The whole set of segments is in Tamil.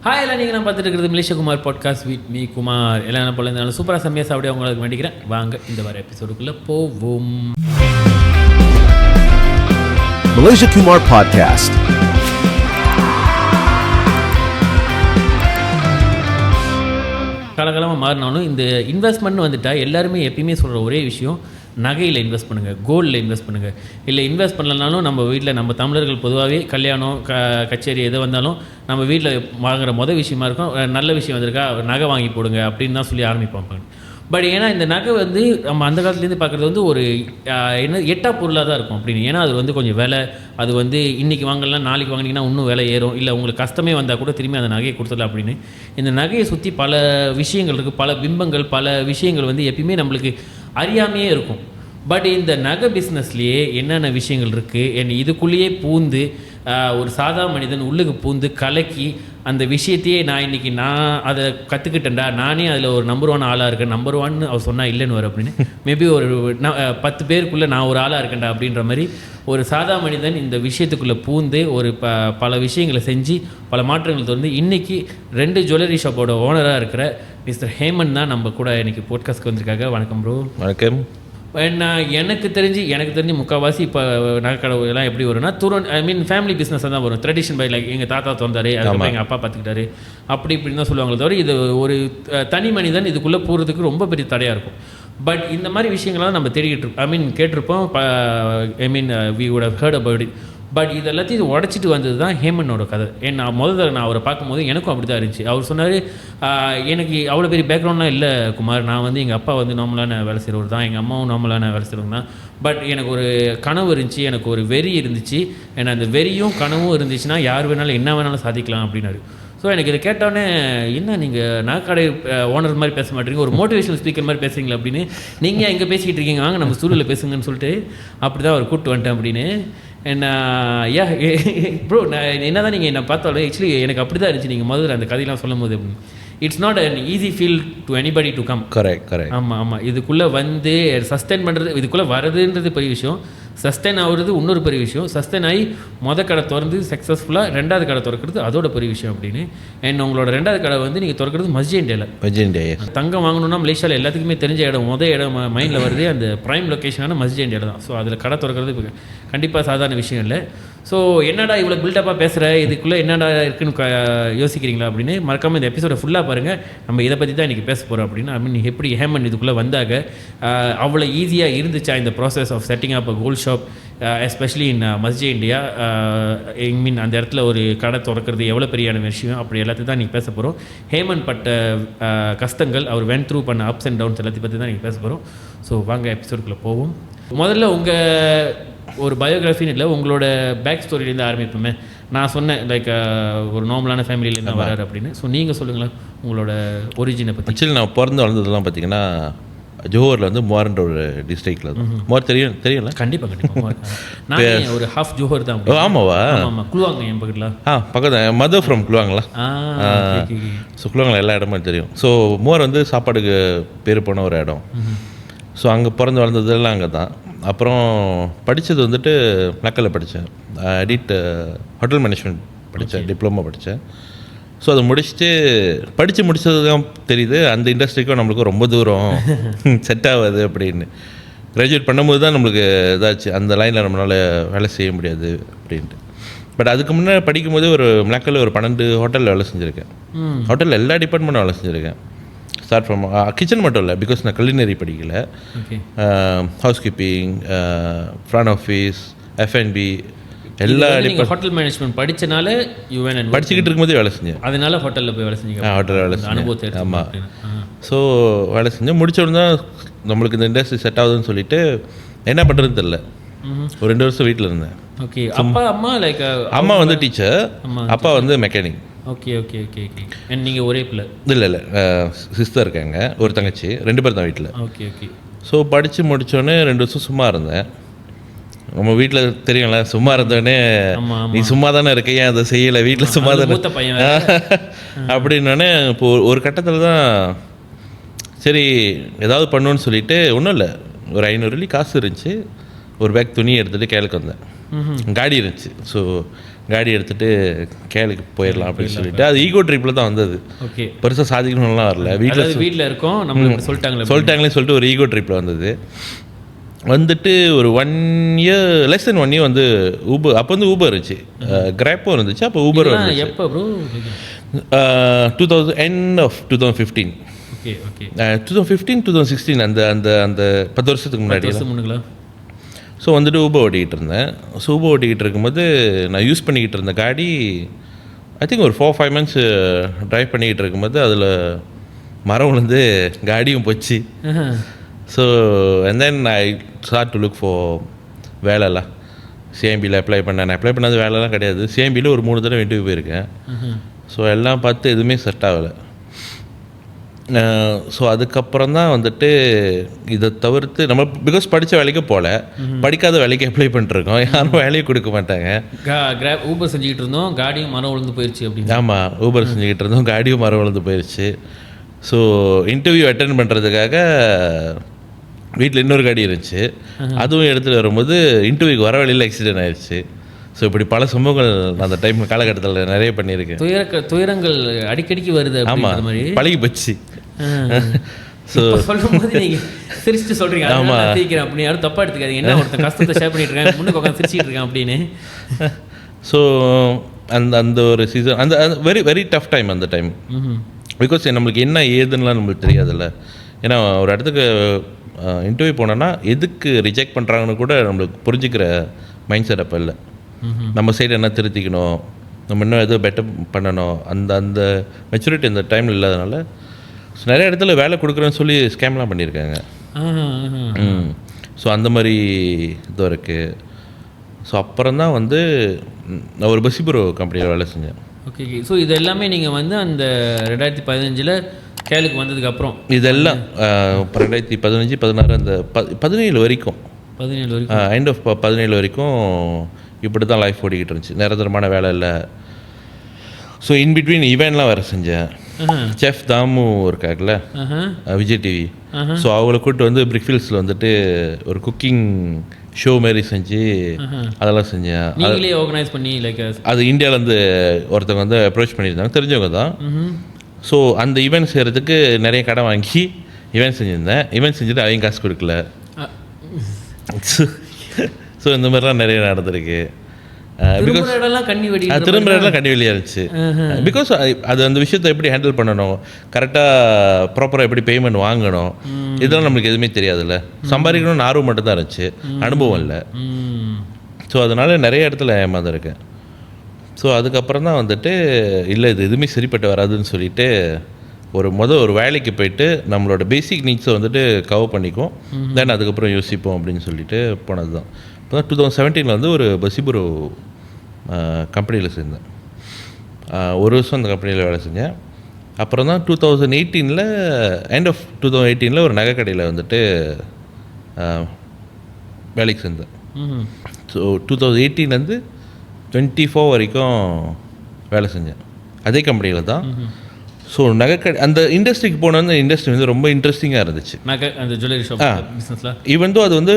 ஹாய் எல்லாம் நீங்கள் நான் பார்த்துட்டு இருக்கிறது Malaysia Kumar podcast with me Kumar. எல்லாம் என்ன போல இருந்தாலும் சூப்பராக செம்மையாக சாப்பிட உங்களுக்கு வேண்டிக்கிறேன். வாங்க இந்த வார எபிசோடுக்குள்ளே போவோம். Malaysia Kumar Podcast. காலகாலமாக மாறினாலும் இந்த இன்வெஸ்ட்மெண்ட்னு வந்துட்டால் எல்லாருமே எப்பயுமே சொல்கிற ஒரே விஷயம், நகையில் இன்வெஸ்ட் பண்ணுங்கள், கோல்டில் இன்வெஸ்ட் பண்ணுங்கள். இல்லை இன்வெஸ்ட் பண்ணலனாலும் நம்ம வீட்டில் நம்ம தமிழர்கள் பொதுவாகவே கல்யாணம் கச்சேரி எது வந்தாலும் நம்ம வீட்டில் வாங்குகிற விஷயமா இருக்கும், நல்ல விஷயம் வந்திருக்கா நகை வாங்கி போடுங்க அப்படின்னு தான் சொல்லி ஆரம்பிப்பாங்க. பட் ஏன்னா இந்த நகை வந்து நம்ம அந்த காலத்துலேருந்து பார்க்குறது வந்து ஒரு எட்டா பொருளாக தான் இருக்கும் அப்படின்னு. ஏன்னா அது வந்து கொஞ்சம் விலை, அது வந்து இன்றைக்கி வாங்கலாம் நாளைக்கு வாங்கினீங்கன்னா இன்னும் விலை ஏறும், இல்லை உங்களுக்கு கஷ்டமே வந்தால் கூட திரும்பி அந்த நகையை கொடுத்துடலாம் அப்படின்னு. இந்த நகையை சுற்றி பல விஷயங்கள் இருக்குது, பல பிம்பங்கள், பல விஷயங்கள் வந்து எப்பயுமே நம்மளுக்கு அறியாமையே இருக்கும். பட் இந்த நகை பிஸ்னஸ்லேயே என்னென்ன விஷயங்கள் இருக்குது, இதுக்குள்ளேயே பூந்து ஒரு சாதா மனிதன் உள்ளுக்கு பூந்து கலக்கி அந்த விஷயத்தையே நான் அதை கற்றுக்கிட்டேன்டா, நானே அதில் ஒரு நம்பர் 1 ஆளாக இருக்கேன், நம்பர் 1 அவர் சொன்னால் இல்லைன்னு வரும் அப்படின்னு. மேபி ஒரு 10 பேருக்குள்ளே நான் ஒரு ஆளாக இருக்கேன்டா அப்படின்ற மாதிரி ஒரு சாதா மனிதன் இந்த விஷயத்துக்குள்ளே பூந்து ஒரு பல விஷயங்களை செஞ்சு பல மாற்றங்கள் தொடர்ந்து இன்றைக்கி 2 ஜுவல்லரி ஷாப்போட ஓனராக இருக்கிற மிஸ்டர் ஹேமன் தான் நம்ம கூட இன்றைக்கி போட்காஸ்ட்க்கு வந்திருக்காங்க. வணக்கம் ப்ரோ. வணக்கம். எனக்கு தெரிஞ்சு முக்கால்வாசி இப்போ நகைக்கடை எல்லாம் எப்படி வரும்னா ஃபேமிலி பிஸ்னஸாக தான் வரும். ட்ரெடிஷன் பை லைக் எங்கள் தாத்தா திறந்தாரு, அதுக்கப்புறம் எங்கள் அப்பா பார்த்துக்கிட்டாரு, அப்படி இப்படின்னு தான் சொல்லுவாங்களே தவிர இது ஒரு தனி மனிதன் இதுக்குள்ளே போகிறதுக்கு ரொம்ப பெரிய தடையாக இருக்கும். பட் இந்த மாதிரி விஷயங்கள்லாம் நம்ம தேடிக்கிட்டு இருக்கோம், கேட்டிருப்போம், we would have heard about it. But இது எல்லாத்தையும் உடச்சிட்டு வந்தது தான் ஹேமனோட கதை. நான் நான் அவரை பார்க்கும்போது எனக்கும் அப்படி தான் இருந்துச்சு. அவர் சொன்னார், எனக்கு அவ்வளோ பெரிய பேக்ரவுண்ட்லாம் இல்லை குமார், நான் வந்து எங்கள் அப்பா வந்து நார்மலான வேலை செய்கிறவர் தான், எங்கள் அம்மாவும் நார்மலான வேலை செய்கிறவங்க தான். பட் எனக்கு ஒரு கனவு இருந்துச்சு, எனக்கு ஒரு வெறி இருந்துச்சு, ஏன்னா அந்த வெறியும் கனவும் இருந்துச்சுன்னா யார் வேணாலும் என்ன வேணாலும் சாதிக்கலாம் அப்படின்னாரு. ஸோ எனக்கு இதை கேட்டோன்னே, என்ன நீங்கள் நகைக்கடை ஓனர் மாதிரி பேச மாட்டீங்க, ஒரு மோட்டிவேஷனல் ஸ்பீக்கர் மாதிரி பேசுகிறீங்களா அப்படின்னு. நீங்கள் எங்கே பேசிக்கிட்டு இருக்கீங்க, வாங்க நம்ம ஸ்டூடியோவில் பேசுங்கன்னு சொல்லிட்டு அப்படி தான் அவர் கூப்பிட்டு வந்துட்டேன் அப்படின்னு. என்ன ப்ரோ, நான் என்ன தான் நீங்கள் என்னை பார்த்தாலும் ஆக்சுவலி எனக்கு அப்படி தான் இருந்துச்சு நீங்கள் முதல்ல அந்த கதையெல்லாம் சொல்லும் போது. It's not an easy feel to anybody to come. Correct. ஆமாம், இதுக்குள்ளே வந்து சஸ்டெயின் பண்ணுறது, இதுக்குள்ளே வரதுன்றது பெரிய விஷயம், சஸ்டெயின் ஆகுறது இன்னொரு பெரிய விஷயம், சஸ்டெயின் ஆகி கடை திறந்து சக்ஸஸ்ஃபுல்லாக 2வது கடை திறக்கிறது அதோட பெரிய விஷயம் அப்படின்னு. அண்ட் உங்களோட 2வது கடை வந்து நீங்கள் திறக்கிறது மஸ்ஜித் இண்டியாவில். தங்கம் வாங்கணும்னா மலேசியாவில் எல்லாத்துக்குமே தெரிஞ்ச இடம், இடம் மைண்டில் வருது அந்த ப்ரைம் லொக்கேஷனான மஸ்ஜித் இண்டியா தான். ஸோ அதில் கடை திறக்கிறது கண்டிப்பாக சாதாரண விஷயம் இல்லை. ஸோ என்னடா இவ்வளோ பில்டப்பாக பேசுகிற, இதுக்குள்ளே என்னடா இருக்குன்னு யோசிக்கிறீங்களா அப்படின்னு மறக்காமல் இந்த எபிசோடை ஃபுல்லாக பாருங்கள். நம்ம இதை பற்றி தான் இன்றைக்கி பேச போகிறோம் அப்படின்னு. எப்படி ஹேமன் இதுக்குள்ளே வந்தாங்க, அவ்வளோ ஈஸியாக இருந்துச்சா இந்த process of setting up a gold shop especially in மஸ்ஜித் இண்டியா, அந்த இடத்துல ஒரு கடை திறக்கிறது எவ்வளோ பெரியான விஷயம், அப்படி எல்லாத்தையும் தான் நீங்கள் பேச போகிறோம். ஹேமன் பட்ட கஷ்டங்கள், அவர் வென் த்ரூ பண்ண அப்ஸ் அண்ட் டவுன்ஸ் எல்லாத்தையும் பற்றி தான் நீங்கள் பேச போகிறோம். ஸோ வாங்க எபிசோடுக்குள்ளே போவோம். முதல்ல உங்கள் ஒரு பயோகிராஃபின்னு இல்லை, உங்களோட பேக் ஸ்டோரியிலேருந்து ஆரம்பிப்போமே. நான் சொன்னேன் லைக் ஒரு நார்மலான ஃபேமிலியிலேருந்து வராரு அப்படின்னு. ஸோ நீங்கள் சொல்லுங்களேன் உங்களோட ஒரிஜினை பற்றி. ஆக்சுவலி நான் பிறந்து வளர்ந்ததெல்லாம் பார்த்தீங்கன்னா ஜோஹரில் வந்து மோரன்ற ஒரு டிஸ்ட்ரிக்டில் தான். மோர் தெரியும்ல? கண்டிப்பாக நான் ஒரு ஹாஃப் ஜோஹர் தான். ஆமாவா? ஆமாம், குழுவாங்க என் பக்கத்தில். பக்கத்து மதர் ஃப்ரம் குழுவாங்களா? ஸோ குழுவாங்களா எல்லா இடமும் தெரியும். ஸோ மோர் வந்து சாப்பாடுக்கு பேர் போன ஒரு இடம். ஸோ அங்கே பிறந்து வளர்ந்ததெல்லாம் அங்கே தான். அப்புறம் படித்தது வந்துட்டு நக்கலில் படித்தேன், ஹோட்டல் மேனேஜ்மெண்ட் படித்தேன், டிப்ளமோ படித்தேன். ஸோ அதை படித்து முடித்தது தான் தெரியுது அந்த இண்டஸ்ட்ரிக்கும் நம்மளுக்கு ரொம்ப தூரம் செட் ஆகாது அப்படின்னு. கிராஜுவேட் பண்ணும்போது தான் நம்மளுக்கு இதாச்சு, அந்த லைனில் நம்மளால் வேலை செய்ய முடியாது அப்படின்ட்டு. பட் அதுக்கு முன்னே படிக்கும்போது ஒரு நக்கலில் ஒரு 12 ஹோட்டலில் வேலை செஞ்சுருக்கேன். ஹோட்டலில் எல்லா டிபார்ட்மெண்ட்டும் வேலை செஞ்சுருக்கேன். ஸ்டார்ட் ஃப்ரம் கிச்சன் மட்டும் இல்லை, பிகாஸ் நான் கலினரி படிக்கலை, house keeping, front office, F&B எல்லா ஹோட்டல் மேனேஜ்மெண்ட் படித்தனால படிச்சுக்கிட்டு இருக்கும்போதே வேலை செஞ்சேன். அதனால ஹோட்டலில் போய் வேலை செஞ்சேன். ஹோட்டலில் வேலை செஞ்சேன், அனுபவத்தை. ஆமாம். ஸோ வேலை செஞ்சேன், முடிச்ச உடனே தான் நம்மளுக்கு இந்த இண்டஸ்ட்ரி செட் ஆகுதுன்னு சொல்லிட்டு என்ன பண்ணுறதுன்னு தெரில. ஒரு 2 வருஷம் வீட்டில் இருந்தேன். ஓகே. அப்பா அம்மா லைக் அம்மா வந்து டீச்சர், அப்பா வந்து மெக்கானிக். ஓகே. நீங்கள் ஒரே பிள்ளை? இல்லை, சிஸ்டர் இருக்காங்க, ஒரு தங்கச்சி, 2 பேர் தான் வீட்டில். ஓகே. ஸோ படித்து முடித்தோடனே 2 வருஷம் சும்மா இருந்தேன். நம்ம வீட்டில் தெரியும்ல, சும்மா இருந்தோடனே நீ சும்மா தானே இருக்க, ஏன் அதை செய்யலை, வீட்டில் சும்மா தானே அப்படின்னோடனே இப்போ ஒரு கட்டத்தில் தான் சரி ஏதாவது பண்ணுன்னு சொல்லிட்டு, ஒன்றும் இல்லை, ஒரு 500 வெள்ளி காசு இருந்துச்சு, ஒரு பேக் துணி எடுத்துகிட்டு கேளுக்கு வந்தேன். காடி இருந்துச்சு. ஸோ காடி எடுத்துகிட்டு கேலுக்கு போயிடலாம் அப்படின்னு சொல்லிட்டு அது ஈகோ ட்ரிப்பில் தான் வந்தது. ஓகே, பெருசாக சாதிக்கணும்லாம் வரல, வீட்டில் இருக்கோம் நம்மளுக்கு சொல்லிட்டாங்களே சொல்லிட்டு ஒரு ஈகோ ட்ரிப்பில் வந்தது. வந்துட்டு ஒரு 1 year லெஸ் தென் 1 year வந்து ஊபர், அப்போ வந்து ஊபர் இருந்துச்சு, கிராப்போ இருந்துச்சு, அப்போ ஊபர் வந்துச்சு. எப்போ ப்ரோ? 2015. ஓகே ஓகே, 2015 2016 அந்த அந்த அந்த 10 வருஷத்துக்கு முன்னாடி. ஸோ வந்துட்டு ஊபர் ஓட்டிக்கிட்டு இருந்தேன். ஸோ ஊபர் ஓட்டிக்கிட்டு இருக்கும்போது நான் யூஸ் பண்ணிக்கிட்டு இருந்த காடி ஐ திங்க் ஒரு 4-5 months ட்ரைவ் பண்ணிக்கிட்டு இருக்கும்போது அதில் மரம் விழுந்து காடியும் போச்சு. So and then I start to look for வேலைலாம். சிஎம்பியில் அப்ளை பண்ணாத வேலைலாம் கிடையாது. சிஎம்பியில் ஒரு 3 தடவை இன்டர்வியூ போயிருக்கேன். ஸோ எல்லாம் பார்த்து எதுவுமே செட் ஆகலை. ஸோ அதுக்கப்புறம் தான் வந்துட்டு இதை தவிர்த்து நம்ம பிகாஸ் படித்த வேலைக்கு போகல, படிக்காத வேலைக்கு அப்ளை பண்ணிட்டுருக்கோம், யாரும் வேலையை கொடுக்க மாட்டாங்க. ஊபர் செஞ்சுக்கிட்டு இருந்தோம், காடியும் மரம் விழுந்து போயிடுச்சு அப்படின்னு. ஆமாம், ஊபர் செஞ்சுக்கிட்டு இருந்தோம், காடியும் மரம் விழுந்து போயிடுச்சு. ஸோ இன்டர்வியூ அட்டென்ட் பண்ணுறதுக்காக வீட்டில் இன்னொரு காடி இருந்துச்சு, அதுவும் எடுத்துகிட்டு வரும்போது இன்டர்வியூக்கு வர வழியில் ஆக்சிடென்ட் ஆயிடுச்சு. ஸோ இப்படி பல சம்பவங்கள் அந்த டைம் காலகட்டத்தில் நிறைய பண்ணியிருக்கேன். துயரங்கள் அடிக்கடிக்கு வருது. ஆமாம், பழகி போச்சு. ஸோ சொல்லும்போது நீங்கள் சிரிச்சுட்டு சொல்கிறீங்க, ஆமாம் சிரிக்கிறேன் அப்படின்னு யாரும் தப்பாக எடுத்துக்காதீங்க. என்ன ஒருத்தன் கஷ்டத்தை ஷேர் பண்ணிட்டு இருக்கேன், முன்னுக்கு உட்காந்து சிரிச்சிட்டு இருக்கேன் அப்படின்னு. ஸோ அந்த அந்த ஒரு சீசன் அந்த வெரி வெரி டஃப் டைம் அந்த டைம். பிகாஸ் நம்மளுக்கு என்ன ஏதுன்னெலாம் நம்மளுக்கு தெரியாதுல்ல. ஏன்னா ஒரு இடத்துக்கு இன்டர்வியூ போனோன்னா எதுக்கு ரிஜெக்ட் பண்ணுறாங்கன்னு கூட நம்மளுக்கு புரிஞ்சுக்கிற மைண்ட் செட் அப்போ இல்லை. நம்ம சைடு என்ன திருத்திக்கணும், நம்ம இன்னும் எதுவும் பெட்டர் பண்ணணும், அந்த அந்த மெச்சூரிட்டி அந்த டைமில் இல்லாதனால நிறைய இடத்துல வேலை கொடுக்குறேன்னு சொல்லி ஸ்கேம்லாம் பண்ணியிருக்காங்க. ஸோ அந்த மாதிரி இதுவும் இருக்குது. ஸோ அப்புறம் தான் வந்து நான் ஒரு பசிபுரோ கம்பெனியில் வேலை செஞ்சேன். ஓகே, ஸோ இது எல்லாமே நீங்கள் வந்து அந்த 2015 கேலுக்கு வந்ததுக்கப்புறம் இதெல்லாம் 2015 16 அந்த 17 வரைக்கும் எண்ட் ஆஃப் 17 வரைக்கும் இப்படி தான் லைஃப் ஓடிக்கிட்டு இருந்துச்சு. நிரந்தரமான வேலை இல்லை. ஸோ இன்பிட்வீன் ஈவெண்ட்லாம் வேறு செஞ்சேன். செஃப் தாமு இருக்காங்கல்ல விஜய் டிவி, ஸோ அவங்கள கூப்பிட்டு வந்து பிரிக்ஃபீல்ட்ஸில் வந்துட்டு ஒரு குக்கிங் ஷோ மாரி செஞ்சு அதெல்லாம் செஞ்சேன். நீங்களே ஆர்கனைஸ் பண்ணி லைக் அது இந்தியாவிலேருந்து ஒருத்தவங்க வந்து அப்ரோச் பண்ணியிருந்தாங்க, தெரிஞ்சவங்க தான். ஸோ அந்த ஈவெண்ட் செய்கிறதுக்கு நிறைய கடன் வாங்கி ஈவெண்ட் செஞ்சுருந்தேன். ஈவெண்ட் செஞ்சுட்டு அவங்க காசு கொடுக்கல. ஸோ இந்த மாதிரிலாம் நிறைய நடந்திருக்கு. திரும்புகிற இடம்லாம் கண்ணி வெளியாக இருந்துச்சு. பிகாஸ் அது அந்த விஷயத்தை எப்படி ஹேண்டில் பண்ணணும், கரெக்டாக ப்ராப்பராக எப்படி பேமெண்ட் வாங்கணும், இதெல்லாம் நம்மளுக்கு எதுவுமே தெரியாதுல்ல. சம்பாதிக்கணும்னு ஆர்வம் மட்டும் தான் இருந்துச்சு, அனுபவம் இல்லை. ஸோ அதனால் நிறைய இடத்துல ஏமாந்துருக்கேன். ஸோ அதுக்கப்புறம் தான் வந்துட்டு இல்லை இது எதுவுமே சரிப்பட்டு வராதுன்னு சொல்லிட்டு ஒரு வேலைக்கு போயிட்டு நம்மளோட பேசிக் நீட்ஸை வந்துட்டு கவர் பண்ணிக்கும், தென் அதுக்கப்புறம் யோசிப்போம் அப்படின்னு சொல்லிட்டு போனது தான். இப்போ தான் 2017 வந்து ஒரு பசிபுரோ கம்பெனியில் சேர்ந்தேன். ஒரு வருஷம் அந்த கம்பெனியில் வேலை செஞ்சேன். அப்புறம் தான் 2018 எண்ட் ஆஃப் 2018 ஒரு நகை கடையில் வந்துட்டு வேலைக்கு சேர்ந்தேன். ஸோ 2018 24 வரைக்கும் வேலை செஞ்சேன் அதே கம்பெனியில் தான். ஸோ நகைக்கடை அந்த இண்டஸ்ட்ரிக்கு போன அந்த இண்டஸ்ட்ரி வந்து ரொம்ப இன்ட்ரெஸ்டிங்காக இருந்துச்சு. அந்த ஜுவல்லரி ஷாப் பிஸ்னஸில் ஈவன் தோ அது வந்து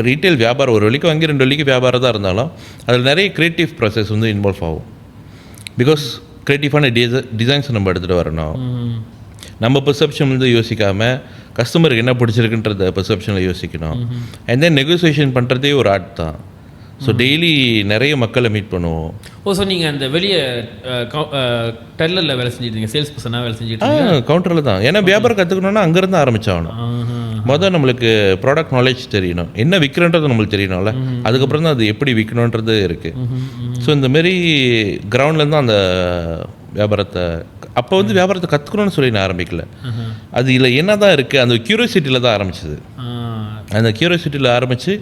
ரீட்டைல் வியாபாரம், ஒரு வழிக்கு வாங்கி 2 வழிக்கு வியாபாரம் தான் இருந்தாலும் அதில் நிறைய க்ரியேட்டிவ் ப்ராசஸ் வந்து இன்வால்வ் ஆகும். பிகாஸ் க்ரியேட்டிவான டிசைன்ஸ் நம்ம எடுத்துகிட்டு வரணும். நம்ம பெர்செப்ஷன் வந்து யோசிக்காமல் கஸ்டமருக்கு என்ன பிடிச்சிருக்குன்றத பெர்செப்ஷனில் யோசிக்கணும். அண்ட் தென் நெகோசியேஷன் பண்ணுறதே ஒரு ஆர்ட் தான். ஸோ டெய்லி நிறைய மக்களை மீட் பண்ணுவோம். ஸோ நீங்கள் அந்த வெளியே டெல்லரில் வேலை செஞ்சுருந்தீங்க, சேல்ஸ் பர்சனாக வேலை செஞ்சுட்டு? கவுண்டரில் தான். ஏன்னா வியாபாரம் கற்றுக்கணுன்னா அங்கேருந்து ஆரம்பிச்சாகணும். முதல் நம்மளுக்கு ப்ராடக்ட் நாலேஜ் தெரியணும், என்ன விற்கிறன்றது நம்மளுக்கு தெரியணும்ல, அதுக்கப்புறம் தான் அது எப்படி விற்கணுன்றது இருக்குது. ஸோ இந்தமாரி கிரவுண்ட்லேருந்து அந்த வியாபாரத்தை அப்போ வந்து வியாபாரத்தை கற்றுக்கணும்னு சொல்லி நான் ஆரம்பிக்கல. அது இல்லை என்ன தான் இருக்குது, அந்த க்யூரியாசிட்டியில் தான் ஆரம்பிச்சது. அந்த க்யூரியாசிட்டியில் ஆரம்பித்து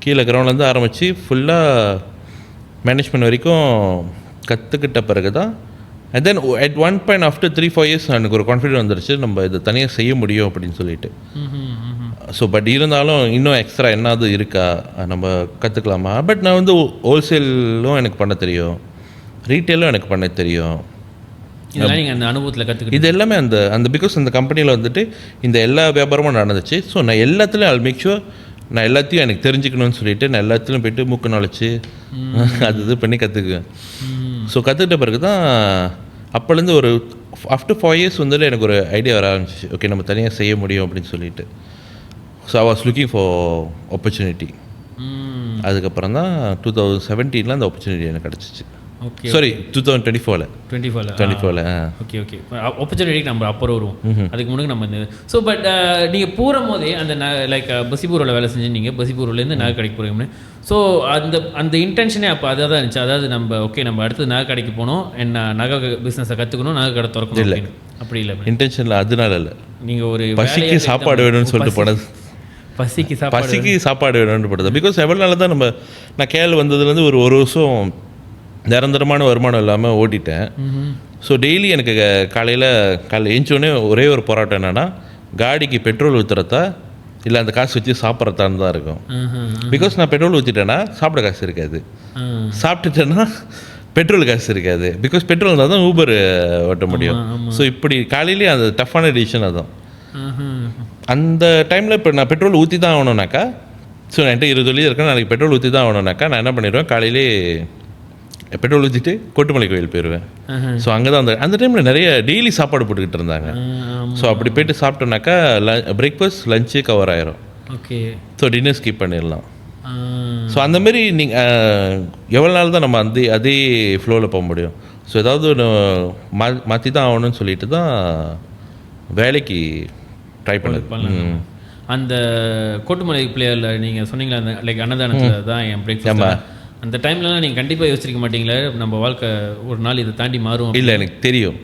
கீழே கிரவுண்ட்லேருந்து ஆரம்பித்து ஃபுல்லாக மேனேஜ்மெண்ட் வரைக்கும் கற்றுக்கிட்ட பிறகு தான் and then at one point after 3-4 years எனக்கு ஒரு கான்ஃபிடென்ட் வந்துருச்சு, நம்ம இதை தனியாக செய்ய முடியும் அப்படின்னு சொல்லிட்டு. ஸோ பட் இருந்தாலும் இன்னும் எக்ஸ்ட்ரா என்னது இருக்கா, நம்ம கற்றுக்கலாமா. பட் நான் வந்து ஹோல்சேலும் எனக்கு பண்ண தெரியும், ரீட்டெயிலும் எனக்கு பண்ண தெரியும். நீங்கள் அந்த அனுபவத்தில் கற்றுக்கிட்டு இது எல்லாமே அந்த அந்த பிகாஸ் அந்த கம்பெனியில் வந்துட்டு இந்த எல்லா வியாபாரமும் நடந்துச்சு. ஸோ நான் எல்லாத்துலேயும் ஐ மேக் ஷூர் நான் எல்லாத்தையும் எனக்கு தெரிஞ்சுக்கணும்னு சொல்லிட்டு நான் எல்லாத்துலையும் போய்ட்டு மூக்கு நுழைச்சி அது இது பண்ணி கற்றுக்குவேன். ஸோ கற்றுக்கிட்ட பிறகு தான் அப்போலேருந்து ஒரு ஆஃப்டர் 4 years வந்துட்டு எனக்கு ஒரு ஐடியா வர ஆரம்பிச்சிச்சு. ஓகே, நம்ம தனியாக செய்ய முடியும் அப்படின்னு சொல்லிட்டு. So I was looking for opportunity. அதுக்கப்புறம் தான் 2017 அந்த ஆப்பர்ச்சுனிட்டி எனக்கு கிடச்சிச்சு. Okay, sorry 2024 okay okay. ஆப்பர்ச்சுனிட்டிக்கு நம்ம அப்புறம் வருவோம். அதுக்கு முன்னாடி நம்ம இந்த ஸோ பட் நீங்கள் போகும் போதே அந்த லைக் பசிபூரில் வேலை செஞ்சு நீங்கள் பசிபூர்லேருந்து நகை கடைக்கு போகிறீங்கன்னு. ஸோ அந்த இன்டென்ஷனே அப்போ அதாக தான் இருந்துச்சு. அதாவது நம்ம ஓகே நம்ம அடுத்து நகை கடைக்கு போகணும், என்ன நகை பிஸ்னஸை கற்றுக்கணும், நகை கடை திறக்கணும். இல்லை, அப்படி இல்லை இன்டென்ஷனில் அதனால இல்லை. நீங்கள் ஒரு பசிக்கு சாப்பாடு வேணும்னு சொல்லிட்டு போனது. பசிக்கு சாப்பாடு வேணும்னு படுது. பிகாஸ் எவ்வளோ நாள் தான் நான் கேள் வந்ததுலேருந்து ஒரு வருஷம் நிரந்தரமான வருமானம் இல்லாமல் ஓட்டிட்டேன். ஸோ டெய்லி எனக்கு காலையில் ஏஞ்சோடனே ஒரே ஒரு போராட்டம் என்னென்னா, காடிக்கு பெட்ரோல் ஊற்றுறதா இல்லை அந்த காசு வச்சு சாப்பிட்றதான்னு தான் இருக்கும். பிகாஸ் நான் பெட்ரோல் ஊற்றிட்டேன்னா சாப்பிட காசு இருக்காது, சாப்பிட்டுட்டேன்னா பெட்ரோல் காசு இருக்காது. பிகாஸ் பெட்ரோல் இருந்தால் தான் ஊபர் ஓட்ட முடியும். ஸோ இப்படி காலையிலேயே அந்த டஃப்பான டிசிஷன் அதான். அந்த டைமில் இப்போ நான் பெட்ரோல் ஊற்றி தான் ஆகணும்னாக்கா, ஸோ என்கிட்ட 20 வழி இருக்கேன், நாளைக்கு பெட்ரோல் ஊற்றி தான் ஆகணும்னாக்கா நான் என்ன பண்ணிடுவேன், காலையிலே பெட்ரோல் ஊற்றிட்டு கொட்டுமலை கோயில் போயிடுவேன். ஸோ அங்கே தான் அந்த டைமில் நிறைய டெய்லி சாப்பாடு போட்டுக்கிட்டு இருந்தாங்க. ஸோ அப்படி போய்ட்டு சாப்பிட்டோன்னாக்கா பிரேக்ஃபாஸ்ட் லஞ்சு கவர் ஆயிரும். ஓகே. ஸோ டின்னர் ஸ்கிப் பண்ணிடலாம். ஸோ அந்தமாரி நீங்கள் எவ்வளோ நாள் தான் நம்ம அதே ஃப்ளோவில் போக முடியும். ஸோ ஏதாவது ஒன்று மாற்றி தான் ஆகணும்னு சொல்லிட்டு தான் வேலைக்கு ட்ரை பண்ணது. அந்த கோட்டுமலை பிளேயரில் நீங்கள் சொன்னீங்களா, அந்த லைக் அன்னதானத்தில் தான் என் பிரேக்ஃபாஸ்ட். அந்த டைம்லலாம் நீங்கள் கண்டிப்பாக யோசிச்சிருக்க மாட்டீங்களா, நம்ம வாழ்க்கை ஒரு நாள் இதை தாண்டி மாறும்? இல்லை, எனக்கு தெரியும்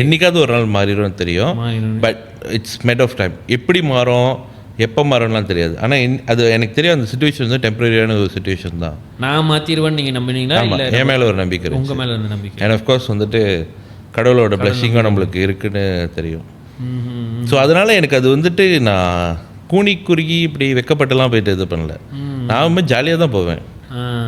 என்னைக்காவது ஒரு நாள் மாறிடும் தெரியும். But it's matter of time. எப்படி மாறும், எப்போ மாறும்லாம் தெரியாது. ஆனால் அது எனக்கு தெரியும், அந்த சுச்சுவேஷன் வந்து டெம்பரரியான ஒரு சுச்சுவேஷன் தான். நான் மாற்றிடுவேன்னு நீங்கள் நம்பினீங்களா? இல்லை, என் மேலே ஒரு நம்பிக்கை, உங்கள் மேலே ஒரு நம்பிக்கை. அண்ட் ஆஃப்கோர்ஸ் வந்துட்டு கடவுளோட பிளெஸிங்கும் நம்மளுக்கு இருக்குன்னு தெரியும். ஸோ அதனால் எனக்கு அது வந்துட்டு நான் கூனி குறுகி இப்படி வெக்கப்பட்டுலாம் போயிட்டு இது பண்ணல. நான் ஜாலியாக தான் போவேன்.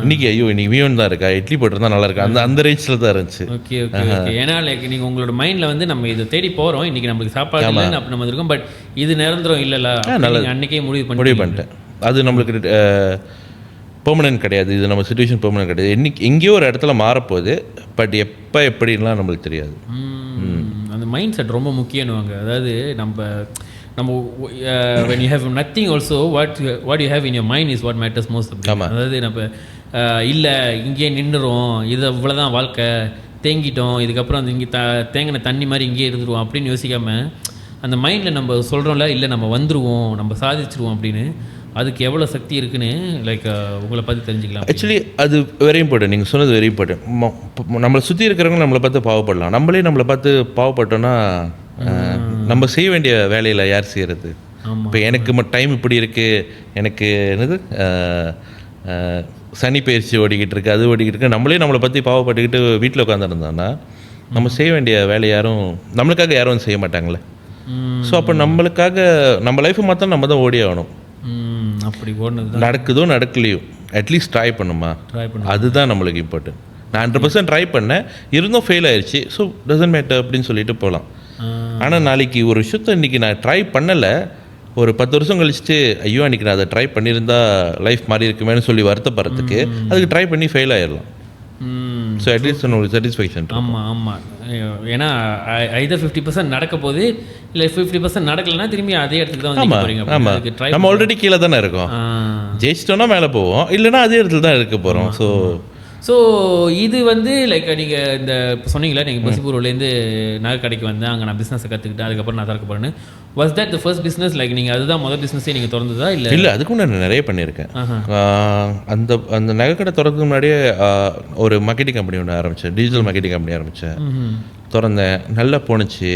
இன்னைக்கு இன்னைக்கு மீன் தான் இருக்கா, இட்லி போட்டிருந்தா நல்லா இருக்கா, அந்த ரேஞ்சில் தான் இருந்துச்சு. Okay okay okay. ஏன்னா லைக் நீங்கள் உங்களோட மைண்டில் வந்து நம்ம இதை தேடி போகிறோம், இன்றைக்கி நம்மளுக்கு சாப்பாடு இல்லைன்னு அப்படி நம்ம இருக்கோம். பட் இது நிரந்தரம் இல்லைல்ல, அன்றைக்கே முடிவு பண்ணிட்டேன். அது நம்மளுக்கு பெர்மனன்ட் கிடையாது. இது நம்ம சுச்சுவேஷன் பெர்மனன்ட் கிடையாது. எங்கேயோ ஒரு இடத்துல மாறப்போகுது. பட் எப்போ எப்படின்லாம் நம்மளுக்கு தெரியாது. அந்த மைண்ட் செட் ரொம்ப முக்கியம்னுவாங்க. அதாவது நம்ம when you have nothing also what you have in your mind is what matters most. அதாவது நம்ம இல்லை இங்கேயே நின்றுரும், இது இவ்வளோதான் வாழ்க்கை, தேங்கிட்டோம், இதுக்கப்புறம் இங்கே தேங்கின தண்ணி மாதிரி இங்கேயே இருந்துருவோம் அப்படின்னு யோசிக்காமல் அந்த மைண்டில் நம்ம சொல்கிறோம்ல, இல்லை நம்ம வந்துடுவோம், நம்ம சாதிச்சிருவோம் அப்படின்னு, அதுக்கு எவ்வளோ சக்தி இருக்குன்னு லைக் உங்களை பார்த்து தெரிஞ்சுக்கலாம். ஆக்சுவலி அது வெரி இம்பார்ட்டன்ட். நீங்கள் சொன்னது வெரி இம்பார்ட்டன்ட். நம்மளை சுற்றி இருக்கிறவங்க நம்மளை பார்த்து பாவப்படலாம். நம்மளை பார்த்து பாவப்பட்டோன்னா நம்ம செய்ய வேண்டிய வேலையில் யார் செய்கிறது? இப்போ எனக்கு டைம் இப்படி இருக்குது, எனக்கு என்னது சனி பயிற்சி ஓடிக்கிட்டு இருக்குது, அது ஓடிக்கிட்டு இருக்கு, நம்மளை பற்றி பாவப்பட்டுக்கிட்டு வீட்டில் உட்காந்துருந்தோன்னா நம்ம செய்ய வேண்டிய வேலை நம்மளுக்காக யாரும் செய்ய மாட்டாங்களே. ஸோ அப்போ நம்மளுக்காக நம்ம லைஃப்பை மாற்ற நம்ம தான் ஓடி ஆகணும். அப்படி ஓடுனது நடக்குதோ நடக்கலையோ அட்லீஸ்ட் ட்ரை பண்ணுமா, அதுதான் நம்மளுக்கு இம்பார்ட்டன்ட். நான் 100% ட்ரை பண்ணேன், இருந்தும் ஃபெயில் ஆயிடுச்சு. ஸோ டசன்ட் மேட்டர் அப்படின்னு சொல்லிட்டு போகலாம். ஆனால் நாளைக்கு ஒரு விஷயத்தை இன்றைக்கி நான் ட்ரை பண்ணலை, ஒரு 10 வருஷம் கழிச்சுட்டு ஐயோ அன்றைக்கி நான் அதை ட்ரை பண்ணியிருந்தா லைஃப் மாறி இருக்குமேனு சொல்லி வருத்தப்படுறதுக்கு அதுக்கு ட்ரை பண்ணி ஃபெயில் ஆயிடலாம். ஸோ அட்லீஸ்ட் உங்களுக்கு சாட்டிஸ்ஃபேக்ஷன். ஆமாம். ஏன்னா either 50% நடக்க போகுது, இல்லை 50% நடக்கலைன்னா திரும்பி அதே இடத்துக்கு தான் வந்து போகிறீங்க. ஆமாம், நம்ம ஆல்ரெடி கீழே தானே இருக்கோம். ஜெயிச்சிட்டோன்னா மேலே போவோம், இல்லைன்னா அதே இடத்துல தான் இருக்க போகிறோம். ஸோ இது வந்து லைக் நீங்கள் இந்த சொன்னீங்களா, நீங்கள் பசிபூர்லேருந்து நகை கடைக்கு வந்தேன், அங்கே நான் பிஸ்னஸை கற்றுக்கிட்டேன், அதுக்கப்புறம் நான் திறக்க போகிறேன்னு. Was that the first business? Like நீங்கள் அதுதான் முதல் பிஸ்னஸே நீங்கள் திறந்ததா? இல்லை அதுக்கும் நான் நிறைய பண்ணியிருக்கேன். அந்த நகை கடை திறக்கிறதுக்கு முன்னாடியே ஒரு மார்க்கெட்டிங் கம்பெனி ஒன்று ஆரம்பித்தேன், டிஜிட்டல் மார்க்கெட்டிங் கம்பெனி ஆரம்பித்தேன், திறந்தேன், நல்லா போணுச்சு.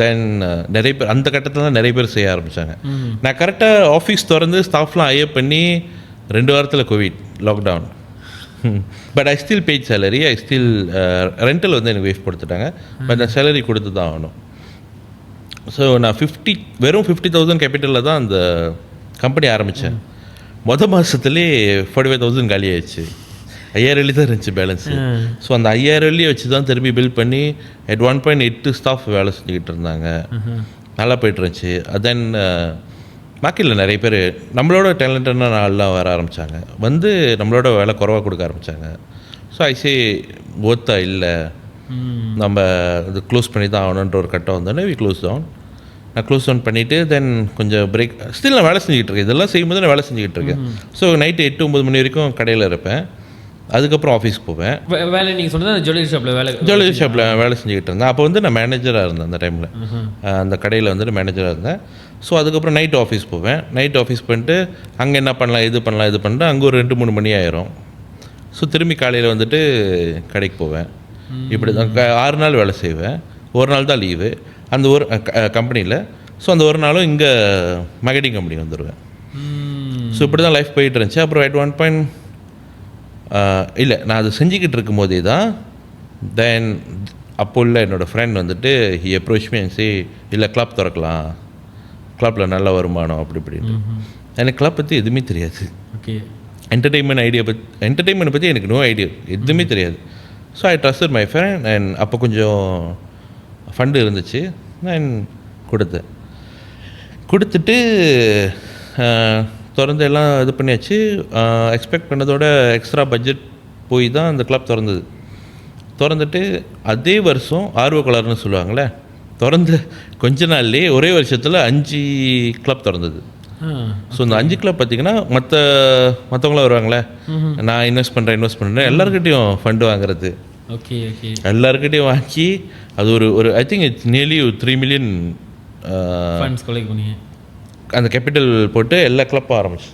தென் நிறைய பேர் அந்த கட்டத்தில் தான் நிறைய பேர் செய்ய ஆரம்பித்தாங்க. நான் கரெக்டாக ஆஃபீஸ் திறந்து ஸ்டாஃப்லாம் ஐஏ பண்ணி 2 வாரத்தில் Covid lockdown. But I still paid salary. I still rental வந்து எனக்கு வேஃப் கொடுத்துட்டாங்க. பட் நான் சேலரி கொடுத்து தான் ஆகணும். ஸோ நான் வெறும் 50,000 கேபிட்டலில் தான் அந்த கம்பெனி ஆரம்பித்தேன். மாதத்துலேயே 45,000 காலி ஆயிடுச்சு. 5,000 தான் இருந்துச்சு பேலன்ஸு. ஸோ அந்த 5,000 வச்சு தான் திரும்பி பில் பண்ணி at 1.8 ஸ்டாஃப் வேலை செஞ்சுக்கிட்டு இருந்தாங்க. நல்லா போய்ட்டு இருந்துச்சு. தென் மார்க்கெட்டில் நிறைய பேர் நம்மளோட டேலண்டடான ஆள்லாம் வர ஆரம்பித்தாங்க, வந்து நம்மளோட விலை குறவாக கொடுக்க ஆரம்பித்தாங்க. ஸோ ஐசே ஒர்த்தா இல்லை, நம்ம இது க்ளோஸ் பண்ணி தான் ஆகணுன்ற ஒரு கட்டம் வந்தோடனே வி க்ளோஸ் டவுன். நான் க்ளோஸ் டவுன் பண்ணிவிட்டு தென் கொஞ்சம் பிரேக், ஸ்டில் நான் வேலை செஞ்சுக்கிட்டு இருக்கேன், இதெல்லாம் செய்யும்போது நான் வேலை செஞ்சுக்கிட்டு இருக்கேன். ஸோ நைட்டு 8-9 மணி வரைக்கும் கடையில் இருப்பேன், அதுக்கப்புறம் ஆஃபீஸ்க்கு போவேன். வேலை நீங்கள் சொன்னது ஜுவல்லரி ஷாப்பில் வேலை செஞ்சுக்கிட்டு இருந்தேன். அப்போ வந்து நான் மேனேஜராக இருந்தேன் அந்த டைமில், அந்த கடையில் வந்துட்டு மேனேஜராக இருந்தேன். ஸோ அதுக்கப்புறம் நைட் ஆஃபீஸ் போவேன். நைட் ஆஃபீஸ் பண்ணிட்டு அங்கே என்ன பண்ணலாம் இது பண்ணிட்டு அங்கே ஒரு 2-3 மணி ஆயிரும். ஸோ திரும்பி காலையில் வந்துட்டு கடைக்கு போவேன். இப்படி தான் 6 நாள் வேலை செய்வேன், ஒரு நாள் தான் லீவு அந்த ஒரு கம்பெனியில். ஸோ அந்த ஒரு நாளும் இங்கே மார்க்கெட்டிங் கம்பெனி வந்துடுவேன். ஸோ இப்படி தான் லைஃப் போயிட்டு இருந்துச்சு. அப்புறம் at one point இல்லை, நான் அதை செஞ்சுக்கிட்டு இருக்கும்போதே தான் தென் அப்போ இல்லை என்னோடய ஃப்ரெண்ட் வந்துட்டு he approach me and say இல்லை கிளப் திறக்கலாம், கிளப்பில் நல்ல வருமானம் அப்படி இப்படின்ட்டு. எனக்கு கிளப் பற்றி எதுவுமே தெரியாது. ஓகே, என்டர்டெயின்மெண்ட் பற்றி எனக்கு நோ ஐடியா, எதுவுமே தெரியாது. So I trusted my friend and அப்போ கொஞ்சம் ஃபண்டு இருந்துச்சு, நான் கொடுத்துட்டு திறந்து எல்லாம் இது பண்ணியாச்சு. எக்ஸ்பெக்ட் பண்ணதோட எக்ஸ்ட்ரா பட்ஜெட் போய் தான் அந்த கிளப் திறந்துட்டு அதே வருஷம் ஆர்வக்கோளாறுன்னு சொல்லுவாங்களே, திறந்து கொஞ்ச நாள்லேயே ஒரே வருஷத்தில் 5 கிளப் திறந்தது. ஸோ இந்த 5 கிளப் பார்த்திங்கன்னா மற்றவங்களாம் வருவாங்களே, நான் இன்வெஸ்ட் பண்ணுறேன் எல்லாருக்கிட்டையும் ஃபண்டு வாங்குறது. ஓகே ஓகே, எல்லாருக்கிட்டையும் வாங்கி அது ஒரு I think it's nearly 3 million funds collect பண்ணி அந்த கேபிட்டல் போட்டு எல்லா கிளப்பும் ஆரம்பிச்சு.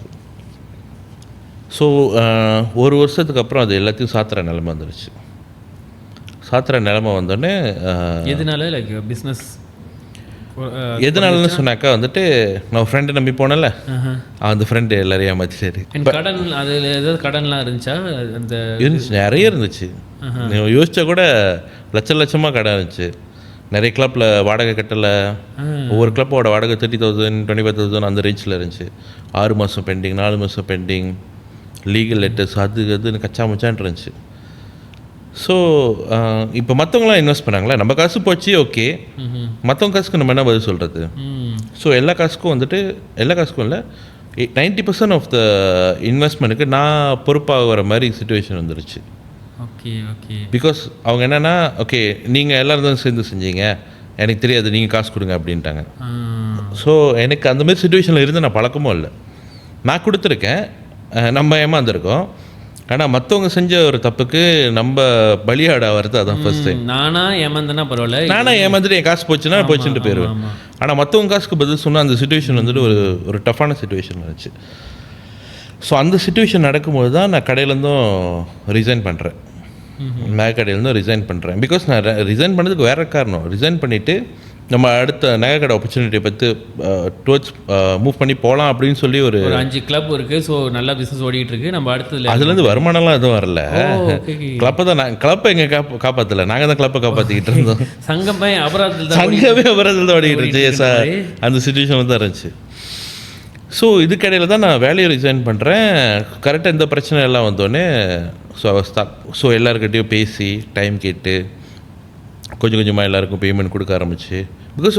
ஸோ ஒரு வருஷத்துக்கு அப்புறம் அது எல்லாத்தையும் சாத்துற நிலைமை வந்துடுச்சு. சாத்துற நிலைமை வந்தோடனே எதனால லைக் பிஸ்னஸ் எதனாலன்னு சொன்னாக்கா வந்துட்டு நான் ஃப்ரெண்டை நம்பி போனேன்ல, அந்த ஃப்ரெண்டு எல்லாரையும் ஏமாத்திட்டாரு. கடன் அதில் ஏதாவது கடன்லாம் இருந்துச்சா? அந்த இருந்துச்சு, நிறைய இருந்துச்சு. யோசிச்சா கூட லட்சமாக கடன் இருந்துச்சு. நிறைய கிளப்பில் வாடகை கட்டலை, ஒவ்வொரு கிளப்போட வாடகை 30,000 25,000 அந்த ரேஞ்சில் இருந்துச்சு. 6 மாதம் பெண்டிங், 4 மாதம் பெண்டிங், லீகல் லெட்டர்ஸ் அதுன்னு கச்சா முச்சான் இருந்துச்சு. ஸோ இப்போ மற்றவங்களாம் இன்வெஸ்ட் பண்ணாங்களே, நம்ம காசு போச்சு ஓகே, மற்றவங்க காசுக்கு நம்ம என்ன பதில் சொல்கிறது? ஸோ எல்லா காசுக்கும் இல்லை 90% ஆஃப் த இன்வெஸ்ட்மெண்ட்டுக்கு நான் பொறுப்பாகிற மாதிரி சுச்சுவேஷன் வந்துருச்சு. ஓகே ஓகே, பிகாஸ் அவங்க என்னென்னா ஓகே நீங்கள் எல்லோரும் தான் சேர்ந்து செஞ்சீங்க, எனக்கு தெரியாது, நீங்கள் காசு கொடுங்க அப்படின்ட்டாங்க. ஸோ எனக்கு அந்த மாதிரி சுச்சுவேஷனில் இருந்து நான் பழக்கமும் இல்லை. நான் கொடுத்துருக்கேன், நம்ம ஏமாந்துருக்கோம். ஆனால் மற்றவங்க செஞ்ச ஒரு தப்புக்கு நம்ம பலியாட வருது, அதான் ஃபர்ஸ்ட் டைம். நானாக ஏமாந்துட்டு என் காசு போச்சுன்னா போச்சுன்ட்டு போயிடுவேன். ஆனால் மற்றவங்க காசுக்கு பதில் சொன்னால் அந்த சுச்சுவேஷன் வந்துட்டு ஒரு டஃப்பான சுச்சுவேஷன் இருந்துச்சு. ஸோ அந்த சுச்சுவேஷன் நடக்கும்போது தான் நான் கடையிலேருந்தும் ரிசைன் பண்ணுறேன், நகை கடையிலேருந்தும் ரிசைன் பண்ணுறேன். பிகாஸ் நான் ரிசைன் பண்ணதுக்கு வேறு காரணம், ரிசைன் பண்ணிவிட்டு நம்ம அடுத்த நகை கடை ஆப்பர்ச்சுனிட்டியை பற்றி டுவர்ட்ஸ் மூவ் பண்ணி போகலாம் அப்படின்னு சொல்லி ஒரு 5 கிளப் இருக்குது. ஸோ நல்லா பிஸ்னஸ் ஓடிட்டு இருக்கு. நம்ம அடுத்தது அதுலேருந்து வருமானம்லாம் எதுவும் வரல. கிளப்பை தான் கிளப்பை எங்கே காப்பாற்றலை, நாங்கள் தான் கிளப்பை காப்பாற்றிக்கிட்டு இருந்தோம். சங்கமே அபராதத்தில் தான் ஓடிக்கிட்டு இருந்துச்சு. சார் அந்த சுச்சுவேஷன் தான் இருந்துச்சு. ஸோ இதுக்கடையில் தான் நான் வேலையை ரிசைன் பண்ணுறேன். கரெக்டாக இந்த பிரச்சனை எல்லாம் வந்தோடனே ஸோ எல்லாருக்கிட்டையும் பேசி டைம் கேட்டு கொஞ்சம் கொஞ்சமாக எல்லாருக்கும் பேமெண்ட் கொடுக்க ஆரம்பிச்சு. Because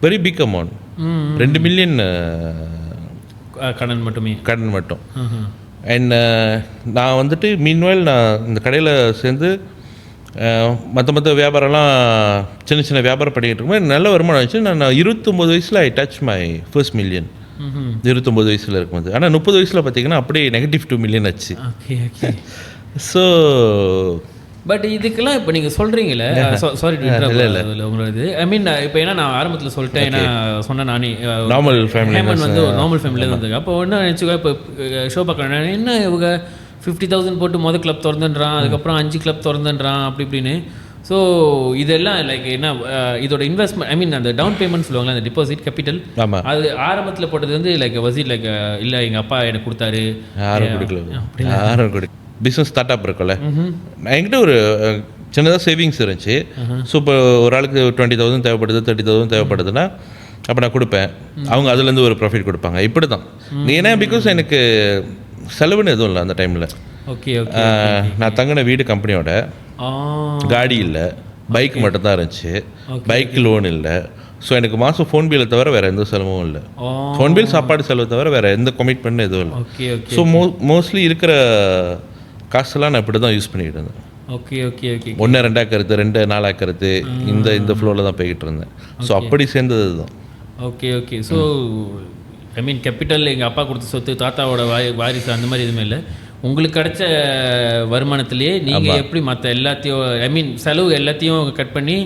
very big amount, 2 million கடன் மட்டும். அண்ட் நான் வந்துட்டு மீன்வைல் நான் இந்த கடையில் சேர்ந்து மற்ற வியாபாரம்லாம் சின்ன வியாபாரம் பண்ணிக்கிட்டு இருக்கும்போது நல்ல வருமானம் ஆச்சு. நான் 29 வயசில் I touch my first million. 29 வயசில் இருக்கும்போது. ஆனால் 30 வயசில் பார்த்தீங்கன்னா அப்படியே -2 மில்லியன் ஆச்சு. ஸோ பட் இதுக்கெல்லாம் இப்போ நீங்கள் சொல்கிறீங்களே, சாரி உங்களோட ஐ மீன் இப்போ ஏன்னா நான் ஆரம்பத்தில் சொல்லிட்டேன், ஏன்னா சொன்னேன் நானே நார்மல் ஃபேமிலி ஹேமன் வந்து ஒரு நார்மல் ஃபேமிலியில் வந்து அப்போ என்ன நினச்சிக்கோ, இப்போ ஷோ பார்க்குறேன் என்ன இவங்க 50,000 போட்டு கிளப் திறந்துன்றான், அதுக்கப்புறம் 5 கிளப் திறந்துன்றான் அப்படி இப்படின்னு. ஸோ இதெல்லாம் லைக் என்ன இதோட இன்வெஸ்ட்மெண்ட், ஐ மீன் அந்த டவுன் பேமெண்ட் சொல்லுவாங்களா, அந்த டிபாசிட் கேபிட்டல், அது ஆரம்பத்தில் போட்டது வந்து லைக் வசீட் லைக் இல்லை எங்கள் அப்பா எனக்கு கொடுத்தாரு, யாரும் கொடுக்கல. பிஸ்னஸ் ஸ்டார்ட் அப் இருக்கும்ல, என்கிட்ட ஒரு சின்னதாக சேவிங்ஸ் இருந்துச்சு. ஸோ இப்போ ஒரு ஆளுக்கு 20,000 தேவைப்படுது, 30,000 தேவைப்படுதுன்னா அப்போ நான் கொடுப்பேன், அவங்க அதுலேருந்து ஒரு ப்ராஃபிட் கொடுப்பாங்க. இப்படி தான் நீ ஏன்னா பிகாஸ் எனக்கு செலவுன்னு எதுவும் இல்லை அந்த டைமில். ஓகே நான் தங்கின வீடு கம்பெனியோட, காடி இல்லை, பைக் மட்டும் தான் இருந்துச்சு, பைக் லோன் இல்லை, ஸோ எனக்கு மாதம் ஃபோன் பில்லை தவிர வேறு எந்த செலவும் இல்லை. ஃபோன் பில், சாப்பாடு செலவு தவிர வேறு எந்த கமிட்மெண்ட் எதுவும் இல்லை. Okay okay. ஸோ மோஸ்ட்லி இருக்கிற காசெல்லாம் நான் இப்படி தான் யூஸ் பண்ணிக்கிட்டு இருந்தேன். Okay okay okay. 1 2 ஆக்கிறது, 2 4 ஆக்கிறது, இந்த ஃப்ளோவில் தான் போய்கிட்டு இருந்தேன். ஸோ அப்படி சேர்ந்தது தான். Okay okay. So I mean capital எங்கள் அப்பா கொடுத்த சொத்து, தாத்தாவோட வாரிசு அந்த மாதிரி எதுவுமே இல்லை. உங்களுக்கு கிடைச்ச வருமானத்திலேயே நீங்கள் எப்படி மற்ற எல்லாத்தையும் ஐ மீன் செலவு எல்லாத்தையும் கட் பண்ணி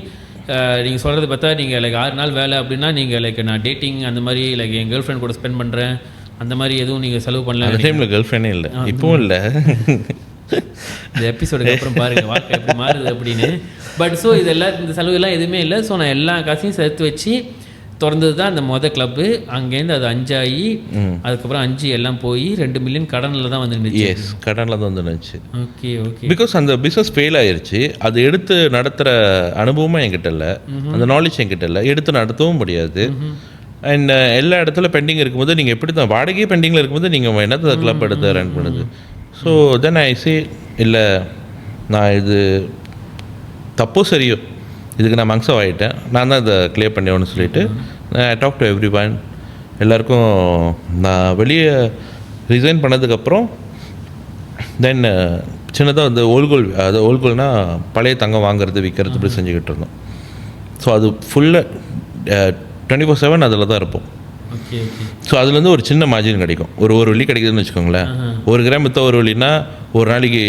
நீங்கள் சொல்கிறது பார்த்தா நீங்கள் லைக் 6 நாள் வேலை அப்படின்னா நீங்கள் லைக் நான் டேட்டிங் அந்த மாதிரி லைக் என் கேர்ள் ஃப்ரெண்ட் கூட ஸ்பெண்ட் பண்ணுறேன் அந்த மாதிரி எதுவும் நீங்கள் செலவு பண்ணல? அந்த டைமில் கேர்ள் ஃப்ரெண்டே இல்லை, இப்போவும் இல்லை. இந்த எபிசோடுக்கு அப்புறம் பாருங்கள் வாழ்க்கை எப்படி மாறுது அப்படின்னு. பட் ஸோ இதெல்லாம் இந்த செலவுலாம் எதுவுமே இல்லை. ஸோ நான் எல்லா காசையும் சேர்த்து வச்சு திறந்தது தான் அந்த கிளப்பு. அங்கேருந்து அது 5 ஆகி அதுக்கப்புறம் 5 எல்லாம் போய் 2 மில்லியன் கடனில் தான் வந்து நின்றுச்சு. எஸ், கடனில் தான் வந்து நினச்சி. Okay okay. பிகாஸ் அந்த பிஸ்னஸ் ஃபெயில் ஆயிடுச்சு. அது எடுத்து நடத்துகிற அனுபவமும் என்கிட்ட இல்லை, அந்த நாலேஜ் என்கிட்ட இல்லை, எடுத்து நடத்தவும் முடியாது. அண்ட் எல்லா இடத்துல பெண்டிங் இருக்கும்போது நீங்கள் எப்படி தான் வாடகையே பெண்டிங்கில் இருக்கும்போது நீங்கள் என்னத்தை கிளப் எடுத்து ரன் பண்ணுது. ஸோ தென் ஐ சே இல்லை, நான் இது தப்போ சரியோ இதுக்கு நான் மங்ஸாக ஆகிட்டேன், நான் தான் இதை கிளியர் பண்ணியோன்னு சொல்லிட்டு I talk to everyone. எல்லாருக்கும் நான் வெளியே ரிசைன் பண்ணதுக்கப்புறம் தென் சின்னதாக வந்து ஓல்கோல், அது ஓல்கோல்னால் பழைய தங்கம் வாங்குறது விற்கிறது இப்படி செஞ்சுக்கிட்டு இருந்தோம். ஸோ அது ஃபுல்லாக 24/7 அதில் தான் இருப்போம். Okay okay. ஸோ அதுலேருந்து ஒரு சின்ன மார்ஜின் கிடைக்கும். ஒரு வெள்ளி கிடைக்குதுன்னு வச்சுக்கோங்களேன். 1 கிராம் விற்றா 1 வெள்ளினா ஒரு நாளைக்கு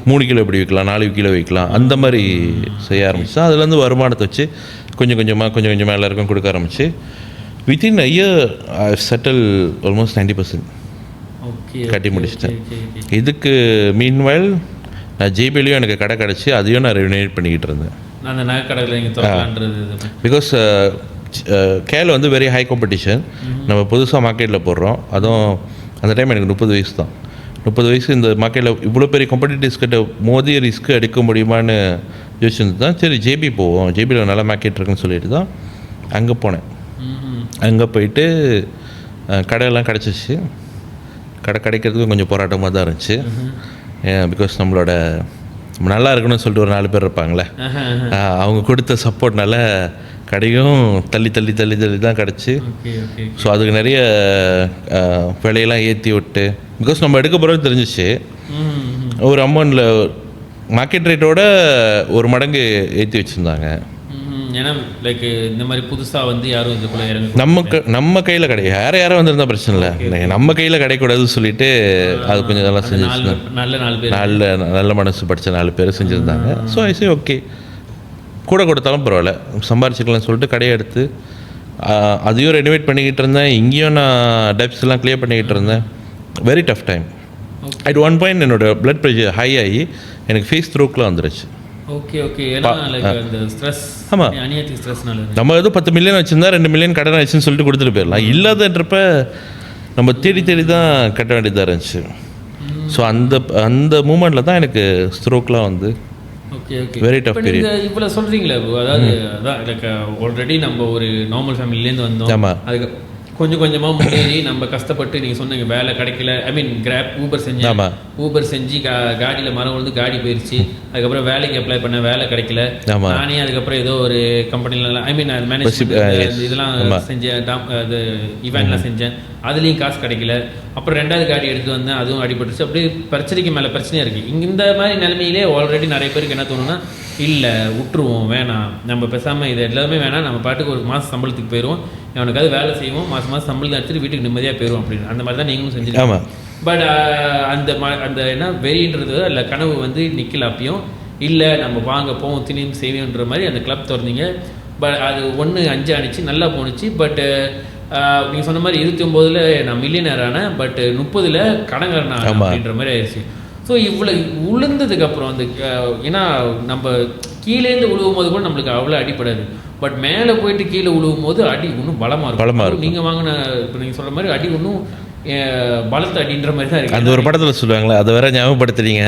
3 கிலோ எப்படி விற்கலாம், 4 கிலோ விற்கலாம், அந்த மாதிரி செய்ய ஆரம்பிச்சு அதுலேருந்து வருமானத்தை வச்சு கொஞ்சம் கொஞ்சமாக எல்லாருக்கும் கொடுக்க ஆரம்பிச்சு within a year I settle almost 90% கட்டி முடிச்சிட்டேன். இதுக்கு மீன்வைல் நான் ஜேபிலையும் எனக்கு கடை கிடச்சி அதையும் நான் ரெனியூட் பண்ணிக்கிட்டு இருந்தேன். அந்த நகை கடையில் பிகாஸ் கேல வந்து வெரி ஹை காம்படிஷன். நம்ம புதுசாக மார்க்கெட்டில் போடுறோம். அதுவும் அந்த டைம் எனக்கு 30 வயசு தான். 30 வயசு இந்த மார்க்கெட்டில் இவ்வளோ பெரிய காம்படிட்டிவ்ஸ் கிட்ட மோதி ரிஸ்க் எடுக்க முடியுமான்னு யோசிச்சுருந்து தான் சரி ஜேபி போவோம், ஜேபியில் நல்ல மார்க்கெட் இருக்குன்னு சொல்லிட்டு தான் அங்கே போனேன். அங்கே போயிட்டு கடையெல்லாம் கிடச்சிச்சு. கடை கிடைக்கிறதுக்கும் கொஞ்சம் போராட்டமாக தான் இருந்துச்சு. பிகாஸ் நம்மளோட நல்லா இருக்கணும்னு சொல்லிட்டு ஒரு 4 பேர் இருப்பாங்களே, அவங்க கொடுத்த சப்போர்ட்னால கடையும் தள்ளி தான் கிடச்சி. ஸோ அதுக்கு நிறைய விலையெல்லாம் ஏற்றி விட்டு பிகாஸ் நம்ம எடுக்க போகிறது தெரிஞ்சிச்சு. ஒரு அமௌண்ட்டில் மார்க்கெட் ரேட்டோட 1 மடங்கு ஏற்றி வச்சுருந்தாங்க. ஏன்னா லைக் இந்த மாதிரி புதுசாக வந்து யாரும் இதுக்குள்ளே இறங்க நம்ம கையில் கிடையாது, யாரும் வந்திருந்தா பிரச்சனை இல்லை, நம்ம கையில் கிடைக்கூடாதுன்னு சொல்லிட்டு அது கொஞ்சம் நல்லா செஞ்சு நல்ல மனசு படித்த 4 பேர் செஞ்சுருந்தாங்க. ஸோ ஐ சே ஓகே, கூட கொடுத்தாலும் பரவாயில்ல சம்பாரிச்சிக்கலாம்னு சொல்லிட்டு கடையை எடுத்து அதையும் ரெனோவேட் பண்ணிக்கிட்டு இருந்தேன். இங்கேயும் நான் டெப்ஸ்லாம் கிளியர் பண்ணிக்கிட்டு இருந்தேன். Very tough time. At one point என்னோட பிளட் ப்ரெஷர் ஹை ஆகி எனக்கு ஃபேஸ் த்ரோக்லாம் வந்துருச்சு. Okay okay. அந்த ஸ்ட்ரெஸ், ஆமாம், அநியாயத்துக்கு ஸ்ட்ரெஸ்னால நம்ம ஏதோ 10 மில்லியன் வச்சுருந்தா 2 மில்லியன் கடன் ஆச்சுன்னு சொல்லிட்டு கொடுத்துட்டு போயிடலாம். இல்லாதன்றப்ப நம்ம தேடி தான் கட்ட வேண்டியதாக இருந்துச்சு. ஸோ அந்த மூமெண்ட்டில் தான் எனக்கு ஸ்ட்ரோக்லாம் வந்து okay okay very tough period. இவ்வளோ சொல்கிறீங்களே, அதாவது அதான் லைக் ஆல்ரெடி நம்ம ஒரு நார்மல் ஃபேமிலிலேருந்து வந்தோம். ஆமாம், அதுக்கு கொஞ்சம் கொஞ்சமாக முன்னேறி நம்ம கஷ்டப்பட்டு நீங்கள் சொன்னீங்க வேலை கிடைக்கல, ஐ மீன் கிராப் ஊபர் செஞ்சேன், ஊபர் செஞ்சு காடியில் மரம் விழுந்து காடி போயிடுச்சு. அதுக்கப்புறம் வேலைக்கு அப்ளை பண்ண வேலை கிடைக்கல. நானே அதுக்கப்புறம் ஏதோ ஒரு கம்பெனியில் ஐ மீன் மேனேஜ்மெண்ட் இதெல்லாம் செஞ்சேன், அது ஈவெண்ட்லாம் செஞ்சேன், அதுலேயும் காசு கிடைக்கல. அப்புறம் 2வது காடி எடுத்து வந்தேன், அதுவும் அடிபட்டுச்சு. அப்படியே பிரச்சனைக்கு மேலே பிரச்சனையாக இருக்குது. இந்த மாதிரி நிலைமையிலே ஆல்ரெடி நிறைய பேருக்கு என்ன தோணுன்னா, இல்லை விட்டுருவோம், வேணாம், நம்ம பேசாமல் இது எல்லாமே வேணாம், நம்ம பாட்டுக்கு ஒரு மாதம் சம்பளத்துக்கு போயிடுவோம், அவனுக்காவது வேலை செய்வோம், மாதம் சம்பளத்தை எடுத்துட்டு வீட்டுக்கு நிம்மதியாக போயிடுவோம் அப்படின்னு. அந்த மாதிரி தான் நீங்களும் செஞ்சுருக்கீங்க. பட் அந்த என்ன வெறின்றது இல்லை, கனவு வந்து நிற்கல அப்பயும். இல்லை நம்ம வாங்க போவோம் திணியும் செய்வோன்ற மாதிரி அந்த கிளப் திறந்தீங்க. பட் அது 1-5 ஆனிச்சு, நல்லா போணுச்சு. பட் நீங்கள் சொன்ன மாதிரி 29ல் நான் மில்லியனர் ஆனேன், பட் 30ல் கடங்காரனா அப்படின்ற மாதிரி ஆயிடுச்சு. ஸோ இவ்வளோ உளுந்ததுக்கப்புறம் அந்த ஏன்னா நம்ம கீழேருந்து உழுவும் போது கூட நம்மளுக்கு அவ்வளோ அடிப்படாது. பட் மேலே போயிட்டு கீழே உழுவும் போது அடி இன்னும் பலமாக இருக்கும். நீங்கள் வாங்கின இப்போ நீங்கள் சொல்கிற மாதிரி அடி இன்னும் பலத்தை அடின்ற மாதிரி தான் இருக்குது. அந்த ஒரு படத்தில் சொல்லுவாங்களே, அதை வேற ஞாபகப்படுத்துறீங்க,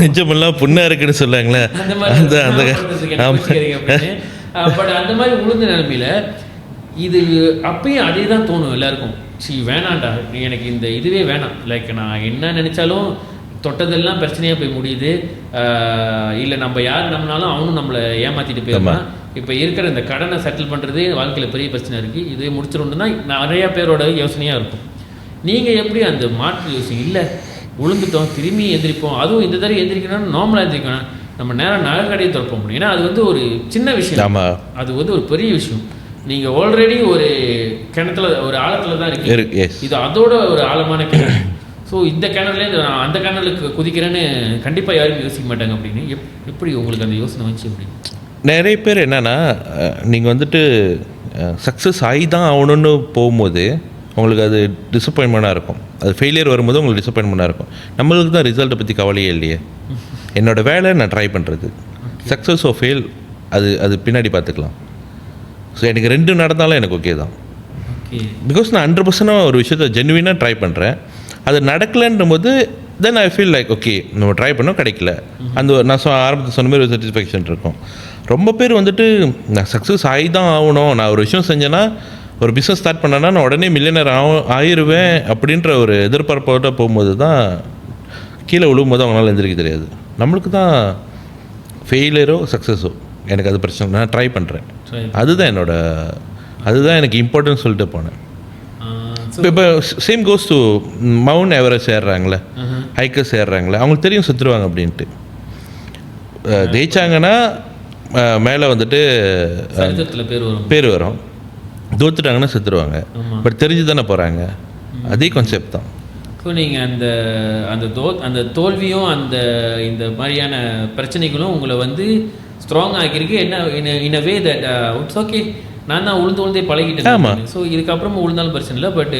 நிஜமெல்லாம் புண்ணா இருக்குன்னு சொல்லுவாங்களே, அந்த மாதிரி. பட் அந்த மாதிரி உளுந்த நிலைமையில இது அப்பயும் அதே தான் தோணும் எல்லாருக்கும். வேணாண்டா, எனக்கு இந்த இதுவே வேணாம், லைக் நான் என்ன நினச்சாலும் தொட்டதெல்லாம் பிரச்சனையாக போய் முடியுது. இல்லை நம்ம யார் நம்பினாலும் அவனும் நம்மளை ஏமாற்றிட்டு போயிடலாம். இப்போ இருக்கிற இந்த கடனை செட்டில் பண்ணுறதே வாழ்க்கையில் பெரிய பிரச்சனை இருக்குது. இதே முடிச்சிடணுன்னா நிறையா பேரோட யோசனையாக இருக்கும். நீங்கள் எப்படி அந்த மாற்று யோசனை இல்லை விழுந்துட்டோம் திரும்பி எந்திரிப்போம், அதுவும் இந்த தடவை எந்திரிக்கணும்னு நார்மலாக எந்திரிக்கணும், நம்ம நேரம் நகை கடையை திறப்ப முடியும். ஏன்னா அது வந்து ஒரு சின்ன விஷயம், அது வந்து ஒரு பெரிய விஷயம். நீங்கள் ஆல்ரெடி ஒரு கிணத்துல ஒரு ஆழத்தில் தான் இருக்கீங்க, இது அதோட ஒரு ஆழமான கிணறு. ஸோ இந்த கிணறுலேருந்து நான் அந்த கிணறுக்கு குதிக்கிறேன்னு கண்டிப்பாக யாரும் யோசிக்க மாட்டாங்க அப்படின்னு எப்படி உங்களுக்கு அந்த யோசனை வந்துச்சு? அப்படின்னு நிறைய பேர் என்னென்னா, நீங்கள் வந்துட்டு சக்ஸஸ் ஆகி தான் ஆகணுன்னு போகும்போது உங்களுக்கு அது டிசப்பாயின்மெண்ட்டாக இருக்கும். அது ஃபெயிலியர் வரும்போது உங்களுக்கு டிசப்பாயின்மெண்ட்டாக இருக்கும். நம்மளுக்கு தான் ரிசல்ட்டை பற்றி கவலையே இல்லையே. என்னோடய வேலை நான் ட்ரை பண்ணுறது, சக்ஸஸ் ஓ ஃபெயில் அது பின்னாடி பார்த்துக்கலாம். ஸோ எனக்கு 2 நடந்தாலும் எனக்கு ஓகே தான். பிகாஸ் நான் 100% ஒரு விஷயத்தை ஜென்வினாக ட்ரை பண்ணுறேன். அது நடக்கலைன்ற போது தென் ஐ ஃபீல் லைக் ஓகே நம்ம ட்ரை பண்ணோம் கிடைக்கல, அந்த நான் ஆரம்பத்தில் சொன்ன மாதிரி ஒரு சாட்டிஸ்ஃபேக்ஷன் இருக்கும். ரொம்ப பேர் வந்துட்டு நான் சக்ஸஸ் ஆகி தான் ஆகணும், நான் ஒரு விஷயம் செஞ்சேன்னா ஒரு பிஸ்னஸ் ஸ்டார்ட் பண்ணேன்னா நான் உடனே மில்லியனர் ஆயிடுவேன் அப்படின்ற ஒரு எதிர்பார்ப்போட போகும்போது தான் கீழே விழும்போது அவங்களால எழுந்திரிக்க தெரியாது. நம்மளுக்கு தான் ஃபெயிலியரோ சக்ஸஸோ எனக்கு அது பிரச்சனை, நான் ட்ரை பண்ணுறேன், அதுதான் எனக்கு இம்பார்ட்டன்ஸ் சொல்லிட்டு போனேன். இப்போ same goes to Mount Everest ஏறுறாங்களே, ஹைக்கர்ஸ் ஏறுறாங்களே, அவங்களுக்கு தெரியும் செத்துருவாங்க அப்படின்ட்டு. ஜெயிச்சாங்கன்னா மேலே வந்துட்டு பேர் வரும், தோத்துட்டாங்கன்னா செத்துருவாங்க, பட் தெரிஞ்சு தானே போகிறாங்க. அதே கான்செப்ட் தான். ஸோ நீங்கள் அந்த தோல்வியும் இந்த மாதிரியான பிரச்சனைகளும் உங்களை வந்து ஸ்ட்ராங் ஆகிருக்கு. என்ன இன் அ வே தட் இட்ஸ் ஓகே, நான் தான் உழுந்தே பழகிட்டேன். ஆமாம். ஸோ இதுக்கப்புறமா உழுந்தாலும் பிரச்சனை இல்லை, பட்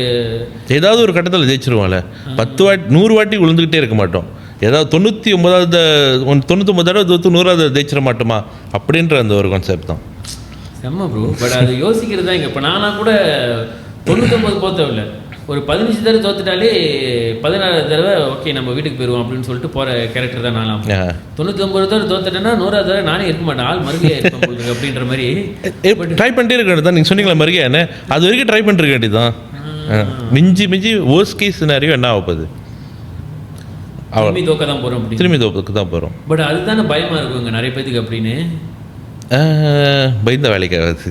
ஏதாவது ஒரு கட்டத்தில் ஜெயிச்சிருவோம்ல. 10 வாட்டி 100 வாட்டி விழுந்துக்கிட்டே இருக்க மாட்டோம். ஏதாவது 99 தடவை தோற்று 100வது ஜெயிச்சிட மாட்டோமா அப்படின்ற அந்த ஒரு கான்செப்ட் தான். செம்ம ப்ரோ. பட் அது யோசிக்கிறது தான். இங்கே இப்போ நானாக கூட 99 போத்தவில்லை, ஒரு 15 தடவை தோத்துட்டாலே 16 தடவை ஓகே நம்ம வீட்டுக்கு போயிடுவோம் அப்படின்னு சொல்லிட்டு போகிற கேரக்டர் தான் நான்லாம். 99 தடவை தோத்துட்டேன்னா 100வது தடவை நானே இருக்க மாட்டேன், ஆள் மறுகையாக இருப்பேன் அப்படின்ற மாதிரி ட்ரை பண்ணிட்டே இருக்க தான். நீங்கள் சொன்னீங்களா மறுகையானே, அது வரைக்கும் ட்ரை பண்ணிருக்க வேண்டியதுதான். மிஞ்சி worst case scenario என்ன ஆகப்போகுது, திரும்பி தோக்க தான் போகிறோம், திரும்பி தோக்க தான் போகிறோம். பட் அதுதானே பயமாக இருக்குங்க நிறைய பேத்துக்கு. அப்படின்னு பயந்த வேலைக்காகாது.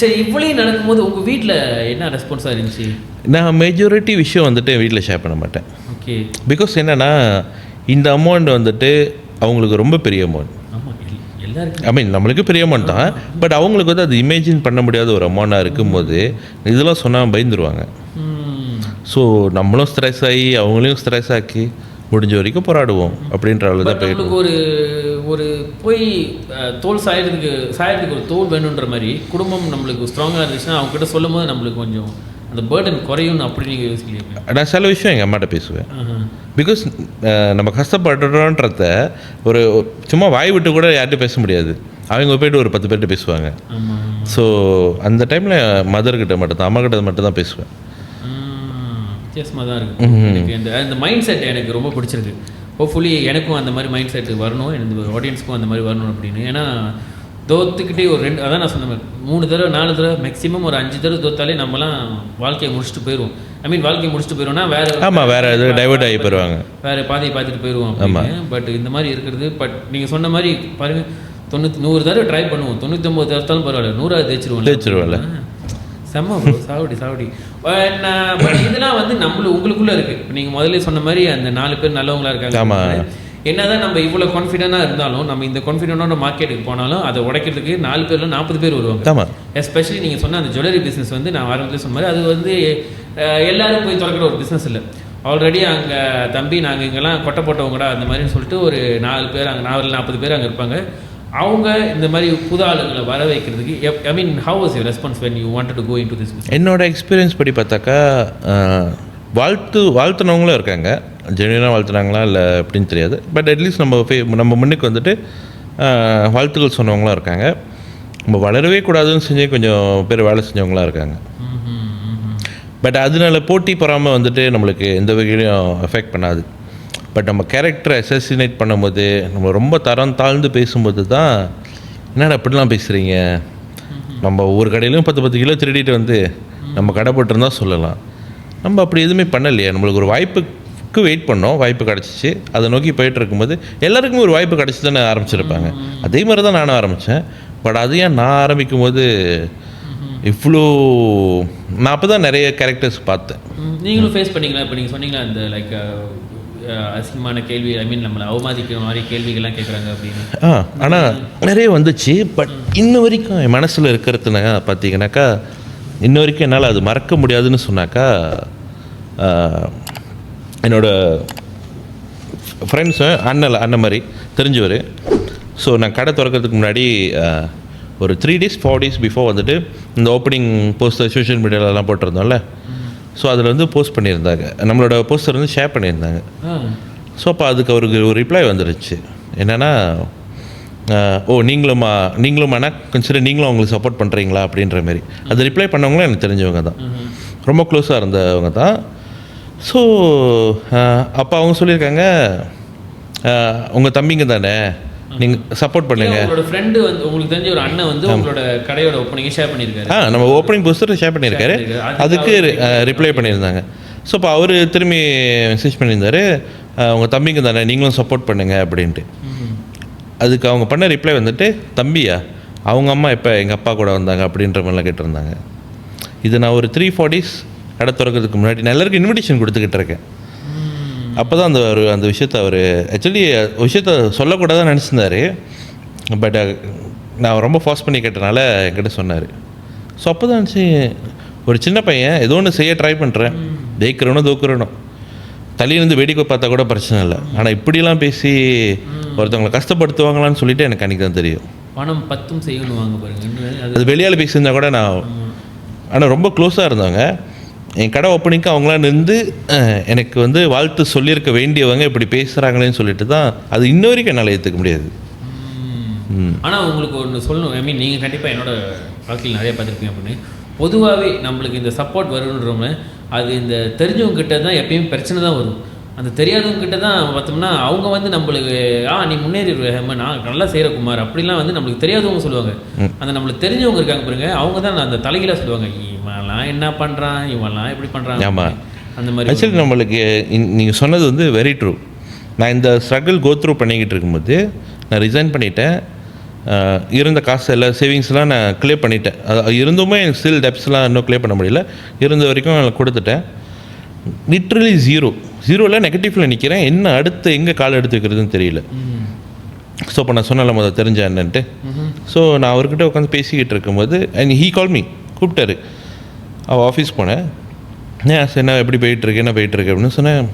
சரி, இவ்வளவு நடக்கும்போது உங்கள் வீட்டில் என்ன ரெஸ்பான்ஸாக இருந்துச்சு? நான் மெஜாரிட்டி விஷயம் வந்துட்டு வீட்டில் ஷேர் பண்ண மாட்டேன். ஓகே. பிகாஸ் என்னென்னா இந்த அமௌண்ட் வந்துட்டு அவங்களுக்கு ரொம்ப பெரிய அமௌண்ட். எல்லாருக்கும் ஐ மீன் நம்மளுக்கு பெரிய அமௌண்ட் தான், பட் அவங்களுக்கு வந்து அது இமேஜின் பண்ண முடியாத ஒரு அமௌண்ட்டாக இருக்கும்போது இதெல்லாம் சொன்னால் பயந்துருவாங்க. ஸோ நம்மளும் ஸ்ட்ரெஸ் ஆகி அவங்களையும் ஸ்ட்ரெஸ் ஆக்கி முடிஞ்ச வரைக்கும் போராடுவோம் அப்படின்ற அளவு தான் போயிட்டு ஒரு போய் தோல் சாயறதுக்கு ஒரு தோல் வேணுன்ற மாதிரி குடும்பம் நம்மளுக்கு ஸ்ட்ராங்காக இருந்துச்சுன்னா அவங்ககிட்ட சொல்லும் போது நம்மளுக்கு கொஞ்சம் அந்த பேர்டன் குறையும்னு அப்படி நீங்கள் யோசிக்கலையே? நான் சில விஷயம் எங்கள் அம்மாட்ட பேசுவேன். பிகாஸ் நம்ம கஷ்டப்படுறோன்றத ஒரு சும்மா வாய் விட்டு கூட யார்கிட்டையும் பேச முடியாது. அவங்க போய்ட்டு ஒரு 10 பேர்கிட்ட பேசுவாங்க. ஸோ அந்த டைமில் மதர்கிட்ட மட்டும்தான், அம்மா கிட்ட மட்டும் தான் பேசுவேன். வித்தியாசமாக தான் இருக்குது எனக்கு. அந்த மைண்ட் செட் எனக்கு ரொம்ப பிடிச்சிருக்கு. ஹோப்ஃபுல்லி எனக்கும் அந்த மாதிரி மைண்ட் செட் வரணும், எனக்கு ஆடியன்ஸுக்கும் அந்த மாதிரி வரணும் அப்படின்னு. ஏன்னா தோத்துக்கிட்டே ஒரு 2 அதான் நான் சொன்னேன் 3 தடவை 4 தடவை மேக்ஸிமம் ஒரு 5 தடவை தோத்தாலே நம்மலாம் வாழ்க்கையை முடிச்சுட்டு போயிடுவோம். வாழ்க்கையை முடிச்சுட்டு போயிடுவோம்னா வேறு எது டைவர்ட் ஆகி போயிடுவாங்க, வேறு பாதையை பார்த்துட்டு போயிடுவோம் அப்படின்னு. பட் இந்த மாதிரி இருக்கிறது, பட் நீங்கள் சொன்ன மாதிரி பாருங்கள் 100 தடவை ட்ரை பண்ணுவோம், 99 தடவைத்தாலும் பரவாயில்ல, 100வது தேய்ச்சிருவோம்ல. செம்ம ப்ரோ, சாவடி. பட் இதெல்லாம் வந்து உங்களுக்குள்ளே இருக்குது. இப்போ நீங்கள் முதல்ல சொன்ன மாதிரி அந்த 4 பேர் நல்லவங்களா இருக்காங்க. என்னதான் நம்ம இவ்வளோ கான்ஃபிடென்ட்டாக இருந்தாலும் நம்ம இந்த கான்ஃபிடென்ட்டான மார்க்கெட்டுக்கு போனாலும் அதை உடைக்கிறதுக்கு 4 பேர்ல 40 பேர் வருவாங்க. எஸ்பெஷலி நீங்கள் சொன்ன அந்த ஜுவல்லரி பிஸ்னஸ் வந்து நான் ஆரம்பத்தில் சொன்ன மாதிரி அது வந்து எல்லாரும் போய் திறக்கிற ஒரு பிஸ்னஸ் இல்லை. ஆல்ரெடி அங்கே தம்பி நாங்கள் இங்கெல்லாம் கொட்டை போட்டவங்கடா அந்த மாதிரின்னு சொல்லிட்டு ஒரு 4 பேர் அங்கே 40 பேர் அங்கே இருப்பாங்க. அவங்க இந்த மாதிரி புது ஆளுங்களை வர வைக்கிறதுக்கு how was your response when you wanted to go into this business? என்னோட எக்ஸ்பீரியன்ஸ் படி பார்த்தாக்கா வாழ்த்துனவங்களும் இருக்காங்க, ஜென்யூனாக வாழ்த்துனாங்களா இல்லை அப்படின்னு தெரியாது. பட் அட்லீஸ்ட் நம்ம முன்னுக்கு வந்துட்டு வாழ்த்துக்கள் சொன்னவங்களாம் இருக்காங்க. நம்ம வளரவே கூடாதுன்னு செஞ்சு கொஞ்சம் பேர் வேலை செஞ்சவங்களாம் இருக்காங்க. பட் அதனால போட்டி பொறாமல் வந்துட்டு நம்மளுக்கு எந்த வகையிலையும் எஃபெக்ட் பண்ணாது. பட் நம்ம கேரக்டரை அசசினேட் பண்ணும்போது நம்ம ரொம்ப தரம் தாழ்ந்து பேசும்போது தான் என்னடா அப்படிலாம் பேசுகிறீங்க, நம்ம ஒவ்வொரு கடையிலையும் 10 கிலோ திருடிட்டு வந்து நம்ம கடை போட்டுருந்தா சொல்லலாம். நம்ம அப்படி எதுவுமே பண்ணலையே, நம்மளுக்கு ஒரு வாய்ப்பு வாய்ப்புக்கு வெயிட் பண்ணோம், வாய்ப்பு கிடச்சிச்சு. அதை நோக்கி போயிட்டு இருக்கும்போது எல்லாருக்குமே ஒரு வாய்ப்பு கிடச்சி தானே ஆரம்பிச்சிருப்பாங்க. அதே மாதிரி தான் நானும் ஆரம்பித்தேன். பட் அது ஏன் நான் ஆரம்பிக்கும் போது இவ்வளோ நான் அப்போ தான் நிறைய கேரக்டர்ஸ் பார்த்தேன். நீங்களும் ஃபேஸ் பண்ணிங்களா? இப்போ நீங்கள் சொன்னீங்களா அந்த லைக் அசிங்கமான கேள்வி, ஐ மீன் நம்மளை அவமதிக்கிற மாதிரி கேள்விகள்லாம் கேட்குறாங்க அப்படின்னு. ஆனால் நிறைய வந்துச்சு. பட் இன்ன வரைக்கும் என் மனசில் இருக்கிறதுனா பார்த்தீங்கன்னாக்கா, இன்ன வரைக்கும் என்னால் அது மறக்க முடியாதுன்னு சொன்னாக்கா, என்னோடய ஃப்ரெண்ட்ஸு அண்ணன் மாதிரி தெரிஞ்சவர். ஸோ நான் கடை திறக்கிறதுக்கு முன்னாடி ஒரு 3 days 4 days பிஃபோர் வந்துட்டு இந்த ஓப்பனிங் போஸ்டர் சோஷியல் மீடியாவிலலாம் போட்டிருந்தோம்ல. ஸோ அதில் வந்து போஸ்ட் பண்ணியிருந்தாங்க, நம்மளோட போஸ்டர் வந்து ஷேர் பண்ணியிருந்தாங்க. ஸோ அப்போ அதுக்கு அவருக்கு ஒரு ரிப்ளை வந்துருச்சு. என்னென்னா, நீங்களும் கன்சிடர் நீங்களும் அவங்களுக்கு சப்போர்ட் பண்ணுறீங்களா அப்படின்ற மாதிரி. அது ரிப்ளை பண்ணவங்களும் எனக்கு தெரிஞ்சவங்க தான், ரொம்ப க்ளோஸாக இருந்தவங்க தான். ஸோ அப்போ அவங்க சொல்லியிருக்காங்க, உங்கள் தம்பிங்க தானே, நீங்கள் சப்போர்ட் பண்ணுங்க. உங்களோட ஃப்ரெண்டு வந்து உங்களுக்கு தெரிஞ்ச ஒரு அண்ணன் வந்து உங்களோட கடையோட ஓப்பனிங்கை ஷேர் பண்ணியிருக்காரு. நம்ம ஓப்பனிங் போஸ்டர் ஷேர் பண்ணியிருக்காரு, அதுக்கு ரிப்ளை பண்ணியிருந்தாங்க. ஸோ இப்போ அவர் திரும்பி மெசேஜ் பண்ணியிருந்தார், உங்கள் தம்பிங்க தானே, நீங்களும் சப்போர்ட் பண்ணுங்க அப்படின்ட்டு. அதுக்கு அவங்க பண்ண ரிப்ளை வந்துட்டு, தம்பியா, அவங்க அம்மா எப்போ எங்கள் அப்பா கூட வந்தாங்க அப்படின்ற மாதிரிலாம் கேட்டிருந்தாங்க. இது நான் ஒரு 3-4 days கடை திறக்கிறதுக்கு முன்னாடி நான் எல்லாருக்கும் இன்விடேஷன் கொடுத்துக்கிட்டு இருக்கேன். அப்போ தான் அந்த விஷயத்தை அவர் ஆக்சுவலி விஷயத்த சொல்லக்கூடாதான் நினச்சிருந்தார். பட் நான் ரொம்ப ஃபாஸ்ட் பண்ணி கேட்டனால என்கிட்ட சொன்னார். ஸோ அப்போ தான் நினச்சி, ஒரு சின்ன பையன் ஏதோ ஒன்று செய்ய ட்ரை பண்ணுறேன், ஜெயிக்கிறனோ தோக்குறனோ, தலையிலேருந்து வேடிக்கை பார்த்தா கூட பிரச்சனை இல்லை. ஆனால் இப்படிலாம் பேசி ஒருத்தவங்களை கஷ்டப்படுத்துவாங்களான்னு சொல்லிட்டு எனக்கு அன்றைக்கி தான் தெரியும். பணம் 10 செய்யணும் வாங்க பாருங்க. அது வெளியால் பேசியிருந்தா கூட நான், ஆனால் ரொம்ப க்ளோஸாக இருந்தவங்க, என் கடை ஓப்பனிங்க்கு அவங்களாம் நின்று எனக்கு வந்து வாழ்த்து சொல்லியிருக்க வேண்டியவங்க இப்படி பேசுகிறாங்களேன்னு சொல்லிட்டு தான் அது இன்ன வரைக்கும் என்னால் ஏற்றுக்க முடியாது. ஆனால் உங்களுக்கு ஒன்று சொல்லணும், ஐ மீன் நீங்கள் கண்டிப்பாக என்னோட வாழ்க்கையில் நிறைய பார்த்துருப்பீங்க அப்படின்னு. பொதுவாகவே நம்மளுக்கு இந்த சப்போர்ட் வருன்றவங்க அது இந்த தெரிஞ்சவங்க கிட்ட தான் எப்பயும் பிரச்சனை தான் வரும். அந்த தெரியாதவங்க கிட்ட தான் பார்த்தோம்னா அவங்க வந்து நம்மளுக்கு நீ முன்னேறிடுவேன், நான் நல்லா செய்கிற குமார் அப்படிலாம் வந்து நம்மளுக்கு தெரியாதவங்க சொல்லுவாங்க. அந்த நம்மளுக்கு தெரிஞ்சவங்க இருக்காங்க பாருங்க, அவங்க தான் அந்த தலைகீழாக சொல்லுவாங்க, இவன்லாம் என்ன பண்ணுறான், இவன்லாம் எப்படி பண்ணுறான். ஆமாம், அந்த மாதிரி ஆக்சுவலி நம்மளுக்கு நீங்கள் சொன்னது வந்து வெரி ட்ரூ. நான் இந்த ஸ்ட்ரகிள் கோத்ரூ பண்ணிக்கிட்டு இருக்கும்போது நான் ரிசைன் பண்ணிவிட்டேன். இருந்த காசு எல்லாம் சேவிங்ஸ்லாம் நான் கிளியர் பண்ணிட்டேன். அது இருந்துமே எனக்கு ஸ்டில் டெப்ஸ்லாம் இன்னும் கிளியர் பண்ண முடியல. இருந்த வரைக்கும் நான் கொடுத்துட்டேன். லிட்ரலி ஜீரோவில் நெகட்டிவில் நிற்கிறேன். என்ன அடுத்து எங்கே கால் எடுத்து வைக்கிறதுன்னு தெரியல. ஸோ இப்போ நான் சொன்னல முதல் தெரிஞ்ச என்னன்ட்டு. ஸோ நான் அவர்கிட்ட உட்காந்து பேசிக்கிட்டு இருக்கும்போது அண்ட் ஹீ கால் மீ, கூப்பிட்டாரு. அவள் ஆஃபீஸ் போனேன். என்ன எப்படி போயிட்டுருக்கு அப்படின்னு சொன்னேன்.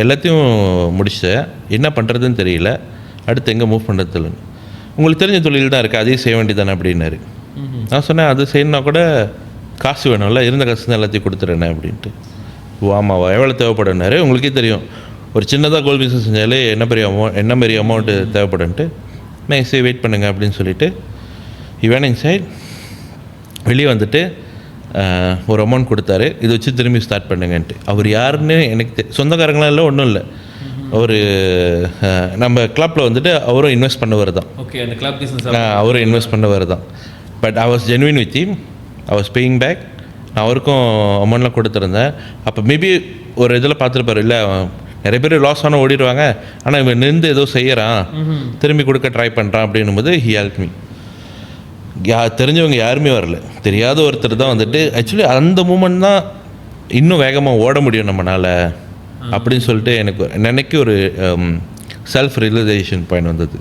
எல்லாத்தையும் முடிச்சேன், என்ன பண்ணுறதுன்னு தெரியல, அடுத்து எங்கே மூவ் பண்ணுறது இல்லைன்னு. உங்களுக்கு தெரிஞ்ச தொழில் தான் இருக்குது, அதே செய்ய வேண்டியதானே அப்படின்னாரு. நான் சொன்னேன், அது செய்யணுன்னா கூட காசு வேணும்ல, இருந்த காசு தான் எல்லாத்தையும் கொடுத்துட்றேனே அப்படின்ட்டு. ஆமாவா, எவ்வளோ தேவைப்படுனாரு. உங்களுக்கே தெரியும், ஒரு சின்னதாக கோல் பிஸ்னஸ் செஞ்சாலே என்ன மாதிரி அமௌண்ட்டு தேவைப்படுன்ட்டு. நான் சரி வெயிட் பண்ணுங்க அப்படின்னு சொல்லிவிட்டு இவன் இன்சைட் வெளியே வந்துட்டு ஒரு அமௌண்ட் கொடுத்தாரு, இதை வச்சு திரும்பி ஸ்டார்ட் பண்ணுங்கன்ட்டு. அவர் யாருன்னு எனக்கு சொந்தக்காரங்களாம் இல்லை, ஒன்றும் இல்லை. ஒரு நம்ம கிளப்பில் வந்துட்டு அவரும் இன்வெஸ்ட் பண்ணவர் தான். ஓகே, அந்த கிளப் பிஸ்னஸ் அவரும் இன்வெஸ்ட் பண்ணவர் தான். But I was genuine with him, I was paying back. நான் அவருக்கும் அமௌண்ட்லாம் கொடுத்துருந்தேன். அப்போ மேபி ஒரு இதில் பார்த்துருப்பாரு, இல்லை நிறைய பேர் லாஸ் ஆனால் ஓடிடுவாங்க, ஆனால் இவன் நின்று ஏதோ செய்கிறான், திரும்பி கொடுக்க ட்ரை பண்ணுறான் அப்படின்னும் போது ஹி ஹெல்ப் மீ. தெரிஞ்சவங்க யாருமே வரல, தெரியாத ஒருத்தர் தான் வந்துட்டு. ஆக்சுவலி அந்த மூமெண்ட் தான் இன்னும் வேகமாக ஓட முடியும் நம்மளால் அப்படின்னு சொல்லிட்டு எனக்கு நினைக்க ஒரு செல்ஃப் ரியலைசேஷன் பாயிண்ட் வந்தது.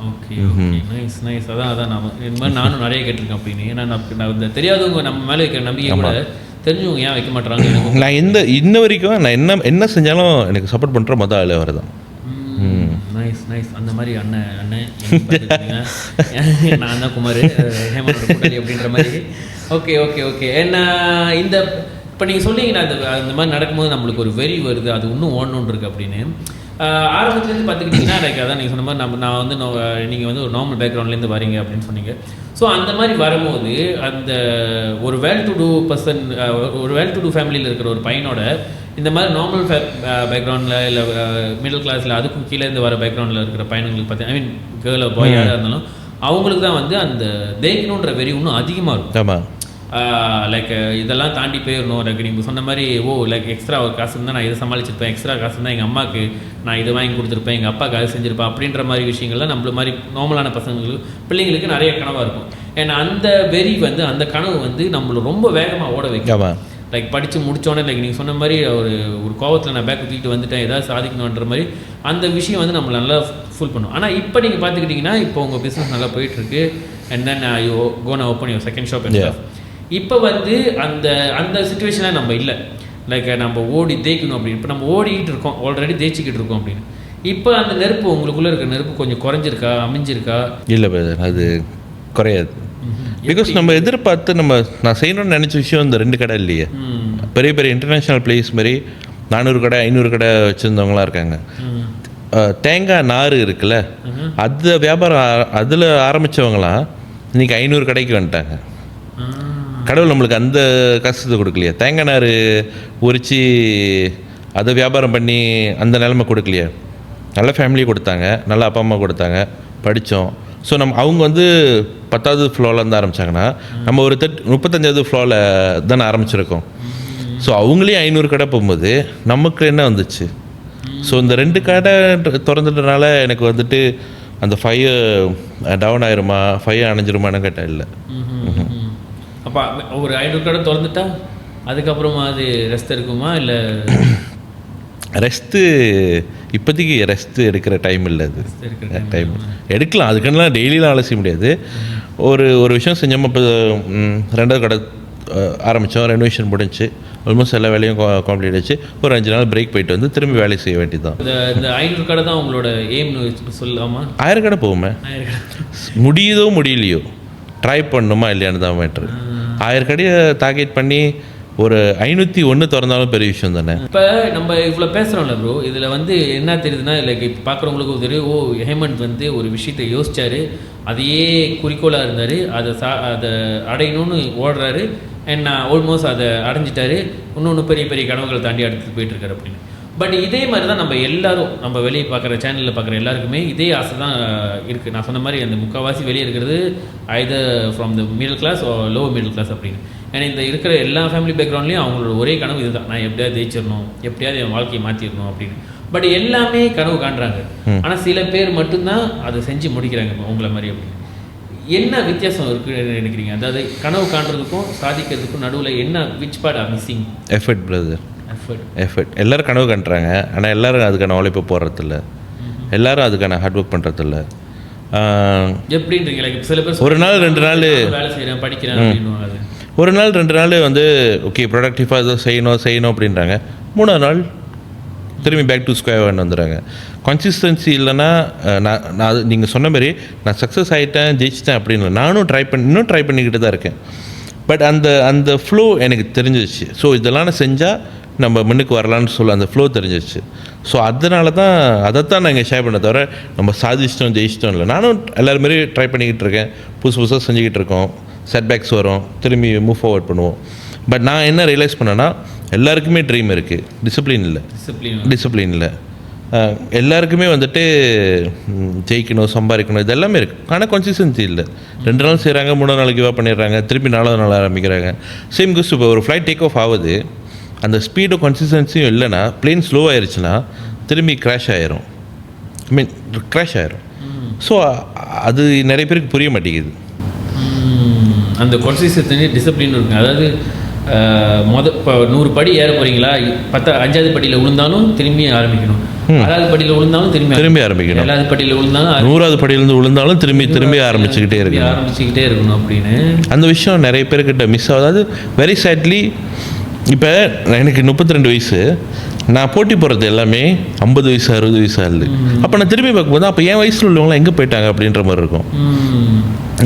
Okay, nice nice. அதான் இந்த மாதிரி நானும் நிறைய கேட்டிருக்கேன் அப்படின்னு. ஏன்னா நான் இந்த தெரியாதவங்க நம்ம மேலே வைக்கிற நம்பிக்கை கூட தெரிஞ்சவங்க ஏன் வைக்க மாட்டாங்க. நான் இன்ன வரைக்கும் நான் என்ன செஞ்சாலும் எனக்கு சப்போர்ட் பண்ணுற மொதல் ஆள் அவர் தான். Nice nice. அந்த மாதிரி அண்ணன் நான் தான் குமார், ஹேமனோட கூட்டாளி அப்படின்ற மாதிரி. Okay okay okay. என்ன இந்த இப்போ நீங்கள் சொன்னீங்கன்னா அந்த மாதிரி நடக்கும்போது நம்மளுக்கு ஒரு வெறி வருது, அது இன்னும் ஓடணுன்னு இருக்குது அப்படின்னு. ஆரம்பத்துலேருந்து பார்த்துக்கிட்டிங்கன்னா லைக் அதான் நீங்கள் சொன்ன மாதிரி நான் வந்து நீங்கள் வந்து ஒரு நார்மல் பேக்ரவுண்ட்லேருந்து வரீங்க அப்படின்னு சொன்னீங்க. ஸோ அந்த மாதிரி வரும்போது அந்த ஒரு வெல் டு டூ பர்சன், ஒரு வெல் டு டூ ஃபேமிலியில் இருக்கிற ஒரு பையனோட இந்த மாதிரி நார்மல் பேக்ரவுண்டில் இல்லை மிடில் கிளாஸில் அதுக்கும் கீழேருந்து வர பேக்ரவுண்டில் இருக்கிற பையனுங்களுக்கு பார்த்து, ஐ மீன் கேர்ளோ பாய் யாராக இருந்தாலும் அவங்களுக்கு தான் வந்து அந்த தேய்க்கணுன்ற வெறி இன்னும் அதிகமாக இருக்கும். லைக் இதெல்லாம் தாண்டி போயிடணும். லைக் நீங்கள் சொன்ன மாதிரி லைக் எக்ஸ்ட்ரா ஒரு காசு இருந்தால் நான் இதை சமாளிச்சிருப்பேன், எக்ஸ்ட்ரா காசு இருந்தால் எங்கள் அம்மாவுக்கு நான் இதை வாங்கி கொடுத்துருப்பேன், எங்கள் அப்பாவுக்கு அதை செஞ்சுருப்பேன் அப்படின்ற மாதிரி விஷயங்கள்லாம் நம்மள மாதிரி நார்மலான பசங்களுக்கு பிள்ளைங்களுக்கு நிறைய கனவாக இருக்கும். ஏன்னா அந்த வெறி வந்து அந்த கனவு வந்து நம்மளை ரொம்ப வேகமாக ஓட வைக்கும். லைக் படித்து முடித்தோடனே லைக் நீங்கள் சொன்ன மாதிரி ஒரு கோவத்தில் நான் பேக் தூக்கிட்டு வந்துட்டேன், ஏதாவது சாதிக்கணுன்ற மாதிரி அந்த விஷயம் வந்து நம்மளை நல்லா ஃபுல் பண்ணும். ஆனால் இப்போ நீங்கள் பார்த்துக்கிட்டிங்கன்னா இப்போ உங்கள் பிஸ்னஸ் நல்லா போயிட்டுருக்கு. And then you gonna open your second shop. இப்போ வந்து அந்த சுச்சுவேஷனாக நம்ம இல்லை. லைக் நம்ம ஓடி தேய்க்கணும் அப்படின்னு. இப்போ நம்ம ஓடிக்கிட்டு இருக்கோம், ஆல்ரெடி தேய்ச்சிக்கிட்டு இருக்கோம் அப்படின்னு. இப்போ அந்த நெருப்பு உங்களுக்குள்ளே இருக்கிற நெருப்பு கொஞ்சம் குறைஞ்சிருக்கா, அமைஞ்சிருக்கா? இல்லை பிரதர், அது குறையாது. பிகாஸ் நம்ம எதிர்பார்த்து நான் செய்யணும்னு நினச்ச விஷயம் இந்த 2 கடை இல்லையே. பெரிய பெரிய இன்டர்நேஷ்னல் பிளேஸ் மாதிரி 400 கடை 500 கடை வச்சுருந்தவங்களாம் இருக்காங்க. தேங்காய் நார் இருக்குல்ல, அது வியாபாரம் அதில் ஆரம்பித்தவங்களாம் இன்றைக்கி 500 கடைக்கு வந்துட்டாங்க. கடவுள் நம்மளுக்கு அந்த கஷ்டத்தை கொடுக்கலையா? தேங்காய் நார் உரித்து அதை வியாபாரம் பண்ணி அந்த நிலைமை கொடுக்கலையா? நல்ல ஃபேமிலியை கொடுத்தாங்க, நல்ல அப்பா அம்மா கொடுத்தாங்க, படித்தோம். ஸோ அவங்க வந்து 10வது ஃப்ளோர்லேருந்து ஆரம்பித்தாங்கன்னா நம்ம ஒரு 35வது ஃப்ளோரில் தானே ஆரம்பிச்சிருக்கோம். ஸோ அவங்களே 500 கடை போகும்போது நமக்கு என்ன வந்துச்சு? ஸோ இந்த 2 கடை திறந்துட்டனால எனக்கு வந்துட்டு அந்த 5 டவுன் ஆயிருமா, 5 அணைஞ்சிருமான்னு கேட்டால் இல்லை. அப்போ ஒரு 500 கடை திறந்துட்டா அதுக்கப்புறமா அது ரெஸ்ட் இருக்குமா? இல்லை ரெஸ்ட்டு இப்போதைக்கு ரெஸ்ட்டு எடுக்கிற டைம் இல்லை. அது டைம் எடுக்கலாம், அதுக்குன்னா டெய்லியெலாம் வேலை செய்ய முடியாது. ஒரு விஷயம் செஞ்சோம். இப்போ 2வது கடை ஆரம்பித்தோம், ரெனோவேஷன் முடிஞ்சு ஆல்மோஸ்ட் எல்லா வேலையும் கம்ப்ளீட் ஆச்சு. ஒரு 5 நாள் பிரேக் போயிட்டு வந்து திரும்பி வேலை செய்ய வேண்டியது தான். இந்த 500 கடை தான் உங்களோட எய்ம்னு சொல்லலாமா? 1000 கடை போகுமே, முடியுதோ முடியலையோ ட்ரை பண்ணணுமா இல்லையான்னு தான் மேட்ரு. 1000 கடையை டார்கெட் பண்ணி ஒரு 501 திறந்தாலும் பெரிய விஷயம் தானே. இப்போ நம்ம இவ்வளோ பேசுகிறோம்ல ப்ரோ, இதில் வந்து என்ன தெரியுதுன்னா, லைக் இப்போ பார்க்குறவங்களுக்கு தெரியும், ஹேமந்த் வந்து ஒரு விஷயத்தை யோசிச்சார், அதையே குறிக்கோளாக இருந்தார், அதை அடையணும்னு ஓடுறாரு. அண்ட் நான் ஆல்மோஸ்ட் அதை அடைஞ்சிட்டாரு. இன்னொன்று பெரிய பெரிய கனவுகளை தாண்டி அடுத்து போயிட்டுருக்காரு அப்படின்னு. பட் இதே மாதிரி தான் நம்ம எல்லாரும், நம்ம வெளியே பார்க்குற சேனலில் பார்க்குற எல்லாருக்குமே இதே ஆசை தான் இருக்குது. நான் சொன்ன மாதிரி அந்த முக்கால்வாசி வெளியே இருக்கிறது either from the middle class lower middle class அப்படின்னு. ஏன்னா இந்த இருக்கிற எல்லா ஃபேமிலி பேக்ரவுண்ட்லேயும் அவங்களோட ஒரே கனவு இதுதான், நான் எப்படியாவது ஜெயிச்சிடணும், எப்படியாவது என் வாழ்க்கையை மாற்றிடணும் அப்படின்னு. பட் எல்லாமே கனவு காண்றாங்க, ஆனால் சில பேர் மட்டும்தான் அதை செஞ்சு முடிக்கிறாங்க உங்களை மாதிரி அப்படின்னு. என்ன வித்தியாசம் இருக்குன்னு நினைக்கிறீங்க? அதாவது கனவு காண்றதுக்கும் சாதிக்கிறதுக்கும் நடுவில் என்ன, which part are missing? Effort brother, effort. எல்லோரும் கனவு கண்டுறாங்க, ஆனால் எல்லோரும் அதுக்கான உழைப்பு போடுறதில்ல, எல்லோரும் அதுக்கான ஹார்ட் ஒர்க் பண்ணுறதில்ல. எப்படின்றீங்க? சில பேர் ஒரு நாள் 2 நாள் வேலை செய்கிறேன், படிக்கிறேன் அப்படின்னு, ஒரு நாள் 2 நாள் வந்து ஓகே ப்ரொடக்டிவாக ஏதோ செய்யணும் அப்படின்றாங்க. 3ஆவது நாள் திரும்பி பேக் டு ஸ்கொயர் ஒன் வந்துடுறாங்க. கன்சிஸ்டன்சி இல்லைன்னா நான் நீங்கள் சொன்ன மாதிரி நான் சக்ஸஸ் ஆகிட்டேன், ஜெயிச்சிட்டேன் அப்படின்னு நானும் இன்னும் ட்ரை பண்ணிக்கிட்டு தான் இருக்கேன். பட் அந்த ஃப்ளோ எனக்கு தெரிஞ்சிச்சு. ஸோ இதெல்லாம் நான் செஞ்சால் நம்ம முன்னுக்கு வரலான்னு சொல்ல அந்த ஃப்ளோ தெரிஞ்சிச்சு. ஸோ அதனால தான் அதைத்தான் நான் இங்கே ஷேர் பண்ண தவிர நம்ம சாதிச்சிட்டோம் ஜெயிச்சிட்டோம் இல்லை. நானும் எல்லாருமாரி ட்ரை பண்ணிக்கிட்டு இருக்கேன், புதுசாக செஞ்சுக்கிட்டு இருக்கோம். செட்பேக்ஸ் வரும், திரும்பி மூவ் ஃபார்வர்ட் பண்ணுவோம். பட் நான் என்ன ரியலைஸ் பண்ணேன்னா, எல்லாருக்குமே ட்ரீம் இருக்குது, டிசிப்ளின் இல்லை. எல்லாருக்குமே வந்துட்டு ஜெயிக்கணும், சம்பாதிக்கணும், இது எல்லாமே இருக்குது. ஆனால் கன்சிஸ்டன்சி இல்லை. 2 நாள் செய்கிறாங்க, 3ஆவது நாள் கிவ் அப் பண்ணிடுறாங்க, திருப்பி 4வது நாள் ஆரம்பிக்கிறாங்க. Same goes. இப்போ ஒரு ஃப்ளைட் டேக் ஆஃப் ஆகுது, அந்த ஸ்பீடும் கன்சிஸ்டன்சியும் இல்லைன்னா, பிளேன் ஸ்லோ ஆயிடுச்சுன்னா திரும்பி கிராஷ் ஆயிரும். ஸோ அது நிறைய பேருக்கு புரிய மாட்டேங்குது. அந்த கன்சிஸ்டன்சி டிசிப்ளின் இருக்குங்க. அதாவது இப்போ 100 படி ஏற போகிறீங்களா, 5வது படியில் விழுந்தாலும் திரும்பி ஆரம்பிக்கணும், 6வது படியில் விழுந்தாலும் திரும்பி ஆரம்பிக்கணும், 7வது படியில் விழுந்தாலும் 100வது படியிலேருந்து விழுந்தாலும் திரும்பி ஆரம்பிச்சுக்கிட்டே இருக்கணும் அப்படின்னு அந்த விஷயம் நிறைய பேர்கிட்ட மிஸ் ஆகுது. அது வெரி சேட்லி. இப்போ எனக்கு 32 வயசு, நான் போட்டி போகிறது எல்லாமே 50 வயசு 60 வயசு ஆகுது. அப்போ நான் திரும்பி பார்க்கும்போது அப்போ என் வயசில் உள்ளவங்களாம் எங்கே போயிட்டாங்க அப்படின்ற மாதிரி இருக்கும்.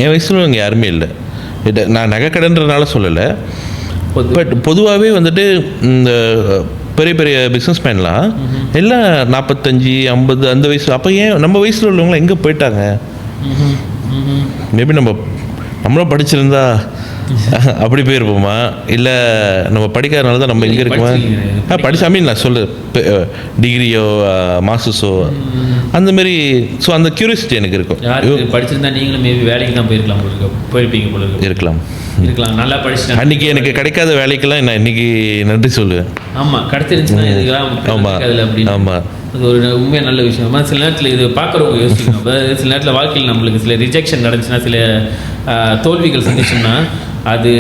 என் வயசில் உள்ளவங்க யாருமே இல்லை. நான் நகைக்கடைன்றதுனால சொல்லலை, பட் பொதுவாகவே வந்துட்டு இந்த பெரிய பெரிய பிஸ்னஸ் மேன்லாம் எல்லாம் 45 50 அந்த வயசு. அப்போ ஏன் நம்ம வயசில் உள்ளவங்களாம் எங்கே போயிட்டாங்க? மேபி நம்மளும் படிச்சிருந்தா அப்படி போயிருப்போமா, இல்லை நம்ம படிக்காதனால தான் நம்ம இங்கே இருக்குமா? படிச்சு நான் சொல்லு டிகிரியோ மாஸ்டர்ஸோ அந்தமாரி. ஸோ அந்த க்யூரியாசிட்டி எனக்கு இருக்கும். படிச்சிருந்தா நீங்களும் மேபி வேலைக்கு தான் போயிருக்கலாம், போயிருப்பீங்க போல இருக்கலாம். இருக்கலாம், நல்லா படிச்சுட்டேன். அன்றைக்கி எனக்கு கிடைக்காத வேலைக்கெல்லாம் நான் இன்றைக்கி நன்றி சொல்லுவேன். ஆமாம், கிடைச்சிருந்துச்சுன்னா இதுக்கெல்லாம் கிடைக்காதுல அப்படின்னு. ஆமாம், அது ஒரு உண்மையாக நல்ல விஷயம். சில நேரத்தில் இது பார்க்குறவங்க யோசிக்கணும். சில நேரத்தில் வாழ்க்கையில் நம்மளுக்கு சில ரிஜெக்ஷன் நடந்துச்சுன்னா, சில தோல்விகள் சந்திச்சோம்னா, அது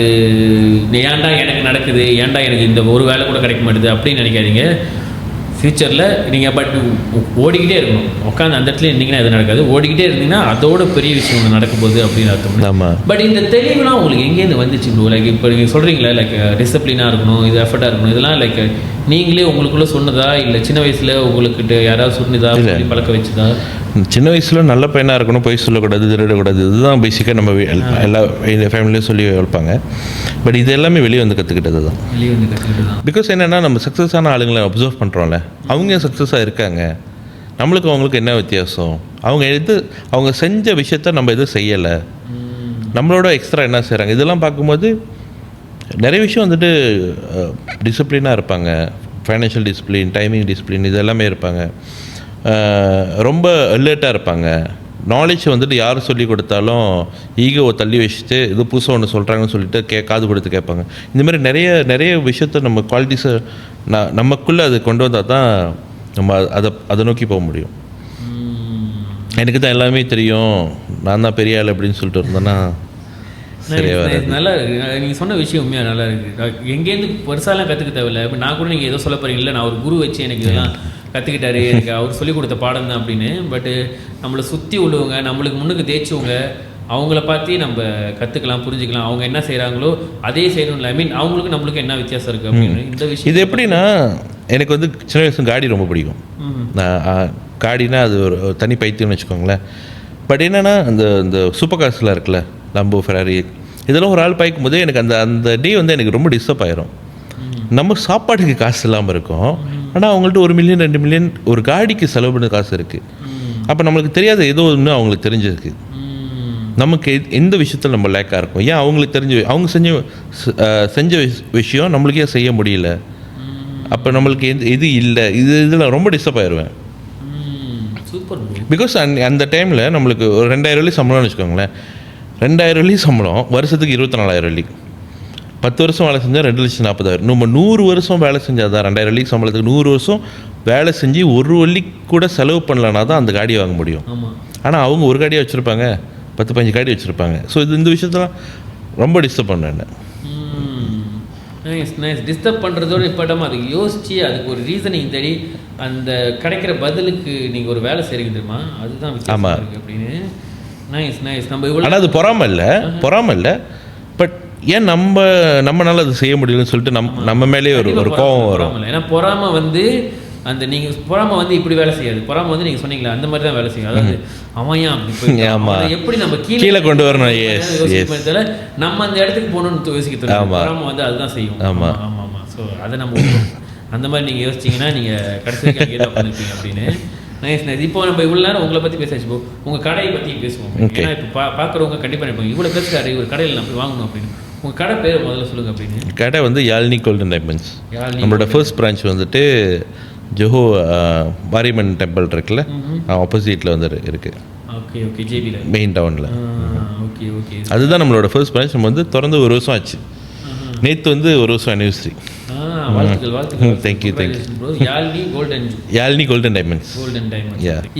ஏன்டா எனக்கு நடக்குது, ஏன்டா எனக்கு இந்த ஒரு வேலை கூட கிடைக்க மாட்டேது அப்படின்னு நினைக்காதீங்க. ஃப்யூச்சரில் நீங்கள் பட் ஓடிக்கிட்டே இருக்கணும். உட்காந்து அந்த இடத்துல இருந்தீங்கன்னா எது நடக்காது. ஓடிக்கிட்டே இருந்தீங்கன்னா அதோட பெரிய விஷயம் ஒன்று நடக்கும்போது அப்படின்னு அர்த்தம். ஆமாம். பட் இந்த தெளிவுலாம் உங்களுக்கு எங்கேருந்து வந்துச்சு ப்ரோ? லைக் இப்போ நீங்கள் சொல்கிறீங்களா, லைக் டிசிப்ளினாக இருக்கணும், இது எஃபர்ட்டாக இருக்கணும், இதெல்லாம் லைக் நீங்களே உங்களுக்குள்ளே சொன்னதா, இல்லை சின்ன வயசில் உங்களுக்கிட்ட யாராவது சொன்னதா, சொல்லி பழக்க வச்சுதா? சின்ன வயசில் நல்ல பையனாக இருக்கணும், பொய் சொல்லக்கூடாது, திருடக்கூடாது, இதுதான் பேசிக்காக நம்ம எல்லா ஃபேமிலியும் சொல்லி வைப்பாங்க. பட் இது எல்லாமே வெளியே வந்து கற்றுக்கிட்டது தான். வெளியே வந்து கற்றுக்கிட்டது தான். பிகாஸ் என்னென்னா, நம்ம சக்ஸஸான ஆளுங்களை அப்சர்வ் பண்ணுறோம்ல, அவங்க சக்ஸஸாக இருக்காங்க, நம்மளுக்கு அவங்களுக்கு என்ன வித்தியாசம், அவங்க செஞ்ச விஷயத்த நம்ம எதுவும் செய்யலை, நம்மளோட எக்ஸ்ட்ரா என்ன செய்கிறாங்க, இதெல்லாம் பார்க்கும்போது நிறைய விஷயம் வந்துட்டு டிசிப்ளினாக இருப்பாங்க. ஃபைனான்ஷியல் டிசிப்ளின், டைமிங் டிசிப்ளின், இது எல்லாமே இருப்பாங்க. ரொம்ப அலர்ட்டாக இருப்பாங்க. நாலேஜ் வந்துட்டு யார் சொல்லி கொடுத்தாலும் ஈகோவை தள்ளி வச்சுட்டு இது புதுசாக ஒன்று சொல்கிறாங்கன்னு சொல்லிட்டு காது கொடுத்து கேட்பாங்க. இந்தமாதிரி நிறைய விஷயத்த நம்ம குவாலிட்டிஸை நமக்குள்ளே அது கொண்டு வந்தால் தான் நம்ம அதை நோக்கி போக முடியும். எனக்கு தான் எல்லாமே தெரியும், நான் தான் பெரிய ஆள் அப்படின்னு சொல்லிட்டு இருந்தேன்னா நல்லா இருக்கு. நீங்கள் சொன்ன விஷயம் உண்மையாக நல்லா இருக்குது. எங்கேருந்து பெருசாலாம் கற்றுக்க தேவையில்லை. இப்போ நான் கூட நீங்கள் ஏதோ சொல்ல போகிறீங்களா, நான் ஒரு குரு வச்சு எனக்கு இதெல்லாம் கற்றுக்கிட்டாரு, எனக்கு அவர் சொல்லிக் கொடுத்த பாடம் தான் அப்படின்னு. பட்டு நம்மளை சுற்றி உள்ளவங்க, நம்மளுக்கு முன்னுக்கு தேய்ச்சவங்க, அவங்கள பார்த்து நம்ம கற்றுக்கலாம், புரிஞ்சுக்கலாம். அவங்க என்ன செய்கிறாங்களோ அதே செய்யணும். ஐ மீன் அவங்களுக்கு நம்மளுக்கு என்ன வித்தியாசம் இருக்குது அப்படின்னு இந்த விஷயம். இது எப்படின்னா, எனக்கு வந்து சின்ன வயசு காடி ரொம்ப பிடிக்கும். காடினா அது ஒரு தனி பைத்தியம்னு வச்சுக்கோங்களேன். பட் என்னென்னா, அந்த சூப்பர் கார்ஸ்லாம் இருக்குல்ல, லம்போ, ஃபெராரி, இதெல்லாம் ஒரு ஆள் பாய்க்கும் போதே எனக்கு அந்த டே வந்து எனக்கு ரொம்ப டிஸ்டர்ப் ஆயிரும். நம்ம சாப்பாட்டுக்கு காசு இல்லாமல் இருக்கும், ஆனால் அவங்கள்ட்ட 1 மில்லியன் 2 மில்லியன் ஒரு காடிக்கு செலவு பண்ண காசு இருக்குது. அப்போ நம்மளுக்கு தெரியாத ஏதோ ஒன்று அவங்களுக்கு தெரிஞ்சிருக்கு. நமக்கு எந்த விஷயத்தில் நம்ம லேக்காக இருக்கும், ஏன் அவங்களுக்கு அவங்க செஞ்ச விஷயம் நம்மளுக்கே செய்ய முடியல, அப்போ நம்மளுக்கு எது இல்லை, இதில் ரொம்ப டிஸ்டர்ப் ஆயிடுவேன். சூப்பர். பிகாஸ் அந்த டைமில் நம்மளுக்கு ஒரு 2000 வெள்ளி சம்பளம்னு வச்சுக்கோங்களேன். 2000 வெள்ளி சம்பளம், வருஷத்துக்கு 24,000 வெள்ளி. 10 வருஷம் வேலை செஞ்சால் 2,40,000. நம்ம 100 வருஷம் வேலை செஞ்சால் தான் 2000 வெள்ளி சம்பளத்துக்கு 100 வருஷம் வேலை செஞ்சு ஒரு வெள்ளி கூட செலவு பண்ணலனா தான் அந்த காடியை வாங்க முடியும். ஆனால் அவங்க ஒரு காடியாக வச்சுருப்பாங்க, 10-15 காடி வச்சுருப்பாங்க. ஸோ இந்த விஷயத்தெல்லாம் ரொம்ப டிஸ்டர்ப் பண்ணேன். நைஸ். டிஸ்டர்ப் பண்ணுறதோடு இப்போட்டமாக அதுக்கு யோசித்து அதுக்கு ஒரு ரீசனிங் தேடி அந்த கிடைக்கிற பதிலுக்கு நீங்கள் ஒரு வேலை செய்கிறீங்க தெரியுமா, அதுதான் வித்தியாசமாக இருக்குது அப்படின்னு. நைஸ். நம்ம இவ்வளோ, ஆனால் அது பொறாமல் இல்லை. பட் ஏன் நம்மளால அது செய்ய முடியலன்னு சொல்லிட்டு நம்ம மேலே ஒரு கோபம் வரும். ஏன்னா பொறாமை வந்து அந்த நீங்கள் பொறாமை வந்து இப்படி வேலை செய்யாது. பொறாமை வந்து நீங்கள் சொன்னீங்களா அந்த மாதிரி தான் வேலை செய்யும். அதாவது அவன் ஏன் அப்படி எப்படி நம்ம கீழே கொண்டு வரணும் யோசிக்கிறதுல நம்ம அந்த இடத்துக்கு போகணும்னு யோசிக்க தோணும். பொறாமை வந்து அதுதான் செய்யும். ஆமாம். ஸோ அதை நம்ம அந்த மாதிரி நீங்கள் யோசிச்சிங்கன்னா நீங்கள் கடைசி கீழே பண்ணிருப்பீங்க அப்படின்னு. நைஸ். இப்போ நம்ம இவ்வளோ நேரம் உங்களை பற்றி பேசாச்சு, உங்கள் கடையை பற்றி பேசுவோம். ஏன்னா இப்போ பார்க்குறவங்க கண்டிப்பாக நினைப்பாங்க இவ்வளோ பேசுகிறாரு, ஒரு கடையில் நம்ம போய் வாங்கணும் அப்படின்னு. உங்கள் கடை பேர் முதல்ல சொல்லுங்கள் அப்படின்னு. கடை வந்து யாழ்னி கோல்டன் டைமண்ட்ஸ். நம்மளோட ஃபர்ஸ்ட் பிரான்ச் வந்துட்டு ஜோஹோ மாரியம்மன் டெம்பிள் இருக்குல்ல, ஆப்போசிட்டில் வந்து இருக்குது. ஓகே ஜேபியில் மெயின் டவுனில். ஓகே அதுதான் நம்மளோட ஃபர்ஸ்ட் பிரான்ச். நம்ம வந்து திறந்து 1 வருஷம் ஆச்சு. நேற்று வந்து 1 வருஷம் அனிவர்சரி. வாழ்த்துக்கள். தேங்க்யூ. Yazhini golden diamonds.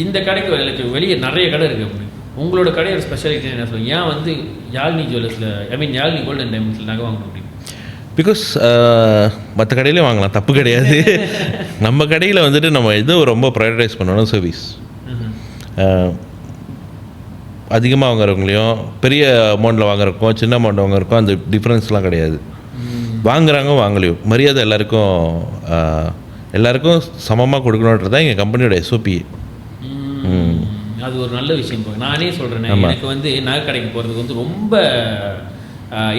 இந்த கடைக்கு வெளியே நிறைய கடை இருக்குது அப்படி. உங்களோட கடையோட ஸ்பெஷாலிட்டி என்ன சொல்லுங்கள்? ஏன் வந்து யாழ்னி ஜுவல்லர்ஸில் யாழ்னி கோல்டன் டைமண்ட்ஸில் நகை வாங்கணும் அப்படின்னு? பிகாஸ் மற்ற கடையிலே வாங்கலாம், தப்பு கிடையாது. நம்ம கடையில் வந்துட்டு நம்ம எது ரொம்ப ப்ரையாரிட்டைஸ் பண்ணணும், சர்வீஸ். அதிகமாக வாங்குறவங்களையும் பெரிய அமௌண்ட்டில் வாங்குறக்கும் சின்ன அமௌண்ட் வாங்குறக்கும் அந்த டிஃப்ரென்ஸ்லாம் கிடையாது. வாங்குறாங்க வாங்கலையோ மரியாதை எல்லாருக்கும் சமமாக கொடுக்கணுன்றது தான் எங்கள் கம்பெனியோட SOP. அது ஒரு நல்ல விஷயம். நானே சொல்கிறேன், எனக்கு வந்து நகை கடைக்கு போகிறதுக்கு வந்து ரொம்ப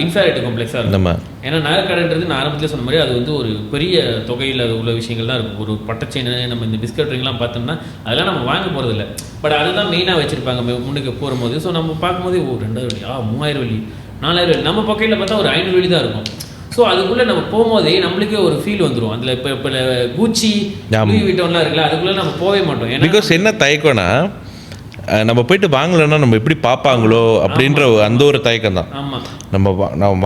இன்ஃபீரியாரிட்டி காம்ப்ளெக்ஸாக இருக்கும். ஏன்னா நகை கடைன்றது நான் ஆரம்பத்தில் சொன்ன மாதிரி அது வந்து ஒரு பெரிய தொகையில் அது உள்ள விஷயங்கள் தான் இருக்கும். ஒரு பட்டச்செயின், நம்ம இந்த பிஸ்கட் ரிங்லாம் பார்த்தோம்னா அதெல்லாம் நம்ம வாங்க போகிறதில்ல. பட் அதுதான் மெயினாக வச்சுருப்பாங்க முன்னுக்கு போகும்போது. ஸோ நம்ம பார்க்கும்போது 2000 வெள்ளி, 3000 வெள்ளி, 4000 வெள்ளி, நம்ம பக்கெட்டில் பார்த்தா ஒரு 500 வெள்ளி தான் இருக்கும். ஸோ அதுக்குள்ளே நம்ம போகும்போதே நம்மளுக்கே ஒரு ஃபீல் வந்துடும். அதில் இப்போ கூச்சி வீட்டோம்லாம் இருக்குல்ல, அதுக்குள்ளே நம்ம போகவே மாட்டோம். பிகாஸ் என்ன தயக்கம்னா நம்ம போயிட்டு வாங்கலைன்னா நம்ம எப்படி பார்ப்பாங்களோ அப்படின்ற அந்த ஒரு தயக்கம் தான். நம்ம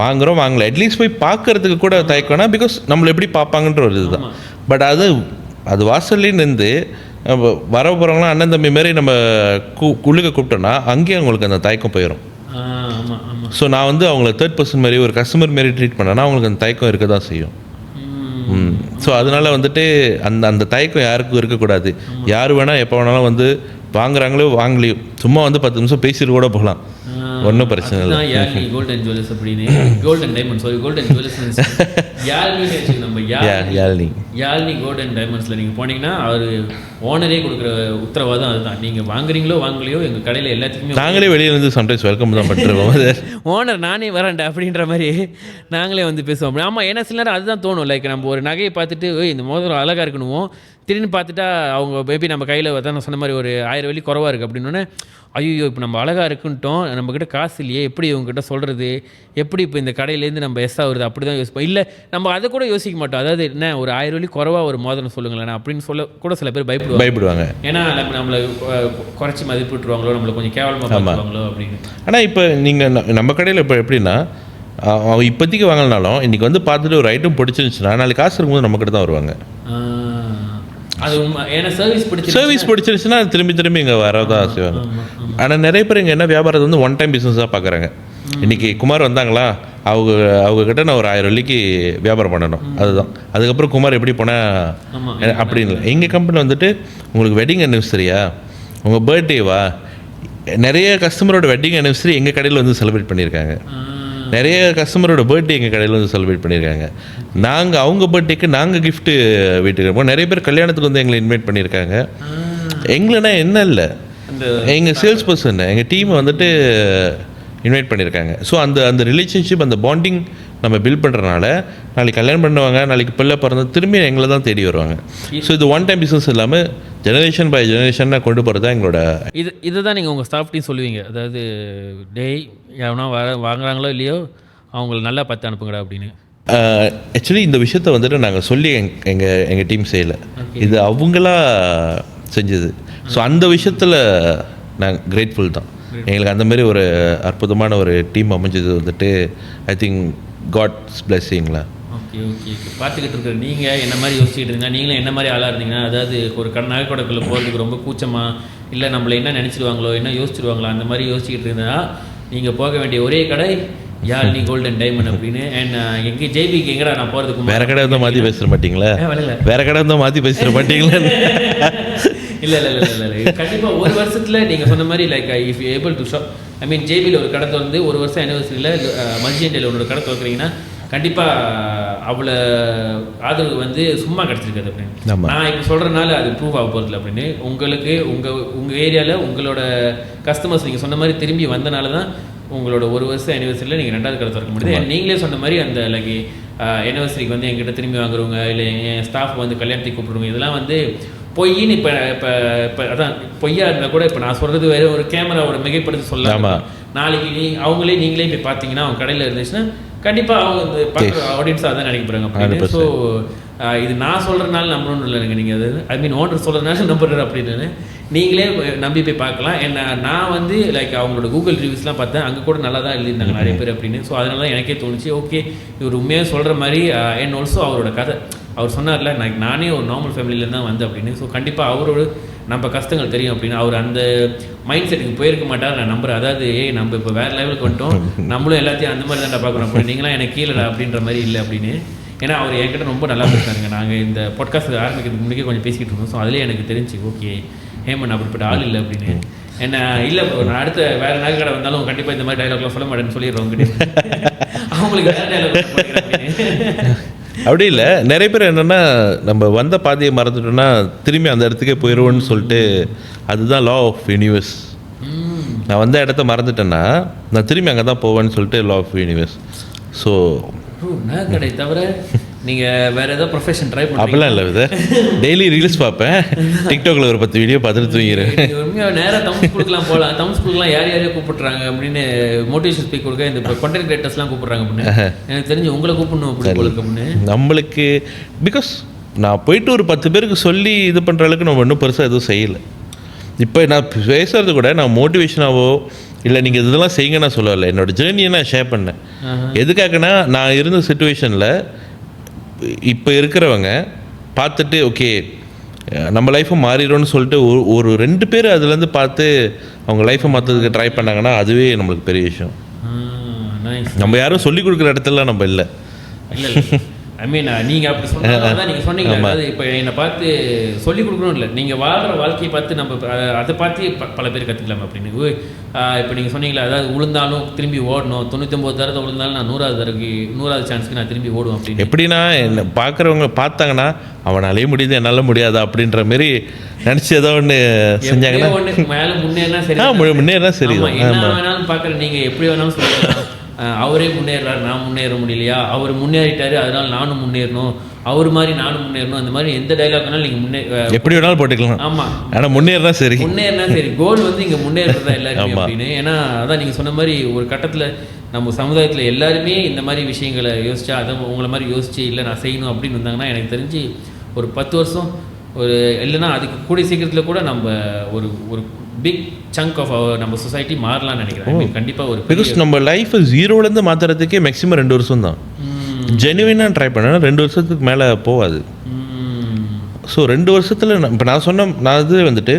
வாங்குகிறோம் வாங்கலை, அட்லீஸ்ட் போய் பார்க்கறதுக்கு கூட தயக்கம்னா பிகாஸ் நம்மளை எப்படி பார்ப்பாங்கன்ற ஒரு இதுதான். பட் அது வாசல்லேயும் நின்று வர போகிறவங்களாம் அண்ணன் தம்பி மாரி நம்ம குழுக்க கூப்பிட்டோன்னா அங்கேயும் அவங்களுக்கு அந்த தயக்கம் போயிடும். ஸோ நான் வந்து அவங்கள தேர்ட் பர்சன் மாரி ஒரு கஸ்டமர் மாரி ட்ரீட் பண்ணேன்னா அவங்களுக்கு அந்த தயக்கம் இருக்க தான் செய்யும். ஸோ அதனால் வந்துட்டு அந்த தயக்கம் யாருக்கும் இருக்கக்கூடாது. யார் வேணால் எப்போ வேணாலும் வந்து வாங்குறாங்களோ வாங்கலையோ சும்மா வந்து 10 நிமிஷம் பேசிட்டு கூட போகலாம், ஒன்றும் பிரச்சனை இல்லை. யாழ்னி கோல்டன் ஜுவல்லர்ஸ் அப்படின்னு கோல்டன் டைமண்ட் கோல்டன் ஜுவல்லர்ஸ் நம்ம யாழ்னி கோல்டன் டைமண்ட்ஸில் நீங்கள் போனீங்கன்னா அவர் ஓனரே கொடுக்குற உத்தரவாதம் அதுதான். நீங்கள் வாங்குறீங்களோ வாங்கலையோ எங்கள் கடையில் எல்லாத்துக்குமே நாங்களே வெளியே வந்து சம்டைம்ஸ் வெல்கம் தான் பண்ணுறோம். ஓனர் நானே வரேன்டா அப்படின்ற மாதிரி நாங்களே வந்து பேசுவோம். ஆமாம், ஏன்னா சில நேரம் அதுதான் தோணும். லைக் நம்ம ஒரு நகையை பார்த்துட்டு இந்த மோதிரம் அழகாக இருக்கணும், திடீர்னு பார்த்துட்டா அவங்க பேபி நம்ம கையில் தான் நான் சொன்ன மாதிரி ஒரு 1000 வெள்ளி குறவாக இருக்குது அப்படின்னோடனே ஐயோ இப்போ நம்ம அழகாக இருக்குன்ட்டோம், நம்மக்கிட்ட காசு இல்லையே, எப்படி இவங்ககிட்ட சொல்கிறது, எப்படி இப்போ இந்த கடையிலேருந்து நம்ம எஸ் ஆகுறது அப்படி தான் யோசிப்போம். இல்லை நம்ம அதை கூட யோசிக்க மாட்டோம். அதாவது என்ன ஒரு 1000 வெள்ளி குறவாக ஒரு மோதிரம் சொல்லுங்களேன் அப்படின்னு சொல்ல கூட சில பேர் பயப்படுவாங்க. ஏன்னா நம்மளை குறைச்சி மதிப்பிட்டுருவாங்களோ, நம்மளை கொஞ்சம் கேவலமாக பார்த்துருவாங்களோ அப்படின்னு. ஆனால் இப்போ நீங்கள் நம்ம கடையில் இப்போ எப்படின்னா அவங்க இப்போதைக்கு வாங்கினாலும் இன்றைக்கி வந்து பார்த்துட்டு ஒரு ஐட்டம் பிடிச்சிருந்துச்சுன்னா நாளைக்கு காசு இருக்கும்போது நம்மக்கிட்ட தான் வருவாங்க. அது ஏன்னா சர்வீஸ் பிடிச்சிருச்சுன்னா திரும்பி இங்கே வரதான் செய்வாங்க. ஆனால் நிறைய பேர் இங்கே என்ன வியாபாரத்தை வந்து ஒன் டைம் பிஸ்னஸாக பார்க்குறாங்க. இன்றைக்கி குமார் வந்தாங்களா, அவங்கக்கிட்ட நான் ஒரு 1000 வெள்ளிக்கு வியாபாரம் பண்ணணும், அதுதான். அதுக்கப்புறம் குமார் எப்படி போனால் அப்படின்னு இல்லை. எங்கள் கம்பெனி வந்துட்டு உங்களுக்கு வெட்டிங் அனிவர்சரியா, உங்கள் பர்த்டேவா, நிறைய கஸ்டமரோட வெட்டிங் அனிவர்சரி எங்கள் கடையில் வந்து செலிப்ரேட் பண்ணியிருக்காங்க. நிறைய கஸ்டமரோட பர்த்டே எங்கள் கடையில் வந்து செலிப்ரேட் பண்ணியிருக்காங்க. நாங்கள் அவங்க பர்த்டேக்கு நாங்கள் கிஃப்ட்டு வீட்டுக்கு இருப்போம். நிறைய பேர் கல்யாணத்துக்கு வந்து எங்களை இன்வைட் பண்ணியிருக்காங்க. எங்களன்னா என்ன இல்லை, எங்கள் சேல்ஸ் பர்சன் எங்கள் டீமை வந்துட்டு இன்வைட் பண்ணியிருக்காங்க. ஸோ அந்த ரிலேஷன்ஷிப், அந்த பாண்டிங் நம்ம பில்ட் பண்ணுறதுனால நாளைக்கு கல்யாணம் பண்ணுவாங்க, நாளைக்கு பிள்ளை பிறந்த திரும்பி எங்களை தான் தேடி வருவாங்க. ஸோ இது ஒன் டைம் பிஸ்னஸ் இல்லாமல் ஜெனரேஷன் பை ஜெனரேஷனாக கொண்டு போகிறது தான் எங்களோட இதை தான் நீங்கள் உங்கள் ஸ்டாஃப்டையும் சொல்லுவீங்க. அதாவது டேய் எவனா வாங்குறாங்களோ இல்லையோ அவங்கள நல்லா பார்த்து அனுப்புங்கடா அப்படின்னு. ஆக்சுவலி இந்த விஷயத்த வந்துட்டு நாங்கள் சொல்லி எங்கள் டீம் செய்யலை, இது அவங்களா செஞ்சது. ஸோ அந்த விஷயத்தில் நாங்கள் கிரேட்ஃபுல் தான். எங்களுக்கு அந்த மாதிரி ஒரு அற்புதமான ஒரு டீம் அமைஞ்சது வந்துட்டு ஐ திங்க் காட்ஸ் பிளெஸ்ஸிங்களா. ஓகே பார்த்துக்கிட்டு இருக்கிற நீங்கள் என்ன மாதிரி யோசிச்சுட்டு இருந்தீங்க, நீங்களும் என்ன மாதிரி ஆளாக இருந்தீங்கன்னா, அதாவது ஒரு நகைக்கடைக்குள்ளே போகிறதுக்கு ரொம்ப கூச்சமாக, இல்லை நம்மளை என்ன நினச்சிடுவாங்களோ என்ன யோசிச்சிடுவாங்களோ அந்த மாதிரி யோசிச்சுக்கிட்டு இருந்தா நீங்கள் போக வேண்டிய ஒரே கடை யாழ்னி கோல்டன் டைமண்ட் அப்படின்னு. அண்ட் எங்கே ஜேபிக்கு எங்கடா நான் போகிறதுக்கு வேறு கடை வந்து மாற்றி பேசுகிற மாட்டிங்களா? வேறு கடை வந்து மாற்றி பேசுகிற மாட்டிங்களா? இல்லை கண்டிப்பாக ஒரு வருஷத்தில் நீங்கள் சொன்ன மாதிரி like if you able to shop, I mean ஜேபியில் ஒரு கடை திறந்து ஒரு வருஷம் ஆனிவர்சரியில் மல்ஜியன்டில் ஒரு கடை திறக்கிறீங்கன்னா கண்டிப்பாக அவ்வளோ ஆதரவு வந்து சும்மா கிடச்சிருக்காது அப்படின்னு. நான் இப்போ சொல்கிறனால அது ப்ரூவ் ஆக போகிறதில்ல அப்படின்னு. உங்களுக்கு உங்கள் ஏரியாவில் உங்களோட கஸ்டமர்ஸ் நீங்கள் சொன்ன மாதிரி திரும்பி வந்தனால தான் உங்களோட ஒரு வருஷம் ஆனிவர்சரியில் நீங்கள் 2வது கடை திறக்க முடியுது. நீங்களே சொன்ன மாதிரி அந்த லைக் ஆனிவர்சரிக்கு வந்து எங்கிட்ட திரும்பி வாங்குறவங்க, இல்லை என் ஸ்டாஃப் வந்து கல்யாணத்துக்கு கூப்பிடுறவங்க, இதெல்லாம் வந்து பொய்ன்னு இப்போ அதான் பொய்யா இருந்தால் கூட இப்போ நான் சொல்கிறது வேறு ஒரு கேமராவோட மிகைப்படுத்தி சொல்லலாம். நாளைக்கு நீங்களே போய் பார்த்தீங்கன்னா அவங்க கடையில் இருந்துச்சுன்னா கண்டிப்பாக அவங்க இந்த பார்க்குற ஆடியன்ஸாக தான் நினைக்க போகிறாங்க அப்படின்னு. ஸோ இது நான் சொல்கிறதுனால நம்பணும்னு இல்லைங்க, நீங்கள் அது ஐ மீன் ஓனர் சொல்கிறதுனால நம்புறாரு அப்படின்னு நீங்களே நம்பி போய் பார்க்கலாம். ஏன்னா நான் வந்து லைக் அவங்களோட கூகுள் ரிவ்யூஸ்லாம் பார்த்தேன், அங்கே கூட நல்லா தான் எழுதியிருந்தாங்க நிறைய பேர் அப்படின்னு. ஸோ அதனால தான் எனக்கே தோணுச்சு, ஓகே இவர் உண்மையாக சொல்கிற மாதிரி. அண்ட் ஆல்சோ அவரோட கதை அவர் சொன்னார்ல, நானே ஒரு நார்மல் ஃபேமிலியிலேருந்து தான் வந்தேன் அப்படின்னு. ஸோ கண்டிப்பாக அவரோட நம்ம கஷ்டங்கள் தெரியும் அப்படின்னு அவர் அந்த மைண்ட் செட்டுக்கு போயிருக்க மாட்டார் நான் நம்புறேன். அதாவது நம்ம இப்போ வேறு லெவலுக்கு வந்துட்டோம், நம்மளும் எல்லாத்தையும் அந்த மாதிரி தான்டா பார்க்குறோம் அப்படி, நீங்களாம் எனக்கு கீழே அப்படின்ற மாதிரி இல்லை அப்படின்னு. ஏன்னா அவர் என்கிட்ட ரொம்ப நல்லா பேசுனாருங்க. நாங்கள் இந்த பாட்காஸ்ட் ஆரம்பிக்கிறதுக்கு முன்னாடியே கொஞ்சம் பேசிக்கிட்டு இருந்தோம். ஸோ அதிலே எனக்கு தெரிஞ்சு ஓகே ஹேமன் அப்படிப்பட்ட ஆள் இல்லை அப்படின்னு. என்ன இல்லை நான் அடுத்த வேறு நகை கடை வந்தாலும் கண்டிப்பாக இந்த மாதிரி டைலாக்லாம் சொல்ல மாட்டேன்னு சொல்லிடுறோம் உங்ககிட்ட. அவங்களுக்கு வேறு டைலாக் அப்படி இல்லை. நிறைய பேர் என்னென்னா நம்ம வந்த பாதையை மறந்துட்டோன்னா திரும்பி அந்த இடத்துக்கே போயிடுவோன்னு சொல்லிட்டு, அதுதான் லா ஆஃப் யூனிவர்ஸ். நான் வந்த இடத்த மறந்துட்டேன்னா நான் திரும்பி அங்கே தான் போவேன்னு சொல்லிட்டு லா ஆஃப் யூனிவர்ஸ். ஸோ நகை தவிர நீங்கள் வேறு ஏதாவது ப்ரொஃபஷன் ட்ரை பண்ணி அப்படிலாம் இல்லை இது. டெய்லி ரீல்ஸ் பார்ப்பேன், டிக்டாக்ல ஒரு 10 வீடியோ பார்த்துட்டு தூங்கிடுறேன். உண்மையாக நேராக தமிழ் ஸ்கூலுக்குலாம் போகலாம். தமிழ் ஸ்கூலுக்குலாம் யாரையும் கூப்பிட்றாங்க அப்படின்னு மோட்டிவேஷன் ஸ்பீக் கொடுக்க இந்த கண்டென்ட் கிரியேட்டர்ஸ்லாம் கூப்பிட்றாங்க அப்படின்னு. எனக்கு தெரிஞ்சு உங்களை கூப்பிடணும் அப்படி அப்படின்னு நம்மளுக்கு. பிகாஸ் நான் போயிட்டு ஒரு 10 பேருக்கு சொல்லி இது பண்ணுற அளவுக்கு நம்ம இன்னும் பெருசாக எதுவும் செய்யலை. இப்போ நான் பேசுறது கூட நான் மோட்டிவேஷனாவோ இல்லை நீங்கள் இதெல்லாம் செய்யுங்க நான் சொல்லலை, என்னோட ஜேர்னியை நான் ஷேர் பண்ணேன். எதுக்காகனா நான் இருந்த சுச்சுவேஷனில் இப்போ இருக்கிறவங்க பார்த்துட்டு ஓகே நம்ம லைஃப்பை மாறிடும்னு சொல்லிட்டு ஒரு 2 பேர் அதுலேருந்து பார்த்து அவங்க லைஃப்பை மாற்றதுக்கு ட்ரை பண்ணாங்கன்னா அதுவே நம்மளுக்கு பெரிய விஷயம். நம்ம யாரும் சொல்லிக் கொடுக்குற இடத்துல நம்ம இல்லை. இல்லை ஐ மீன் நீங்கள் அப்படி சொன்னதான் நீங்கள் சொன்னீங்க. அதாவது இப்போ என்னை பார்த்து சொல்லிக் கொடுக்கணும் இல்லை, நீங்கள் வாழ்கிற வாழ்க்கையை பார்த்து நம்ம அதை பார்த்து பல பேர் கற்றுக்கலாம் அப்படின்னு. இப்போ நீங்கள் சொன்னீங்களா, அதாவது உளுந்தாலும் திரும்பி ஓடணும், 99 தடவை உளுந்தாலும் நான் 100வது சான்ஸ்க்கு நான் திரும்பி ஓடுவேன் அப்படின்னு. எப்படின்னா என்ன பார்க்குறவங்க பார்த்தாங்கன்னா அவனாலே முடியுது என்னால் முடியாதா அப்படின்ற மாரி நினச்சி ஏதோ ஒன்று செஞ்சாங்கன்னா மேலே முன்னேறினா சரி, முன்னேறினா சரி. என்ன வேணாலும் பார்க்குறேன், நீங்கள் எப்படி வேணாலும் சொல்லலாம். அவரே முன்னேறாரு, நான் முன்னேற முடியலையா, அவர் முன்னேறிட்டாரு அதனால் நானும் முன்னேறணும், அவர் மாதிரி நானும் முன்னேறணும், அந்த மாதிரி எந்த டைலாக்னாலும் நீங்கள் எப்படி வேணாலும் போட்டுக்கலாம். ஆமாம், ஆனால் முன்னேறினா சரி, முன்னேறினா சரி. கோல் வந்து இங்கே முன்னேறதா எல்லாருமே அப்படின்னு. ஏன்னா அதான் நீங்கள் சொன்ன மாதிரி ஒரு கட்டத்தில் நம்ம சமுதாயத்தில் எல்லாருமே இந்த மாதிரி விஷயங்களை யோசிச்சா, அதை உங்களை மாதிரி யோசிச்சு இல்லை நான் செய்யணும் அப்படின்னு இருந்தாங்கன்னா எனக்கு தெரிஞ்சு ஒரு 10 வருஷம் ஒரு இல்லைன்னா அதுக்கு கூடிய சீக்கிரத்தில் கூட நம்ம ஒரு ஒரு பிக் சங்க் ஆஃப் நம்ம சொசைட்டி மாறலாம்னு நினைக்கிறேன். கண்டிப்பாக ஒரு பிகாஸ் நம்ம லைஃப்பை 0லேருந்து மாற்றுறதுக்கே மேக்ஸிமம் 2 வருஷம் தான். ஜெனுவினாக ட்ரை பண்ணேன்னா 2 வருஷத்துக்கு மேலே போகாது. ஸோ 2 வருஷத்தில் இப்போ நான் இது வந்துட்டு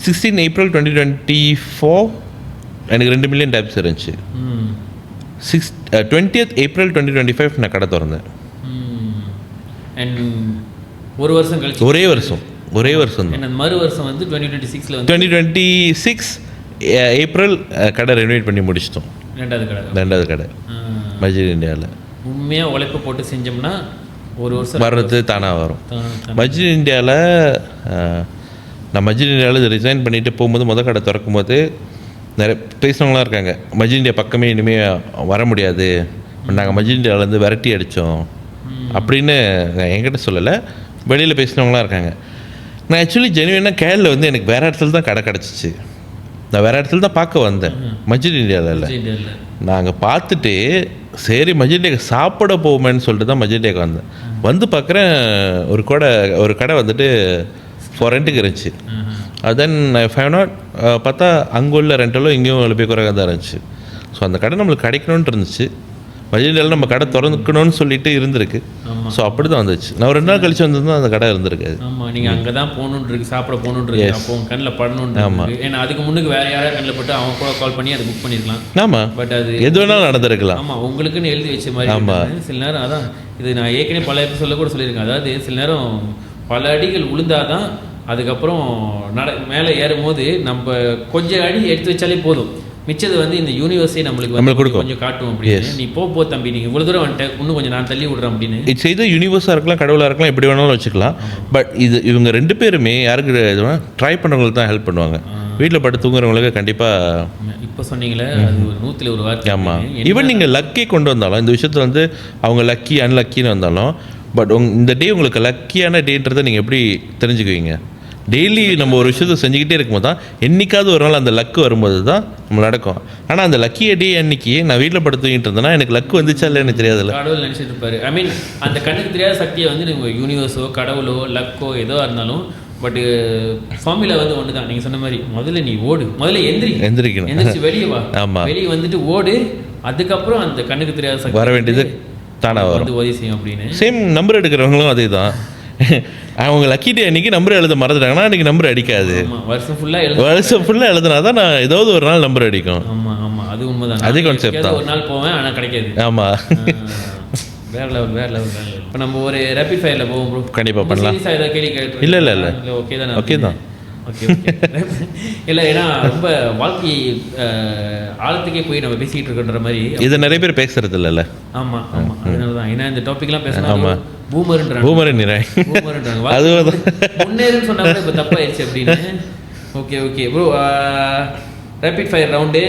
16 ஏப்ரல் 2024 எனக்கு 2 மில்லியன் டேப்ஸ் இருந்துச்சு. 20th ஏப்ரல் 2025 நான் கடை திறந்தேன். அண்ட் ஒரு வருஷம் கழிச்சு ஒரே வருஷம் தான். மறு வருஷம் வந்து 2026 ஏப்ரல் கடை ரெனோவேட் பண்ணி முடிச்சிட்டோம். 2வது கடை மஜித் இந்தியாவில். உண்மையாக உழைப்பு போட்டு செஞ்சோம்னா ஒரு வருஷம் வர்றது தானாக வரும். மஜித் இந்தியாவில் நான் மஜித் இந்தியாவில் ரிசைன் பண்ணிவிட்டு போகும்போது கடை திறக்கும் போது நிறைய பேசினவங்களாம் இருக்காங்க, மஜித் இந்தியா பக்கமே இனிமேல் வர முடியாது, நாங்கள் மஜித் இந்தியாவிலேருந்து விரட்டி அடித்தோம் அப்படின்னு என்கிட்ட சொல்லலை, வெளியில் பேசினவங்களாம் இருக்காங்க. நான் ஆக்சுவலி ஜெனுவினாக கேரளில் வந்து எனக்கு வேறு இடத்துல தான் கடை கிடச்சிச்சு. நான் வேறு இடத்துல தான் பார்க்க வந்தேன், மஜித் இந்தியாவில் இல்லை. நாங்கள் பார்த்துட்டு சரி மஜித் இந்தியாவுக்கு சாப்பிட போவோமேன்னு சொல்லிட்டு தான் மஜித் இந்தியாவுக்கு வந்தேன். வந்து பார்க்குறேன் ஒரு கடை வந்துட்டு ஃபார் ரெண்ட்டுக்கு இருந்துச்சு. தென் ஃபைவ் நாட் பார்த்தா அங்கே உள்ள ரெண்டலும் இங்கேயும் எழுப்பி குறையாக தான் இருந்துச்சு. ஸோ அந்த கடை நம்மளுக்கு கிடைக்கணுன்ட்டு இருந்துச்சு. மஜிதில் நம்ம கடை திறந்துக்கணும்னு சொல்லிட்டு இருந்திருக்கு. ஸோ அப்படி தான் வந்துச்சு. நான் ஒரு 2 நாள் கழிச்சு வந்திருந்தா அந்த கடை இருந்திருக்கு. ஆமாம், நீங்கள் அங்கே தான் போகணுன்றிருக்கு, சாப்பிட போகணுன்றிருக்கு, அப்போ கண்ணில் படணுன்னு. ஆமாம், ஏன்னா அதுக்கு முன்னுக்கு வேறு யாராவது கண்ணில் பட்டு அவங்க கூட கால் பண்ணி அதை புக் பண்ணியிருக்கலாம். ஆமாம், பட் அது எது வேணாலும் நடந்திருக்கலாம். ஆமாம், உங்களுக்குன்னு எழுதி வச்ச மாதிரி. ஆமாம், சில நேரம் அதான் இது நான் ஏற்கனவே பல எபிசோடில் கூட சொல்லியிருக்கேன். அதாவது சில நேரம் பல அடிகள் விழுந்தாதான் அதுக்கப்புறம் மேலே ஏறும் போது நம்ம கொஞ்சம் அடி எடுத்து வச்சாலே போதும், மிச்சது வந்து இந்த யூனிவர்ஸே நம்மளுக்கு கொஞ்சம் காட்டும் அப்படின்னு. நீ போ தம்பி, நீங்கள் இவ்வளோ தூரம் வந்துட்டு இன்னும் கொஞ்சம் நான் தள்ளி விடுறேன் அப்படின்னு. இட்ஸ் இது யூனிவர்ஸாக இருக்கலாம், கடவுளாக இருக்கலாம், எப்படி வேணாலும் வச்சுக்கலாம். பட் இவங்க 2 பேருமே யாருக்கு ட்ரை பண்ணுறவங்களுக்கு தான் ஹெல்ப் பண்ணுவாங்க. வீட்டில் பட்டு தூங்குறவங்களுக்கு கண்டிப்பாக இப்போ சொன்னீங்களே அது ஒரு 100ல் ஒரு வார்த்தை. ஆமாம், ஈவன் நீங்கள் லக்கி கொண்டு வந்தாலும் இந்த விஷயத்தில் வந்து அவங்க லக்கி அன்லக்கின்னு வந்தாலும் பட் இந்த டே உங்களுக்கு லக்கியான டேன்றதை நீங்கள் எப்படி தெரிஞ்சுக்குவீங்க? டெய்லி நம்ம ஒரு விஷயத்தை செஞ்சுக்கிட்டே இருக்கும்போது தான் என்னைக்காவது ஒரு நாள் அந்த லக்கு வரும்போது தான் நம்ம நடக்கும். ஆனால் அந்த லக்கிய டே அன்னைக்கு நான் வீட்டில் படுத்துக்கிட்டு இருந்தேன்னா எனக்கு லக்கு வந்துச்சா இல்லை எனக்கு தெரியாதுல்ல. கடவுள் நினச்சிட்டு இருப்பாரு. ஐ மீன் அந்த கண்ணுக்கு தெரியாத சக்தியை வந்து நீங்கள் யூனிவர்ஸோ கடவுளோ லக்கோ எதோ இருந்தாலும் பட் ஃபார்முலா வந்து ஒன்று தான். நீங்கள் சொன்ன மாதிரி முதல்ல நீ ஓடு, முதல்ல எந்திரிக்கணும், எந்திரிச்சு வெளியே வா. ஆமாம், வெளியே வந்துட்டு ஓடு, அதுக்கப்புறம் அந்த கண்ணுக்கு தெரியாத சக்தி வர வேண்டியது தானாக வரும், உதவி செய்யும் அப்படின்னு. சேம் நம்பர் எடுக்கிறவங்களும் அதே தான். அவங்க லக்கி டே அன்றைக்கி நம்பர் எழுத மறந்துட்டாங்கன்னா அன்றைக்கி நம்பர் அடிக்காது. வருஷம் ஃபுல்லாக எழுதுனா தான் நான் ஏதாவது ஒரு நாள் நம்பர் அடிக்கும். ஆமாம், அது உண்மைதான். அதே கான்செப்ட் தான். ஒரு நாள் போவேன் ஆனால் கிடைக்காது. ஆமாம், வேறு லெவல். இப்போ நம்ம ஒரு ரேபிட் ஃபயரில் போவோம் ப்ரோ. கண்டிப்பாக பண்ணலாம். ஏதாவது கேள்வி கேட்டு இல்லை ஓகே தான். ஓகே தான். ஓகே இல்லை, ஏன்னா ரொம்ப வாழ்க்கை ஆழத்துக்கே போய் நம்ம பேசிக்கிட்டு இருக்கோன்ற மாதிரி இது நிறைய பேர் பேசுறது இல்லைல்ல. ஆமாம், அதனால தான். ஏன்னா இந்த டாபிக்லாம் பேசினா பூமர்ன்றாங்க. அது முன்னேறுன்னு சொன்னா கூட இப்போ தப்பாயிருச்சு அப்படின்னு. Okay bro, rapid fire round.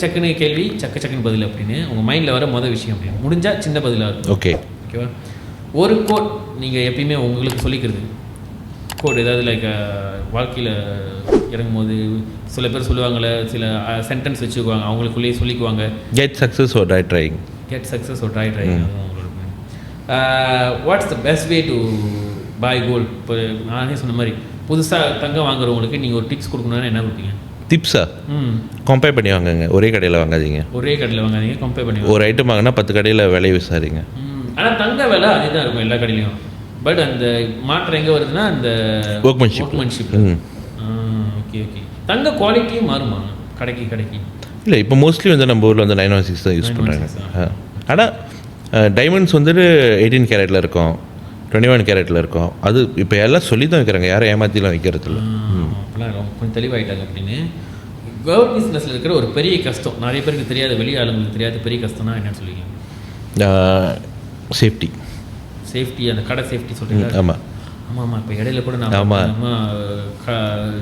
சக்குன்னு கேள்வி, சக்குன்னு பதில் அப்படின்னு உங்கள் மைண்டில் வர மொதல் விஷயம் அப்படின்னு முடிஞ்சால் சின்ன பதிலாக இருக்கும். ஓகேவா? ஒரு கோட் நீங்கள் எப்பயுமே உங்களுக்கு சொல்லிக்கிறது கோட் ஏதாவது லைக் வாழ்க்கையில் இறங்கும் போது சில பேர் சொல்லுவாங்கள்ல, சில சென்டென்ஸ் வச்சுக்குவாங்க, அவங்களுக்குள்ளேயே சொல்லிக்குவாங்க. Get success or try trying. What's the best way to buy gold? இப்போ நானே சொன்ன மாதிரி புதுசாக தங்கம் வாங்குறவங்களுக்கு நீங்கள் ஒரு டிப்ஸ் கொடுக்கணும்னா என்ன கொடுப்பீங்க? டிப்ஸா? கம்பேர் பண்ணி வாங்குங்க, ஒரே கடையில் வாங்காதீங்க. ஒரே கடையில் வாங்காதீங்க, கம்பேர் பண்ணி. ஒரு ஐட்டம் வாங்கினா 10 கடையில் விலையை விசாரிங்க. ஆனால் தங்க விலை அதே தான் இருக்கும் எல்லா கடையிலையும். பட் அந்த மாற்றம் எங்கே வருதுன்னா அந்த ஒர்க்மன்ஷிப். Okay okay. தங்க குவாலிட்டியும் மாறுமா கடைக்கு? இல்லை, இப்போ மோஸ்ட்லி வந்து நம்ம ஊரில் வந்து 916 தான் யூஸ் பண்ணுறாங்க. ஆனால் டைமண்ட்ஸ் வந்துட்டு 18 கேரட்டில் இருக்கும், 21 கேரட்டில் இருக்கும். அது இப்போ எல்லாம் சொல்லி தான் வைக்கிறாங்க, யாரும் ஏமாற்றிலாம் வைக்கிறது இல்லை. அப்போலாம் கொஞ்சம் தெளிவாயிட்டாங்க. அப்படின்னு கவர்மெண்ட் பிஸ்னஸில் இருக்கிற ஒரு பெரிய கஷ்டம், நிறைய பேருக்கு தெரியாத, வெளி ஆளுங்களுக்கு தெரியாத பெரிய கஷ்டம்னா என்னன்னு சொல்லிங்க? சேஃப்டி, அந்த கடை சேஃப்டி சொல்கிறீங்க. ஆமாம். இப்போ இடையில கூட நான்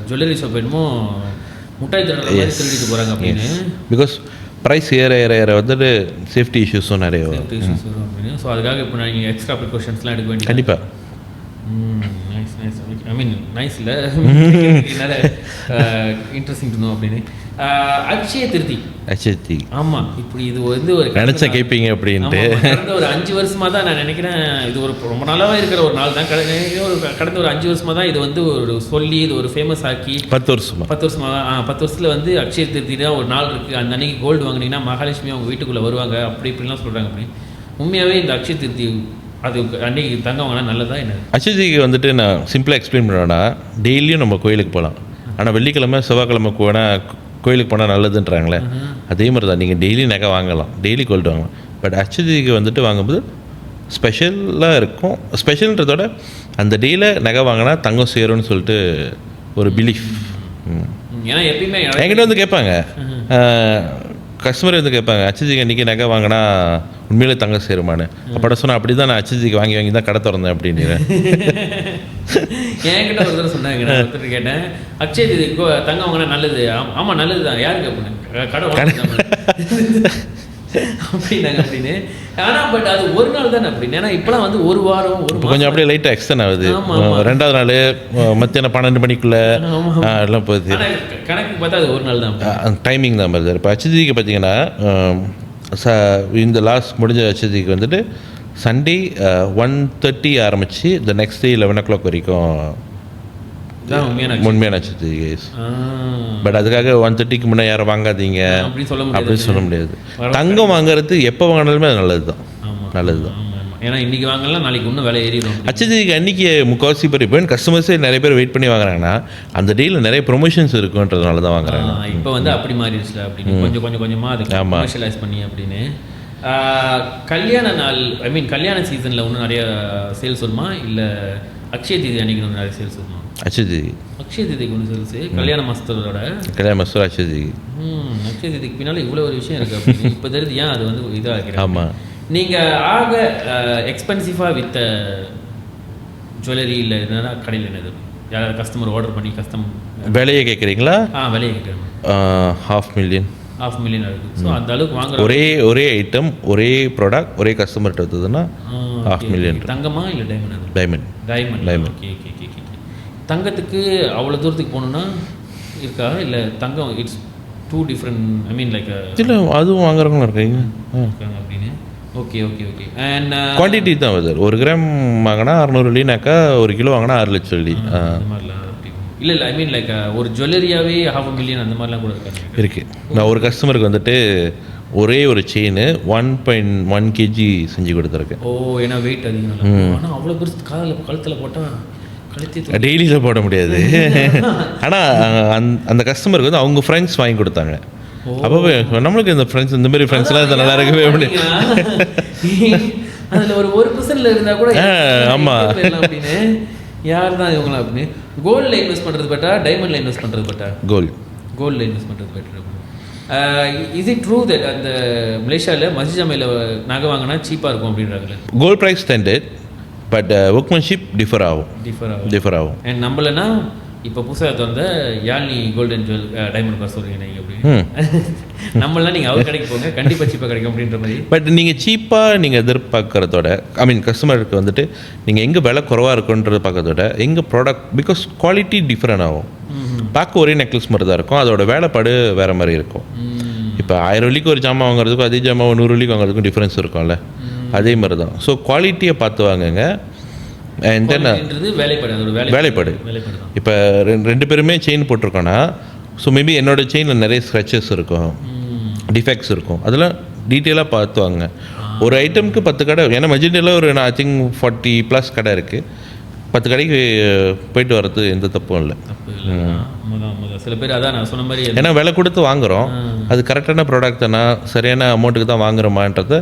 ஜுவல்லரி ஷாப் வேணுமோ முட்டாய் திருடிட்டு போகிறாங்க அப்படின்னு. பிகாஸ் ப்ரைஸ் ஏற வந்துட்டு சேஃப்டி இஷ்யூஸும் நிறைய வரும் அப்படின்னு. ஸோ அதுக்காக இப்போ நீங்கள் எக்ஸ்ட்ரா ப்ரிகாஷன்ஸ்லாம் எடுக்க வேண்டிய. கண்டிப்பாக. நைஸ் ஐ மீன் நைஸ் இல்லை, என்னால் இன்ட்ரெஸ்டிங் டு நோ அப்படின்னு. அக்ஷய திருதி. ஆமாம், இப்படி இது வந்து ஒரு நினச்சா கேட்பீங்க அப்படின்ட்டு கடந்த ஒரு 5 வருஷமாக தான் நான் நினைக்கிறேன். இது ஒரு ரொம்ப நாளாகவே இருக்கிற ஒரு நாள் தான். கடந்த ஒரு 5 வருஷமாக தான் இது வந்து ஒரு சொல்லி இது ஒரு ஃபேமஸ் ஆக்கி 10 வருஷமாக தான். 10 வருஷத்தில் வந்து அக்ஷய திருதி தான் ஒரு நாள் இருக்குது. அந்த அன்னைக்கு கோல்டு வாங்கினீங்கன்னா மகாலட்சுமி அவங்க வீட்டுக்குள்ளே வருவாங்க, அப்படி இப்படிலாம் சொல்கிறாங்க. அப்படி உண்மையாகவே இந்த அக்ஷய திருதி அது அன்னைக்கு தங்கம் வாங்கினா நல்லதா என்ன? அக்ஷயதிக்கு வந்துட்டு நான் சிம்பிளாக எக்ஸ்பிளைன் பண்ணுவேன்னா, டெய்லியும் நம்ம கோயிலுக்கு போகலாம். ஆனால் வெள்ளிக்கிழமை செவ்வாய்க்கிழமை போனால் கோயிலுக்கு போனால் நல்லதுன்றாங்களே, அதே மாதிரி தான் நீங்கள் டெய்லி நகை வாங்கலாம், டெய்லி கோல்டு வாங்கலாம். பட் அக்ஷயதிக்கு வந்துட்டு வாங்கும்போது ஸ்பெஷலாக இருக்கும். ஸ்பெஷல்ன்றதோட அந்த டேயில் நகை வாங்கினா தங்கம் சேரும்னு சொல்லிட்டு ஒரு பிலீஃப். ஏன்னா எப்பயுமே என்கிட்ட வந்து கேட்பாங்க, கஸ்டமர் வந்து கேட்பாங்க, அக்ஷயதிக்கு அன்றைக்கி நகை வாங்கினா உண்மையிலே தங்கம் சேருமான்னு. அப்பட சொன்னால் அப்படி தான் நான் அக்ஷயதிக்கு வாங்கி தான் கடை திறந்தேன் அப்படின்னு. என்கிட்ட ஒரு தடவை சொன்னாங்க, நான் ஒருத்தர் கேட்டேன், அக்ஷயதிதி தங்கம் வாங்கினா நல்லது. ஆமாம் நல்லது தான், யாருக்கு அப்படின்னு கடை அப்படின்னாங்க அப்படின்னு. ஆனால் பட் அது ஒரு நாள் தானே அப்படின்னு. ஏன்னா இப்போலாம் வந்து ஒரு வாரம் கொஞ்சம் அப்படியே லைட்டாக எக்ஸ்டன் ஆகுது. 2வது நாள் மத்தியானம் 12 மணிக்குள்ளே எல்லாம் போகுது. கணக்கு பார்த்தா அது ஒரு நாள் தான், டைமிங் தான் வருது. இப்போ அக்ஷயதிக்கு பார்த்தீங்கன்னா இந்த லாஸ்ட் முடிஞ்ச அக்ஷயதிக்கு வந்துட்டு சண்டே 1:30 ஆரம்பித்து இந்த நெக்ஸ்ட் டே 11 o'clock வரைக்கும் உண்மையான அக்ஷயதிதி. பட் அதுக்காக 1:30க்கு முன்னே யாரும் வாங்காதீங்க அப்படின்னு சொல்ல முடியாது. தங்கம் வாங்குறது எப்போ வாங்கினாலுமே அது நல்லது தான். ஏன்னா இன்றைக்கி வாங்கலாம், நாளைக்கு இன்னும் விலை ஏறிடும். அக்ஷயதிக்கு அன்றைக்கி முக்கால்வாசி பேர் இப்போ கஸ்டமர்ஸே நிறைய பேர் வெயிட் பண்ணி வாங்குறாங்கன்னா அந்த டேயில் நிறைய ப்ரொமோஷன்ஸ் இருக்குன்றதுனால தான் வாங்குறாங்க. இப்போ வந்து அப்படி மாறிடுச்சு அப்படின்னு கொஞ்சமாக அது கமர்ஷியலைஸ் பண்ணி அப்படின்னு. கல்யாண நாள் ஐ மீன் கல்யாண சீசனில் இன்னும் நிறைய சேல்ஸ் வருமா, இல்லை அக்ஷயதிதி அன்றைக்கி இன்னும் நிறைய சேல்ஸ் வருமா? அக்ஷயதிதிக்கு ஒன்று சேல்ஸு கல்யாண மாதத்தோட அக்ஷயதிதிக்கு பின்னால் இவ்வளோ ஒரு விஷயம் இருக்குது அப்படின்னு இப்போ தெரியுது. ஏன் அது வந்து இதாக இருக்கிறேன். ஆமாம், நீங்கள் ஆக எக்ஸ்பென்சிவாக வித்த ஜுவல்லரி இல்லை என்னன்னா கடையில் என்னது, யாராவது கஸ்டமர் ஆர்டர் பண்ணி விலையை கேட்குறீங்களா? விலையை கேட்குறேன். $500,000 இருக்குது. ஸோ அந்த அளவுக்கு வாங்குற ஒரே ஐட்டம் ஒரே ப்ராடக்ட் ஒரே கஸ்டமர்கிட்ட வந்ததுன்னா $500,000. தங்கமா இல்லை டைமண்ட்? டைமண்ட். ஓகே. தங்கத்துக்கு அவ்வளோ தூரத்துக்கு போகணுன்னா இருக்கா, இல்லை தங்கம் it's two different I mean like இல்லை அதுவும் வாங்குறவங்களும் இருக்காங்க அப்படின்னு. ஓகே அண்ட் குவான்டிட்டி தான் வருது. 1 கிராம் வாங்கினா 600 வெள்ளினாக்கா 1 கிலோ வாங்கினா 6 லட்சம் வெள்ளி அந்த மாதிரிலாம். இல்லை ஐ மீன் லைக் ஒரு ஜுவல்லரியாகவே $500,000 அந்த மாதிரிலாம் கூட இருக்குது. நான் ஒரு கஸ்டமருக்கு வந்துட்டு ஒரே ஒரு செயின் 1.1 kg செஞ்சு கொடுத்துருக்கேன். ஏன்னா வெயிட் அதிகம். ஆனால் அவ்வளோ பெருசு கழுத்தில் போட்டால் டெய்லியில் போட முடியாது. ஆனால் அந்த கஸ்டமருக்கு வந்து அவங்க ஃப்ரெண்ட்ஸ் வாங்கி கொடுத்தாங்க. அப்போவே நம்மளுக்கு இந்த ஃப்ரெண்ட்ஸ் இந்த மாதிரி ஃப்ரெண்ட்ஸ்லாம் இது நல்லா இருக்கவே முடியும். அதில் ஒரு 1% இருந்தால் கூட ஆமாம் அப்படின்னு யார் தான் இவங்களா அப்படின்னு. கோல்டில் இன்வெஸ்ட் பண்ணுறது பெட்டா, டைமண்டில் இன்வெஸ்ட் பண்ணுறது பெட்டா? கோல்டில் இன்வெஸ்ட் பண்ணுறது better. Is it true that அந்த மலேசியாவில் மஸ்ஜித் நகை வாங்கினா சீப்பாக இருக்கும் அப்படின்றாங்களே? Gold price standard but workmanship differ ஆகும். அண்ட் நம்மளனா இப்போ புதுசாக திறந்த யாழ்னி கோல்டன் டைமண்ட் கார் சொல்கிறீங்க நீங்கள் அப்படி நம்மளாம் நீங்கள் அவர் கடைக்கு போங்க, கண்டிப்பாக சீப்பாக கிடைக்கும் அப்படின்ற மாதிரி. பட் நீங்கள் சீப்பாக நீங்கள் எதிர்பார்க்குறதோட ஐ மீன் கஸ்டமருக்கு வந்துட்டு நீங்கள் எங்கே விலை குறவாக இருக்குன்றதை பார்க்கறதோட எங்கள் ப்ராடக்ட் பிகாஸ் குவாலிட்டி டிஃப்ரெண்ட் ஆகும். பார்க்க ஒரே நெக்லஸ் மாதிரி தான் இருக்கும், அதோட வேலைப்பாடு வேறு மாதிரி இருக்கும். இப்போ 1000 வெள்ளிக்கு ஒரு ஜாமான் வாங்குறதுக்கும் அதே ஜாமான் 100 வெள்ளிக்கு வாங்குறதுக்கும் டிஃப்ரென்ஸ் இருக்கும்ல, அதே மாதிரி தான். ஸோ குவாலிட்டியை பார்த்து வாங்குங்க. அண்ட் தென் வேலைப்பாடு, அதோட வேலைப்பாடு. தான். இப்போ ரெண்டு பேருமே செயின் போட்டிருக்கோன்னா, ஸோ மேபி என்னோட செயினில் நிறைய ஸ்க்ரச்சஸ் இருக்கும், டிஃபெக்ட்ஸ் இருக்கும், அதெல்லாம் டீட்டெயிலாக பார்த்துவாங்க. ஒரு ஐட்டமுக்கு 10 கடை, ஏன்னா மெஜெண்டியில் ஒரு ஐ திங்க் 40+ கடை இருக்குது. 10 கடைக்கு போயிட்டு வர்றது எந்த தப்பும் இல்லை. சில பேர் அதான் நான் சொன்ன மாதிரி, ஏன்னா விலை கொடுத்து வாங்குகிறோம், அது கரெக்டான ப்ராடக்ட் தானே, சரியான அமௌண்ட்டுக்கு தான் வாங்குறோமான்றதை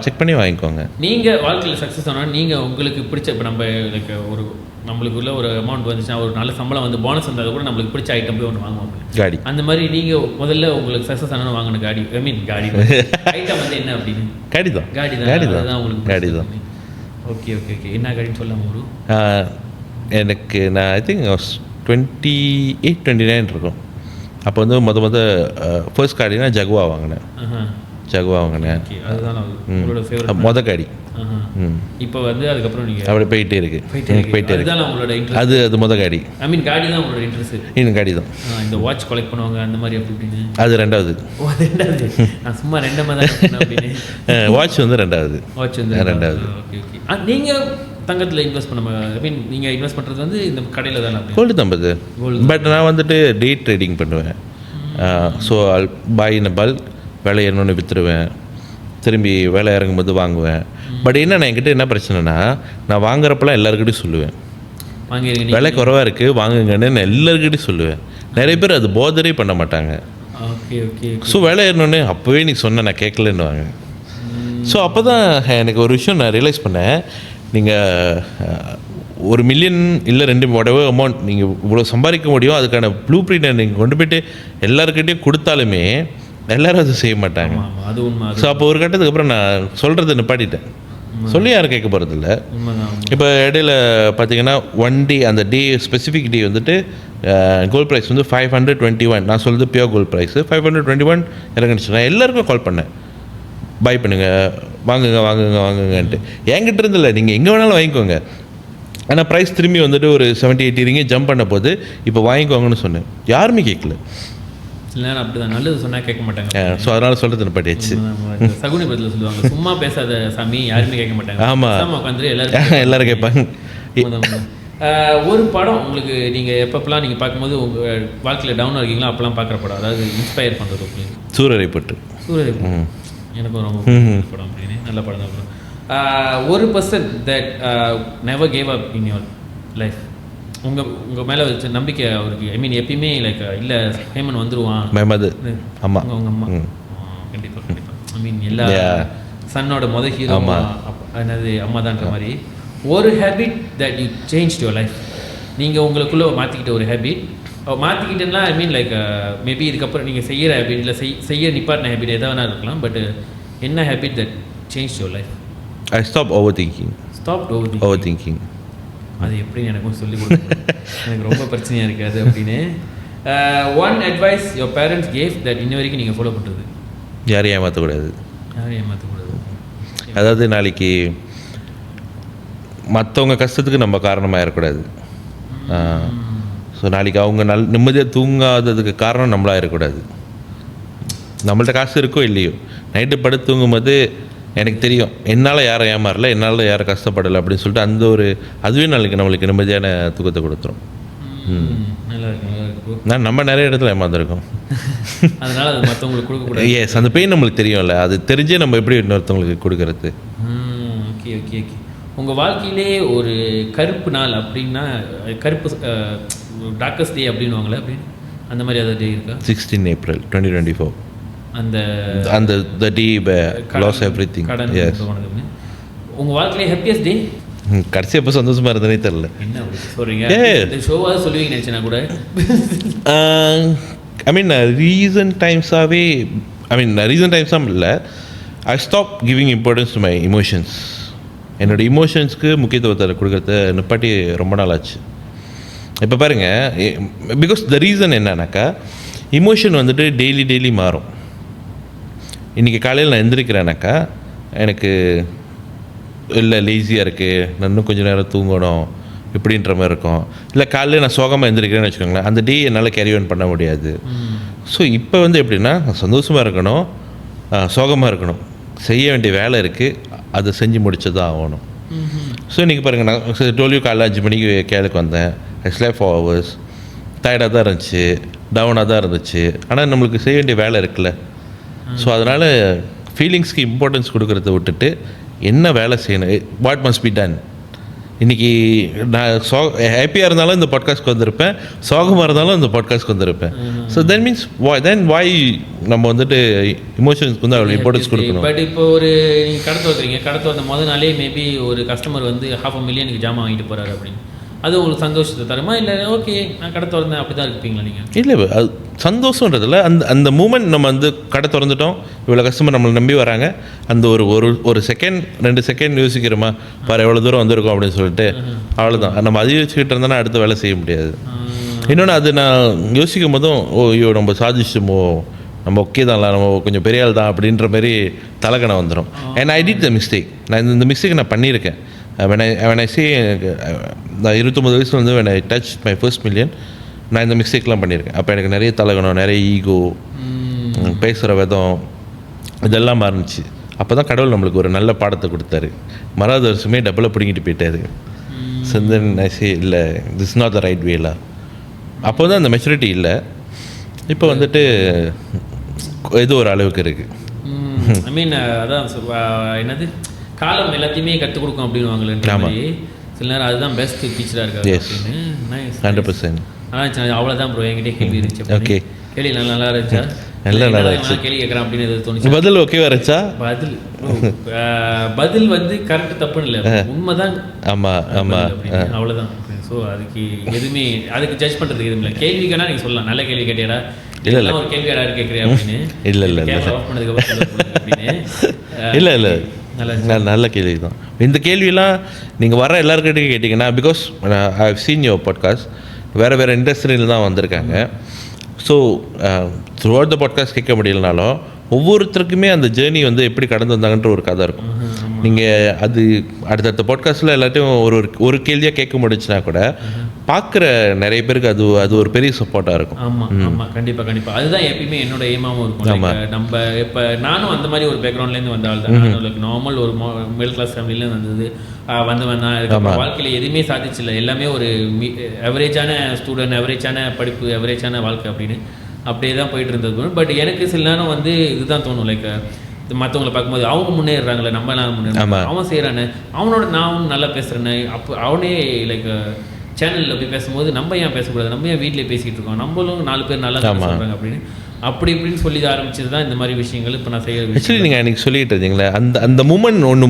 செக் பண்ணி வாங்கிக்கோங்க. நீங்கள் வாழ்க்கையில் சக்ஸஸ் ஆனால் நீங்கள் உங்களுக்கு பிடிச்ச, இப்போ நம்ம லைக் ஒரு நம்மளுக்குள்ள ஒரு அமௌண்ட் வந்துச்சுன்னா, ஒரு நல்ல சம்பளம் வந்து போனஸ் வந்தால் கூட நம்மளுக்கு பிடிச்ச ஐட்டம் போய் ஒன்று வாங்குவாங்க, காடி. அந்த மாதிரி நீங்கள் முதல்ல உங்களுக்கு சக்ஸஸ் ஆனால் வாங்கின காடி, ஐ மீன் காடி ஐட்டம் வந்து என்ன அப்படின்னு? காடி தான். அதுதான் உங்களுக்கு காடி தான். Okay okay okay. என்ன காடின்னு சொல்லாம ஒரு எனக்கு நான் ஐ திங்க் 28-29 இருக்கும். அப்போ வந்து ஃபர்ஸ்ட் காடினா ஜகுவா வாங்கினேன். அதுதான் மொதல் காடி. இப்போ வந்து அதுக்கப்புறம் நீங்கள் அப்படி போயிட்டே இருக்கு. அதுதான் உங்களோட இன்ட்ரெஸ்ட். அது மொதல் காடி. ஐ மீன் காடி தான் உங்களோட இன்ட்ரெஸ்ட். இன்னும் காடி தான். இந்த வாட்ச் கலெக்ட் பண்ணுவாங்க அந்த மாதிரி அப்படி இப்படின்னு. அது ரெண்டாவது. நான் சும்மா ரெண்டாவது தான் அப்படின்னு. வாட்ச் வந்து ரெண்டாவது. Okay okay. நீங்கள் தங்கத்தில் இன்வெஸ்ட் பண்ண, ஐ மீன் நீங்கள் இன்வெஸ்ட் பண்ணுறது வந்து இந்த கடையில் தானே? கோல்டு தம்பது. பட் நான் வந்துட்டு டே ட்ரேடிங் பண்ணுவேன். ஸோ பை இன் பல்க், விலை என்னொன்று விற்றுருவேன், திரும்பி விலை இறங்கும்போது வாங்குவேன். பட் என்ன என்கிட்ட என்ன பிரச்சனைனா, நான் வாங்குறப்பெல்லாம் எல்லாருக்கிட்டையும் சொல்லுவேன், விலை குறைவாக இருக்குது வாங்குங்கன்னு நான் எல்லாருக்கிட்டையும் சொல்லுவேன். நிறைய பேர் அது போதரே பண்ண மாட்டாங்க. Okay okay. ஸோ விலை ஏறணுன்னு அப்போவே நீ சொன்ன நான் கேட்கலன்னு வாங்க. ஸோ அப்போ தான் எனக்கு ஒரு விஷயம் நான் ரியலைஸ் பண்ணேன். நீங்கள் 1 மில்லியன் இல்லை 2 whatever அமௌண்ட் நீங்கள் இவ்வளோ சம்பாதிக்க முடியும், அதுக்கான ப்ளூ பிரிண்டை நீங்கள் கொண்டு போய்ட்டு எல்லாருக்கிட்டையும் கொடுத்தாலுமே எல்லோரும் அதை செய்ய மாட்டாங்க. ஸோ அப்போ ஒரு கட்டத்துக்கு அப்புறம் நான் சொல்கிறத நிப்பாட்டிட்டேன். சொல்லி யாரும் கேட்க போகிறதில்ல. இப்போ இடையில பார்த்தீங்கன்னா 1 டே, அந்த டே ஸ்பெசிஃபிக் டே வந்துட்டு கோல்ட் ப்ரைஸ் வந்து 521. நான் சொல்கிறது பியூர் கோல்ட் ப்ரைஸு 521 இறங்கிடுச்சு. நான் எல்லாருக்கும் கால் பண்ணேன், பை பண்ணுங்கள், வாங்குங்கன்ட்டு. என்கிட்ட இருந்தில்ல, நீங்கள் எங்கே வேணாலும் வாங்கிக்கோங்க, ஆனால் ப்ரைஸ் திரும்பி வந்துட்டு ஒரு 70-80 ரிங்கே ஜம்ப் பண்ண போது இப்போ வாங்கிக்கோங்கன்னு சொன்னேன். யாருமே கேட்கல. இல்லை அப்படிதான், நல்லது சொன்னால் கேட்க மாட்டாங்க. ஸோ அதனால் சொல்கிறது நிப்பாட்டியாச்சு. சகுனி பதில் சொல்லுவாங்க, சும்மா பேசாத சாமி, யாருமே கேட்க மாட்டாங்க. ஆமாம், உட்காந்து எல்லாரும் கேட்பாங்க. ஒரு படம் உங்களுக்கு நீங்கள் எப்பப்பெல்லாம் நீங்கள் பார்க்கும்போது உங்கள் வாழ்க்கையில் டவுனாக இருக்கீங்களோ அப்போல்லாம் பார்க்குற படம், அதாவது இன்ஸ்பயர் பண்ணுறது உங்களுக்கு? சூரரைப்பட்டு. எனக்கும் ரொம்ப படம் அப்படின்னு, நல்ல படம் தான். ஒரு person that never gave up in your life, உங்கள் மேலே வச்ச நம்பிக்கை அவருக்கு, ஐ மீன் எப்பயுமே லைக் இல்லை ஹேமன் வந்துடுவான், ஆமாம் உங்கள் அம்மா. கண்டிப்பாக ஐ மீன் எல்லா சன்னோட மொதல் ஹீரோ என்னது அம்மா தான்ற மாதிரி. ஒரு habit that you change your life, நீங்கள் உங்களுக்குள்ளே மாற்றிக்கிட்ட ஒரு ஹேபிட், மாற்றிக்கிட்டேன்னா ஐ மீன் லைக் மேபி இதுக்கப்புறம் நீங்கள் செய்கிற ஹேபிட் இல்லை செய்ய நிப்பாட்டின ஹேபிட் எதாவது வேணா இருக்கலாம், பட் என்ன habit that change your life? I stop over thinking. அது எப்படின்னு எனக்கும் சொல்லிக் கொடுங்க, எனக்கு ரொம்ப பிரச்சனையாக இருக்காது அப்படின்னு. One advice your parents cave that இன்ன வரைக்கும் நீங்கள் ஃபாலோ பண்ணுறது? யாரையும் ஏமாற்றக்கூடாது. ஏமாற்றக்கூடாது, அதாவது நாளைக்கு மற்றவங்க கஷ்டத்துக்கு நம்ம காரணமாக இருக்கக்கூடாது. ஸோ நாளைக்கு அவங்க நிம்மதியாக தூங்காததுக்கு காரணம் நம்மளாக இருக்கக்கூடாது. நம்மள்ட்ட காசு இருக்கோ இல்லையோ, நைட்டு படுத்து தூங்கும்போது எனக்கு தெரியும் என்னால் யாரும் ஏமாறல, என்னால் யாரும் கஷ்டப்படலை அப்படின்னு சொல்லிட்டு அந்த ஒரு அதுவே நாளைக்கு நம்மளுக்கு நிம்மதியான தூக்கத்தை கொடுத்துரும். நம்ம நிறைய இடத்துல ஏமாந்துருக்கோம். அதனால அது மற்றவங்களுக்கு கொடுக்கக்கூடாது. எஸ், அந்த பெயின் நம்மளுக்கு தெரியும்ல, அது தெரிஞ்சே நம்ம எப்படி இன்னொருத்தவங்களுக்கு கொடுக்கறது. Okay okay okay. உங்கள் வாழ்க்கையிலே ஒரு கருப்பு நாள் அப்படின்னா, கருப்பு டார்க்கஸ்ட் டே அப்படின்வாங்களே, அப்படின்னு அந்த மாதிரி ஏதாவது டே இருக்கா? 16 ஏப்ரல் 2024. அந்த the day where lost everything. Yes. உங்கள் வாழ்க்கையிலே ஹாப்பியஸ்ட் டே? கடைசி எப்போ சந்தோஷமாக இருந்தனே தெரியல. என்ன அப்படி சொல்கிறீங்க? ஷோவாக சொல்லுவீங்க நினச்சேன்னா கூட. ஐ மீன் ரீசன்ட் டைம்ஸாக இல்லை, I stop giving importance to my emotions. என்னோடய இமோஷன்ஸ்க்கு முக்கியத்துவத்தை கொடுக்கறத நிப்பாட்டி ரொம்ப நாள் ஆச்சு. இப்போ பாருங்கள், பிகாஸ் த ரீசன் என்னன்னாக்கா, இமோஷன் வந்துட்டு டெய்லி மாறும். இன்றைக்கி காலையில் நான் எந்திரிக்கிறேனாக்கா எனக்கு இல்லை லேசியாக இருக்குது, நான் இன்னும் கொஞ்சம் நேரம் தூங்கணும் இப்படின்ற மாதிரி இருக்கும். இல்லை காலையில் நான் சோகமாக எந்திரிக்கிறேன்னு வச்சுக்கோங்களேன், அந்த டே என்னால் கேரி ஆன் பண்ண முடியாது. ஸோ இப்போ வந்து எப்படின்னா, நான் சந்தோஷமாக இருக்கணும், சோகமாக இருக்கணும், செய்ய வேண்டிய வேலை இருக்குது, அதை செஞ்சு முடிச்சு தான் ஆகணும். ஸோ இன்றைக்கி பாருங்கள், நான் டோல்யூ காலைல 5 மணிக்கு கேளுக்கு வந்தேன். ஐ ஸ்லெப்ட் 4 hours. டயர்டாக தான் இருந்துச்சு, டவுனாக தான் இருந்துச்சு. ஆனால் நம்மளுக்கு செய்ய வேண்டிய வேலை இருக்குல்ல. ஸோ அதனால் ஃபீலிங்ஸ்க்கு இம்பார்ட்டன்ஸ் கொடுக்குறத விட்டுட்டு என்ன வேலை செய்யணும், வாட் மஸ்ட் பி டன். இன்றைக்கி நான் ஹாப்பியாக இருந்தாலும் இந்த பாட்காஸ்ட்க்கு வந்திருப்பேன், சோகமாக இருந்தாலும் இந்த பாட்காஸ்ட்க்கு வந்திருப்பேன். ஸோ தென் மீன்ஸ் வாய் நம்ம வந்துட்டு இமோஷன்ஸ்க்கு வந்து அவ்வளோ இம்பார்ட்டன்ஸ் கொடுக்கணும். பட் இப்போ ஒரு நீங்கள் கடை துறக்கிறீங்க, கடை துறந்த முதல் நாளே மேபி ஒரு கஸ்டமர் வந்து 500,000 ஜாமான் வாங்கிட்டு போகிறாரு அப்படின்னு, அது உங்களுக்கு சந்தோஷத்தை தருமா? இல்லை ஓகே நான் கடை திறந்தேன் அப்படி தான் இருப்பீங்களா நீங்கள்? இல்லை, அது சந்தோஷன்றதில்ல. அந்த மூமெண்ட் நம்ம வந்து கடை திறந்துட்டோம், இவ்வளோ கஸ்டமர் நம்மளை நம்பி வராங்க, அந்த ஒரு செகண்ட் 2 செகண்ட் யோசிக்கிறோமா, பாரு எவ்வளோ தூரம் வந்திருக்கோம் அப்படின்னு சொல்லிட்டு, அவ்வளோதான். நம்ம அதிக யோசிச்சுக்கிட்டு இருந்தாலும் அடுத்த வேலை செய்ய முடியாது. இன்னொன்று அது நான் யோசிக்கும் போதும், ஐயோ நம்ம சாதிச்சுமோ, நம்ம ஓகே தான், நம்ம கொஞ்சம் பெரிய ஆள் தான் அப்படின்ற மாதிரி தலகணை வந்துடும். And I did the mistake. நான் இந்த மிஸ்டேக் நான் பண்ணியிருக்கேன். when I say நான் 29 வயசில் வந்து when I touched my first million, நான் இந்த மிஸ்டேக்லாம் பண்ணியிருக்கேன். அப்போ எனக்கு நிறைய தலகணம், நிறைய ஈகோ, பேசுகிற விதம் இதெல்லாம் மாறிச்சு. அப்போ தான் கடவுள் நம்மளுக்கு ஒரு நல்ல பாடத்தை கொடுத்தாரு. மறாத வருஷமே டபுளாக பிடிங்கிட்டு போயிட்டாரு. ஸோ தென் ஐ சே இல்லை, திஸ் நாட் த ரைட் வேலா. அப்போ தான் அந்த மெச்சூரிட்டி இல்லை. இப்போ வந்துட்டு இது ஒரு அளவுக்கு இருக்குது. ஐ மீன் அதான் என்னது, காலம் எல்லாத்தையுமே கற்றுக் கொடுக்கும் அப்படின்னு வாங்கலன்ற சில நேரம் அதுதான் பெஸ்ட் டீச்சராக இருக்காது அப்படின்னு. 100%. ஆனால் அவ்வளோதான் ப்ரோ, என்கிட்ட கேள்வி இருந்துச்சு. ஓகே, கேள்வி நல்லா இருந்துச்சா? நல்லா இருந்துச்சு. கேள்வி கேட்குறேன் அப்படின்னு எதாவது தோணுச்சு? பதில் ஓகேவா இருந்துச்சா? பதில் வந்து கரெக்ட் தப்புன்னு இல்லை, உண்மைதான். ஆமாம் ஆமாம், அவ்வளோதான். ஸோ அதுக்கு எதுவுமே அதுக்கு ஜட்ஜ் பண்ணுறதுக்கு எதுவும் இல்லை. கேள்விக்கானா நீங்கள் சொல்லலாம், நல்ல கேள்வி கேட்டியடா, இல்லை ஒரு கேள்வி யாராவது கேட்குறியா அப்படின்னு. இல்லை இல்லை ஆஃப் பண்ணதுக்கப்புறம் அப்படின்னு. இல்லை இல்லை, நல்ல கேள்வி தான். இந்த கேள்வியெல்லாம் நீங்கள் வர எல்லாருக்கிட்டையும் கேட்டிங்கன்னா, because I have seen your podcast, வேறு இண்டஸ்ட்ரியில் தான் வந்திருக்காங்க. So throughout the podcast கேட்க முடியலனாலும் ஒவ்வொருத்தருக்குமே அந்த ஜேர்னி வந்து எப்படி கடந்து வந்தாங்கன்ற ஒரு கதை இருக்கும். நீங்கள் அது அடுத்தடுத்த பாட்காஸ்ட்டில் எல்லாத்தையும் ஒரு கேள்வியாக கேட்க முடிச்சுன்னா கூட பார்க்குற நிறைய பேருக்கு அது ஒரு பெரிய சப்போர்ட்டாக இருக்கும். ஆமாம் ஆமாம், கண்டிப்பாக. அதுதான் எப்பயுமே என்னோட எய்மாவும் இருக்கும். நம்ம இப்போ நானும் அந்த மாதிரி ஒரு பேக்ரவுண்ட்லேருந்து வந்த ஆள் தான். நார்மல் ஒரு மிடில் கிளாஸ் ஃபேமிலியிலேருந்து வந்தது வந்தேன். அதுக்கப்புறம் வாழ்க்கையில் எதுவுமே சாதிச்சில்லை, எல்லாமே ஒரு அவரேஜான ஸ்டூடெண்ட், அவரேஜான படிப்பு, அவரேஜான வாழ்க்கை அப்படின்னு அப்படியே தான் போயிட்டு இருந்தது. பட் எனக்கு சில நேரம் வந்து இதுதான் தோணும், லைக் மற்றவங்களை பார்க்கும்போது அவங்க முன்னேறாங்களே, நம்ம நான் முன்னேறேன், அவன் செய்கிறானே, அவனோட நான் நல்லா பேசுகிறேன்னு, அப்போ அவனே லைக் சேனலில் போய் பேசும்போது நம்ம ஏன் பேசக்கூடாது, நம்ம ஏன் வீட்டிலே பேசிகிட்டு இருக்கோம், நம்மளும் 4 பேர் நல்லா சொல்கிறாங்க அப்படின்னு அப்படி இப்படின்னு சொல்லி ஆரம்பிச்சது தான் இந்த மாதிரி விஷயங்கள் இப்போ நான் செய்ய. ஆக்சுவலி நீங்கள் அன்றைக்கி சொல்லிட்டு இருந்தீங்களே, அந்த மூமெண்ட் ஒன்று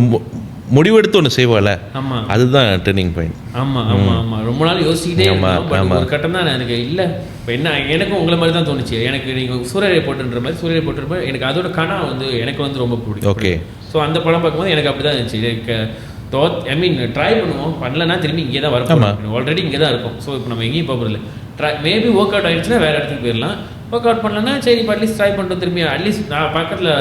முடிவெடுத்து ஒன்று செய்வோம்ல, ஆமாம், அதுதான் டர்னிங் பாயிண்ட். ஆமாம் ஆமாம் ஆமாம், ரொம்ப நாள் யோசிக்கிட்டே இருந்தோம். ஒரு கட்டம் தான் எனக்கு இல்லை, இப்போ என்ன எனக்கும் உங்களை மாதிரி தான் தோணுச்சு. எனக்கு நீங்கள் சூரியரை போட்டுன்ற மாதிரி சூரியரை போட்டுருப்ப எனக்கு அதோட கனா வந்து எனக்கு வந்து ரொம்ப பிடிக்கும். ஓகே, ஸோ அந்த படம் பார்க்கும்போது எனக்கு அப்படி தான் இருந்துச்சு. லைக் ஐ மீன் ட்ரை பண்ணுவோம், பண்ணலன்னா திரும்பி இங்கே தான் வரப்போம், ஆல்ரெடி இங்கே தான் இருக்கும். ஸோ இப்போ நம்ம எங்கேயும் போகிறதில்ல. மேபி ஒர்க் அவுட் ஆகிடுச்சுன்னா வேறு இடத்துக்கு போயிடலாம். ஒர்க் அவுட் பண்ணலன்னா சரி இப்போ அட்லீஸ்ட் ட்ரை பண்ணிட்டு திரும்பி அட்லீஸ்ட் நான் பக்கத்தில்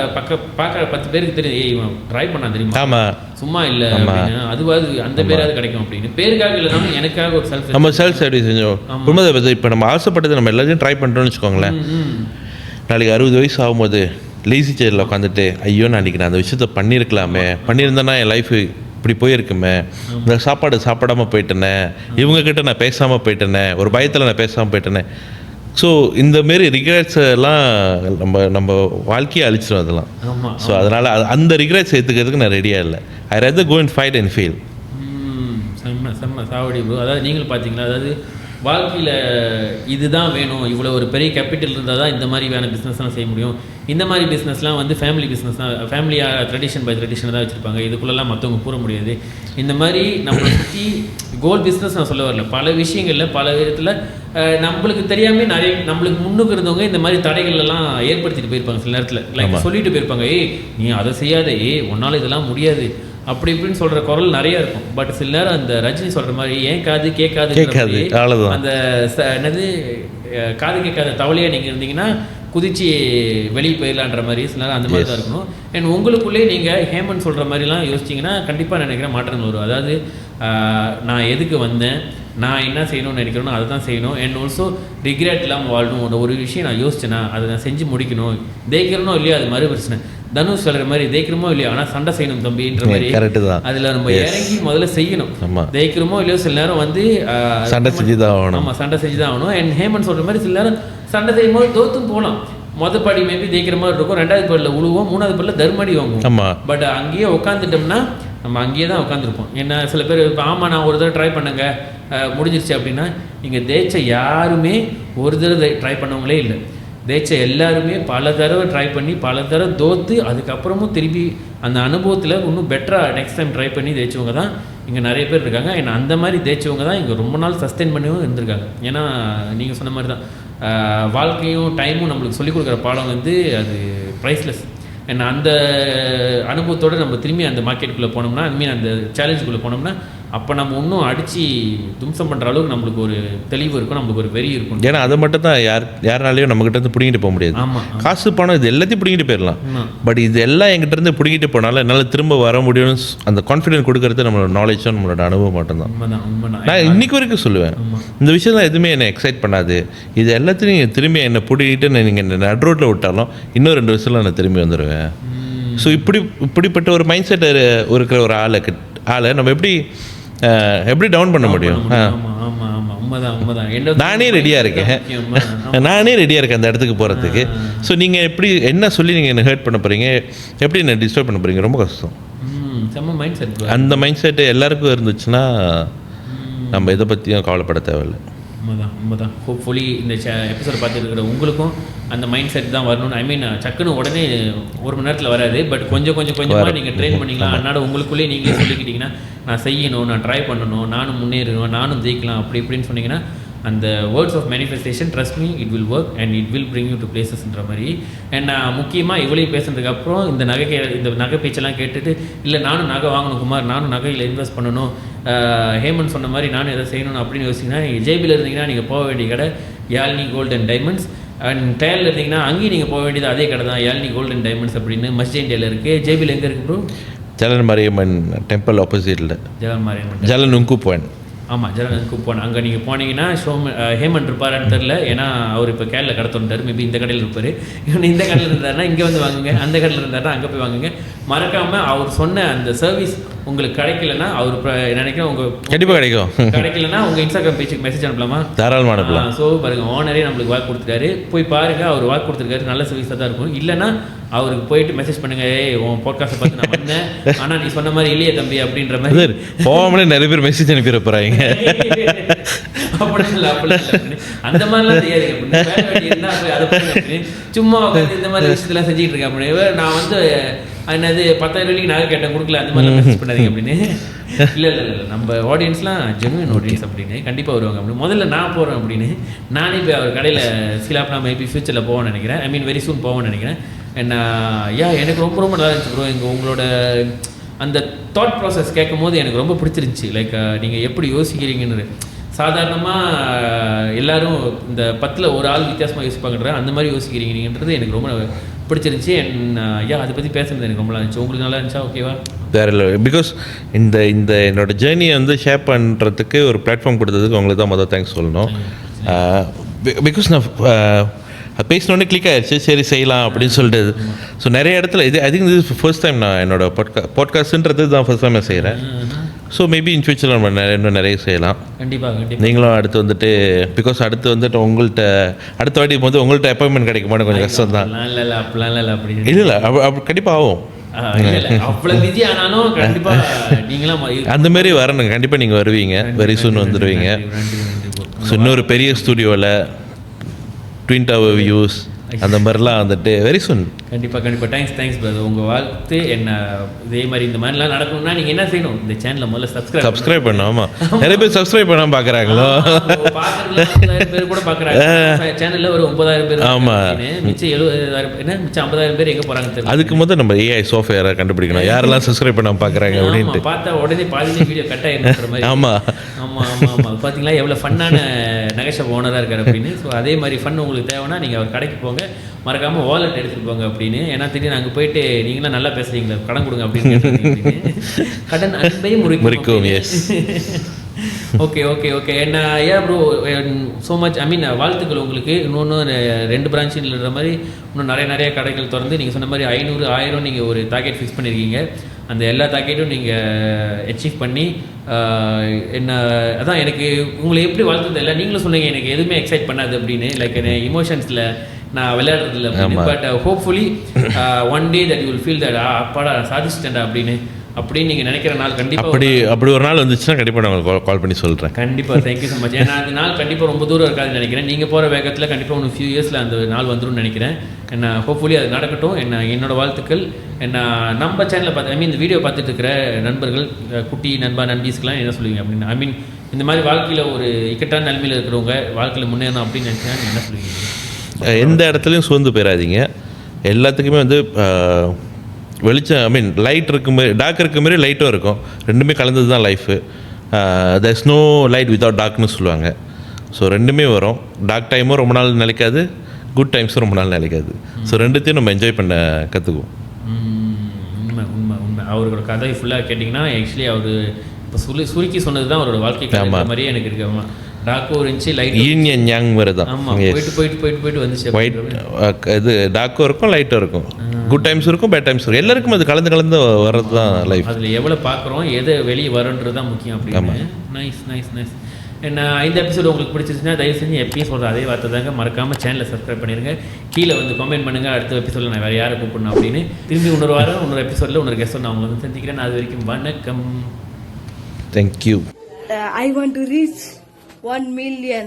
பார்க்குற 10 பேருக்கு தெரியும், ஏய் இவன் ட்ரை பண்ணா தெரியுமா, சும்மா இல்லை அப்படின்னு, அதுவாது அந்த பேராது கிடைக்கும் அப்படின்னு. பேருக்காக இல்லைனாலும் எனக்காக ஒரு செல்ஃப் சர்வீஸ் செஞ்சோம். உண்மைதான். இப்போ நம்ம ஆசைப்பட்டது நம்ம எல்லாத்தையும் ட்ரை பண்ணுறோம்னு வச்சுக்கோங்களேன், நாளைக்கு 60 வயசு ஆகும்போது லேசி சேரில் உட்காந்துட்டு ஐயோ நாளைக்கு நான் அந்த விஷயத்த பண்ணியிருக்கலாமே, பண்ணியிருந்தேன்னா என் லைஃப் இப்படி போயிருக்குமே, இந்த சாப்பாடு சாப்பிடாமல் போயிட்டேனே, இவங்கக்கிட்ட நான் பேசாமல் போயிட்டேனே, ஒரு பயத்தில் நான் பேசாமல் போயிட்டேனே. ஸோ இந்தமாரி ரிக்ரெட்ஸ் எல்லாம் நம்ம வாழ்க்கையை அழிச்சிடும் அதெல்லாம். ஸோ அதனால் அந்த ரிக்ரெட்ஸ் ஏற்றுக்கிறதுக்கு நான் ரெடியாக இல்லை. I rather go and fight and feel. செம்ம சாவடி ப்ரோ. அதாவது நீங்களும் பார்த்தீங்களா, அதாவது வாழ்க்கையில் இதுதான் வேணும், இவ்வளோ ஒரு பெரிய கேபிட்டல் இருந்தால் தான் இந்த மாதிரியான பிஸ்னஸ்லாம் செய்ய முடியும். இந்த மாதிரி பிஸ்னஸ்லாம் வந்து ஃபேமிலி பிஸ்னஸ் தான், ஃபேமிலியாக ட்ரெடிஷன் பை ட்ரெடிஷன் தான் வச்சுருப்பாங்க, இதுக்குள்ளெல்லாம் மற்றவங்க கூற முடியாது. இந்த மாதிரி நம்மளை சுற்றி கோல் பிஸ்னஸ் நான் சொல்ல வரல, பல விஷயங்களில் பல விதத்தில் நம்மளுக்கு தெரியாமல் நிறைய நம்மளுக்கு முன்னுக்கு இருந்தவங்க இந்த மாதிரி தடைகள்லாம் ஏற்படுத்திட்டு போயிருப்பாங்க. சில நேரத்தில் லைக் சொல்லிட்டு போயிருப்பாங்க, ஏய் நீ அதை செய்யாத, உன்னால் இதெல்லாம் முடியாது அப்படி இப்படின்னு சொல்கிற குரல் நிறைய இருக்கும். பட் சில நேரம் அந்த ரஜினி சொல்கிற மாதிரி ஏன் காது கேட்காது, அந்த என்னது காது கேட்காத தவளையாக நீங்கள் இருந்தீங்கன்னா குதிச்சு வெளியே போயிடலான்ற மாதிரி சில நேரம் அந்த மாதிரி தான் இருக்கணும். அண்ட் உங்களுக்குள்ளே நீங்கள் ஹேமன் சொல்கிற மாதிரிலாம் யோசிச்சிங்கன்னா கண்டிப்பாக நினைக்கிறேன் மாற்றங்கள் வரும். அதாவது நான் எதுக்கு வந்தேன், நான் என்ன செய்யணும்னு நினைக்கிறேனோ அதை தான் செய்யணும். அண்ட் ஆல்சோ ரிக்ரெட் இல்லாமல் வாழணும். ஒரு விஷயம் நான் யோசிச்சேன்னா அதை நான் செஞ்சு முடிக்கணும், தேய்க்கிறனோ இல்லையோ அது மாதிரி பிரச்சனை. தனுஷ் சொல்கிற மாதிரி ஜெயிக்கிறோமோ இல்லையோ ஆனால் சண்டை செய்யணும் தம்பின்ற மாதிரி. கரெக்டு தான். அதில் நம்ம இறங்கி முதல்ல செய்யணும். ஆமாம், ஜெயிக்கிறோமோ இல்லையோ சில நேரம் வந்து சண்டை செஞ்சு தான் ஆகணும். ஆமாம், சண்டை செஞ்சு தான் ஆகணும். அண்ட் ஹேமன் சொல்கிற மாதிரி சில நேரம் சண்டை செய்யும் போது தோத்தும் போகலாம். மொதல் படி மேபி ஜெயிக்கிற மாதிரி இருக்கும், 2வது படியில் உழுவோம், 3வது படியில் தர்மடி வாங்குவோம். ஆமாம், பட் அங்கேயே உட்காந்துட்டோம்னா நம்ம அங்கேயே தான் உட்காந்துருப்போம். ஏன்னா சில பேர் இப்போ ஆமாம் நான் ஒரு தடவை ட்ரை பண்ணுங்க முடிஞ்சிருச்சு அப்படின்னா, நீங்கள் ஜெயிச்ச யாருமே ஒரு தடவை ட்ரை பண்ணவங்களே இல்லை. ஜெயிச்ச எல்லாருமே பல தடவை ட்ரை பண்ணி பல தடவை தோற்று அதுக்கப்புறமும் திருப்பி அந்த அனுபவத்தில் இன்னும் பெட்டராக நெக்ஸ்ட் டைம் ட்ரை பண்ணி ஜெயிச்சவங்க தான் இங்கே நிறைய பேர் இருக்காங்க. ஏன்னா அந்த மாதிரி ஜெயிச்சவங்க தான் இங்கே ரொம்ப நாள் சஸ்டெயின் பண்ணியும் இருந்திருக்காங்க. ஏன்னா நீங்கள் சொன்ன மாதிரி தான் வாழ்க்கையும் டைமும் நம்மளுக்கு சொல்லிக் கொடுக்குற பாடம் வந்து அது ப்ரைஸ்லெஸ். ஏன்னா அந்த அனுபவத்தோடு நம்ம திரும்பி அந்த மார்க்கெட்டுக்குள்ளே போனோம்னா, ஐ அந்த சேலஞ்சுக்குள்ளே போனோம்னா, அப்போ நம்ம இன்னும் அடித்து தும்சம் பண்ணுற அளவுக்கு நம்மளுக்கு ஒரு தெளிவு இருக்கும், நம்மளுக்கு ஒரு வெறி இருக்கும். ஏன்னா அதை மட்டும் தான் யாருனாலையும் நம்மகிட்ட இருந்து பிடிங்கிட்டு போக முடியாது. ஆமாம், காசு பணம் இது எல்லாத்தையும் பிடிங்கிட்டு போயிடலாம். பட் இது எல்லாம் எங்கிட்ட இருந்து பிடிங்கிட்டு போனாலும் என்னால் திரும்ப வர முடியும்னு அந்த கான்ஃபிடென்ட் கொடுக்கறது நம்மளோட நாலேஜும் நம்மளோட அனுபவம் மட்டும்தான். நான் இன்னைக்கு வரைக்கும் சொல்லுவேன், இந்த விஷயம்லாம் எதுவுமே என்னை எக்ஸைட் பண்ணாது. இது எல்லாத்தையும் நீங்கள் திரும்பி என்னை பிடிக்கிட்டு நீங்கள் என்ன நட் ரோட்டில் விட்டாலும் இன்னும் 2 வருஷத்தில் நான் திரும்பி வந்துடுவேன். ஸோ இப்படிப்பட்ட ஒரு மைண்ட் செட் இருக்கிற ஒரு ஆளை நம்ம எப்படி டவுன் பண்ண முடியும்? நானே ரெடியாக இருக்கேன் அந்த இடத்துக்கு போகிறதுக்கு. ஸோ நீங்கள் எப்படி என்ன சொல்லி நீங்கள் என்ன ஹர்ட் பண்ண போகிறீங்க, எப்படி என்ன டிஸ்டர்ப் பண்ண போகிறீங்க? ரொம்ப கஷ்டம். அந்த மைண்ட் செட்டு எல்லாருக்கும் இருந்துச்சுன்னா நம்ம இதை பற்றியும் கவலைப்பட தேவையில்லை. உண்மைதான். ஹோப்ஃபுல்லி இந்த எபிசோட் பார்த்துட்டு இருக்கிற உங்களுக்கும் அந்த மைண்ட் செட் தான் வரணும்னு. சக்குன்னு உடனே 1 மணி நேரத்தில் வராது. பட் கொஞ்சமாக நீங்கள் ட்ரெயின் பண்ணிக்கலாம். அதனால் உங்களுக்குள்ளேயே நீங்களே சொல்லிக்கிட்டிங்கன்னா, நான் செய்யணும், நான் ட்ரை பண்ணணும், நானும் முன்னேறுவேன், நானும் ஜெயிக்கலாம் அப்படி இப்படின்னு சொன்னீங்கன்னா, அந்த words of manifestation trust me it will work and it will bring you to பிளேசஸ்ன்ற மாதிரி. அண்ட் நான் முக்கியமாக இவ்வளோ பேசுனதுக்கப்புறம் இந்த நகை பேச்செல்லாம் கேட்டுட்டு, இல்லை நானும் நகை வாங்கணும் குமார், நானும் நகையில் இன்வெஸ்ட் பண்ணணும், ஹேமன் சொன்ன மாதிரி நானும் எதை செய்யணும் அப்படின்னு யோசிச்சிங்கன்னா, நீங்கள் ஜேபியில் இருந்தீங்கன்னா நீங்கள் போக வேண்டிய கடை Yalini gold and diamonds. And டேலில் இருந்தீங்கன்னா அங்கேயும் நீங்கள் போக வேண்டியது அதே கடை தான், யாழ்னி கோல்ட் அண்ட் டைமண்ட்ஸ் அப்படின்னு மஸ்ஜித் டேலில் இருக்குது. ஜேபியில் எங்கே இருக்குது ப்ரோ? ஜலன் மாரியம்மன் டெம்பிள் ஆப்போசிட்டில். Jalan Ungku point. ஆமாம், ஜலனுக்கு போனேன். அங்கே நீங்கள் போனீங்கன்னா ஹேமன் இருப்பாரான்னு தெரில. ஏன்னா அவர் இப்போ கேரளா கடை திறந்துட்டார். மேபி இந்த கடையில் இருப்பார். இந்த கடையில் இருந்தாருன்னா இங்கே வந்து வாங்குங்க, அந்த கடையில் இருந்தாருன்னா அங்கே போய் வாங்குங்க. மறக்காமல் அவர் சொன்ன அந்த சர்வீஸ் உங்களுக்கு கிடைக்கலன்னா, அவர் நினைக்கிறேன் உங்கள் கண்டிப்பாக கிடைக்கலன்னா உங்கள் இன்ஸ்டாகிராம் பேஜுக்கு மெசேஜ் அனுப்பலாமா? தாராளமாக அனுப்பலாம். ஸோ பாருங்கள், ஓனரே நம்மளுக்கு வாக்கு கொடுத்துருக்காரு, போய் பாருங்கள். அவர் வாக்கு கொடுத்துருக்காரு, நல்ல சர்வீஸாக தான் இருக்கும். இல்லைன்னா அவருக்கு போயிட்டு மெசேஜ் பண்ணுங்க, உன் பாட்காஸ்ட்டை பார்த்து நான் வந்தேன், ஆனால் நீ சொன்ன மாதிரி இல்லையே தம்பி அப்படின்ற மாதிரி போகாமலே நிறைய பேர் மெசேஜ் அனுப்பிட போகிறாங்க. அப்படி இல்லை அந்த மாதிரிலாம் தெரியாது. அதை சும்மா உட்காந்து இந்த மாதிரி விஷயத்தெல்லாம் செஞ்சுட்டு இருக்கேன் அப்படின்னு. நான் வந்து என்னது 10,000 ரூபாய்க்கு நகை கேட்டேன் கொடுக்கல, அந்த மாதிரிலாம் மெசேஜ் பண்ணாதீங்க அப்படின்னு. இல்லை நம்ம ஆடியன்ஸ்லாம் ஜெனுவின் ஆடியன்ஸ் அப்படின்னு கண்டிப்பாக வருவாங்க அப்படின்னு. முதல்ல நான் போகிறேன் அப்படின்னு நானே போய் அவர் கடையில் சிலாப்னா மேபி ஃபியூச்சரில் போவேன்னு நினைக்கிறேன். வெரி சூன் போவேன்னு நினைக்கிறேன். என்ன எனக்கு ரொம்ப ரொம்ப நல்லா இருந்துச்சு ப்ரோ. உங்களோட அந்த தாட் ப்ராசஸ் கேட்கும் போது எனக்கு ரொம்ப பிடிச்சிருந்துச்சி. லைக் நீங்கள் எப்படி யோசிக்கிறீங்கன்னு. சாதாரணமாக எல்லோரும் இந்த 10ல் ஒரு ஆள் வித்தியாசமாக யோசிப்பாங்கன்ற அந்த மாதிரி யோசிக்கிறீங்கன்றது எனக்கு ரொம்ப பிடிச்சிருந்துச்சி. அதை பற்றி பேசுறது எனக்கு ரொம்ப நல்லா இருந்துச்சு. உங்களுக்கு நல்லா இருந்துச்சா? ஓகேவா? வேறு இல்லை. பிகாஸ் இந்த என்னோட ஜேர்னியை வந்து ஷேர் பண்ணுறதுக்கு ஒரு பிளாட்ஃபார்ம் கொடுத்ததுக்கு உங்களுக்கு தான் முதல் தேங்க்ஸ் சொல்லணும். பிகாஸ் நான் பேசினோடனே கிளிக் ஆகிடுச்சு, சரி செய்யலாம் அப்படின்னு சொல்லிட்டு. ஸோ நிறைய இடத்துல I think this first time நான் என்னோட பாட்காஸ்ட்ன்றது தான் ஃபர்ஸ்ட் டைம் நான் செய்கிறேன். ஸோ மேபி இன் ஃபியூச்சரில் நம்ம இன்னும் நிறைய செய்யலாம். கண்டிப்பாக நீங்களும் அடுத்து வந்துட்டு, பிகாஸ் அடுத்து வந்துட்டு உங்கள்கிட்ட அடுத்த வாட்டி வந்து உங்கள்கிட்ட அப்பாயின்மெண்ட் கிடைக்குமான்னு கொஞ்சம் கஷ்டம் தான். இல்லை அப்படி கண்டிப்பாக ஆகும். அந்த மாதிரி வரணும், கண்டிப்பாக நீங்கள் வருவீங்க, வெரி சூன் வந்துடுவீங்க. ஸோ இன்னொரு பெரிய ஸ்டூடியோவில் ட்வின் டவர் வியூஸ் அந்த மாதிரிலாம் வந்துட்டு வெரி சூன். கண்டிப்பாக தேங்க்ஸ் பிரதர். உங்கள் வாழ்த்து என்ன இதே மாதிரி இந்த மாதிரிலாம் நடக்கணும்னா நீங்கள் என்ன செய்யணும்? இந்த சேனலை முதல்ல சப்ஸ்கிரைப் பண்ணணும். ஆமாம், நிறைய பேர் சப்ஸ்கிரைப் பண்ணாமல் பார்க்குறாங்களோ, 10,000 பேர் கூட பார்க்குறாங்க. சேனலில் ஒரு 9,000 பேர். ஆமாம், மிச்சம் 70,000 மிச்சம் 50,000 பேர் எங்கே போகிறாங்க தெரியும். அதுக்கு முதல் நம்ம ஏஐ சாஃப்ட்வேரை கண்டுபிடிக்கணும், யாரெல்லாம் சப்ஸ்கிரைப் பண்ணாமல் பார்க்குறாங்க அப்படின்ட்டு. பார்த்தா உடனே பாதிலே வீடியோ கட் ஆகிடுற மாதிரி. ஆமாம் பார்த்தீங்களா எவ்வளோ ஃபன்னான நகைஷாப் ஓனராக இருக்கார் அப்படின்னு. ஸோ அதே மாதிரி ஃபன் உங்களுக்கு தேவைன்னா நீங்கள் அவர் கடைக்கு போங்க, மறக்காமல் வாலெட் எடுத்துகிட்டு போங்க அப்படின்னு. ஏன்னா திடீர்னு அங்கே போயிட்டு நீங்களாம் நல்லா பேசுகிறீங்களா, கடன் கொடுங்க அப்படின்னு கடன் அன்பையும் முறிக்கும். எஸ் ஓகே ஓகே ஓகே என்ன ஏன் ப்ரோ ஸோ மச் ஐ மீன் வாழ்த்துக்கள் உங்களுக்கு. இன்னொன்று 2 பிரான்ச்சுன்ற மாதிரி இன்னும் நிறைய கடைகள் திறந்து நீங்கள் சொன்ன மாதிரி 500 1000 நீங்கள் ஒரு டார்கெட் ஃபிக்ஸ் பண்ணியிருக்கீங்க. அந்த எல்லா டார்கெட்டும் நீங்கள் அச்சீவ் பண்ணி என்ன அதான் எனக்கு உங்களை எப்படி வாழ்த்துறது இல்லை. நீங்களும் சொன்னீங்க எனக்கு எதுவுமே எக்ஸைட் பண்ணாது அப்படின்னு, லைக் இமோஷன்ஸில் நான் விளையாடுறதில்ல அப்படின்னு. But hopefully one day that you will feel that அப்பாடா சாதிச்சிட்டேன்டா அப்படின்னு நீங்கள் நினைக்கிற நாள் கண்டிப்பாக அப்படி ஒரு நாள் வந்துச்சுன்னா கண்டிப்பாக நான் உங்களுக்கு கால் பண்ணி சொல்கிறேன். கண்டிப்பாக தேங்க்யூ ஸோ மச். ஏன்னா அந்த நாள் கண்டிப்பாக ரொம்ப தூரம் இருக்காதுன்னு நினைக்கிறேன். நீங்கள் போகிற வேகத்தில் கண்டிப்பாக ஒன்று ஃபியூ இயர்ஸில் அந்த நாள் வந்துடும் நினைக்கிறேன். என்ன ஹோப்ஃபுல்லி அது நடக்கட்டும். என்னோட வாழ்த்துக்கள். நம்ம சேனலில் பார்த்து ஐ மீன் இந்த வீடியோ பார்த்துட்டு இருக்கிற நண்பர்கள், குட்டி நண்பீஸ்க்கெலாம் என்ன சொல்லுவீங்க அப்படின்னு? ஐ மீன் இந்த மாதிரி வாழ்க்கையில் ஒரு இக்கட்டான நிலைமையில் இருக்கிறவங்க வாழ்க்கையில் முன்னேறணும் அப்படின்னு நினச்சா என்ன சொல்லுவீங்க? எந்த இடத்துலையும் சோர்ந்து போயிடாதீங்க. எல்லாத்துக்குமே வந்து வெளிச்சம் ஐ மீன் லைட் இருக்கும் மாரி டார்க் இருக்க மாரி லைட்டும் இருக்கும். ரெண்டுமே கலந்தது தான் life. There's no light without டார்க்னு சொல்லுவாங்க. ஸோ ரெண்டுமே வரும். டார்க் டைமும் ரொம்ப நாள் நிலைக்காது, குட் டைம்ஸும் ரொம்ப நாள் நிலைக்காது. ஸோ ரெண்டுத்தையும் நம்ம என்ஜாய் பண்ண கற்றுக்குவோம். உண்மை உண்மை உண்மை. அவரோட கதை ஃபுல்லாக கேட்டிங்கன்னா ஆக்சுவலி அவர் இப்போ சுருக்கி சொன்னது தான் அவரோட வாழ்க்கை கதை மாதிரியே எனக்கு இருக்கு. ஆமாம், டார்க்கும் இருந்துச்சு, லைட் ஈன் மாதிரி தான். ஆமாம், போயிட்டு வந்துச்சு. ஒயிட் இது டார்க்கும் இருக்கும், லைட்டும் இருக்கும், குட் டைம்ஸ் இருக்கும், பேட் டைம்ஸ் இருக்கும். எல்லாருக்கும் அது கலந்து வர்றது தான் லைஃப். அதில் எவ்வளோ பார்க்குறோம், எது வெளியே வருன்றது தான் முக்கியம் அப்படின்னு. Nice nice nice. என்ன இந்த எபிசோடு உங்களுக்கு பிடிச்சிருச்சுன்னா தயவு செஞ்சு எப்பயும் சொல்கிற அதே வார்த்தை தாங்க, மறக்காமல் சேனலை சப்ஸ்கிரைப் பண்ணிடுங்க. கீழே வந்து கமெண்ட் பண்ணுங்கள் அடுத்த எபிசோடில் நான் வேறு யாரை கூப்பிடணும் அப்படின்னு. திரும்பி இன்னொரு வாரம் இன்னொரு எபிசோடில் இன்னொரு கெஸ்ட் நான் உங்களை வந்து சந்திக்கிறேன். அது வரைக்கும் வணக்கம். Thank you. I want to reach 1 million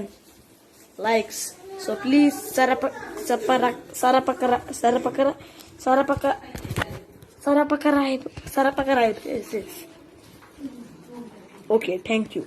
likes. So please subscribe. Okay, thank you.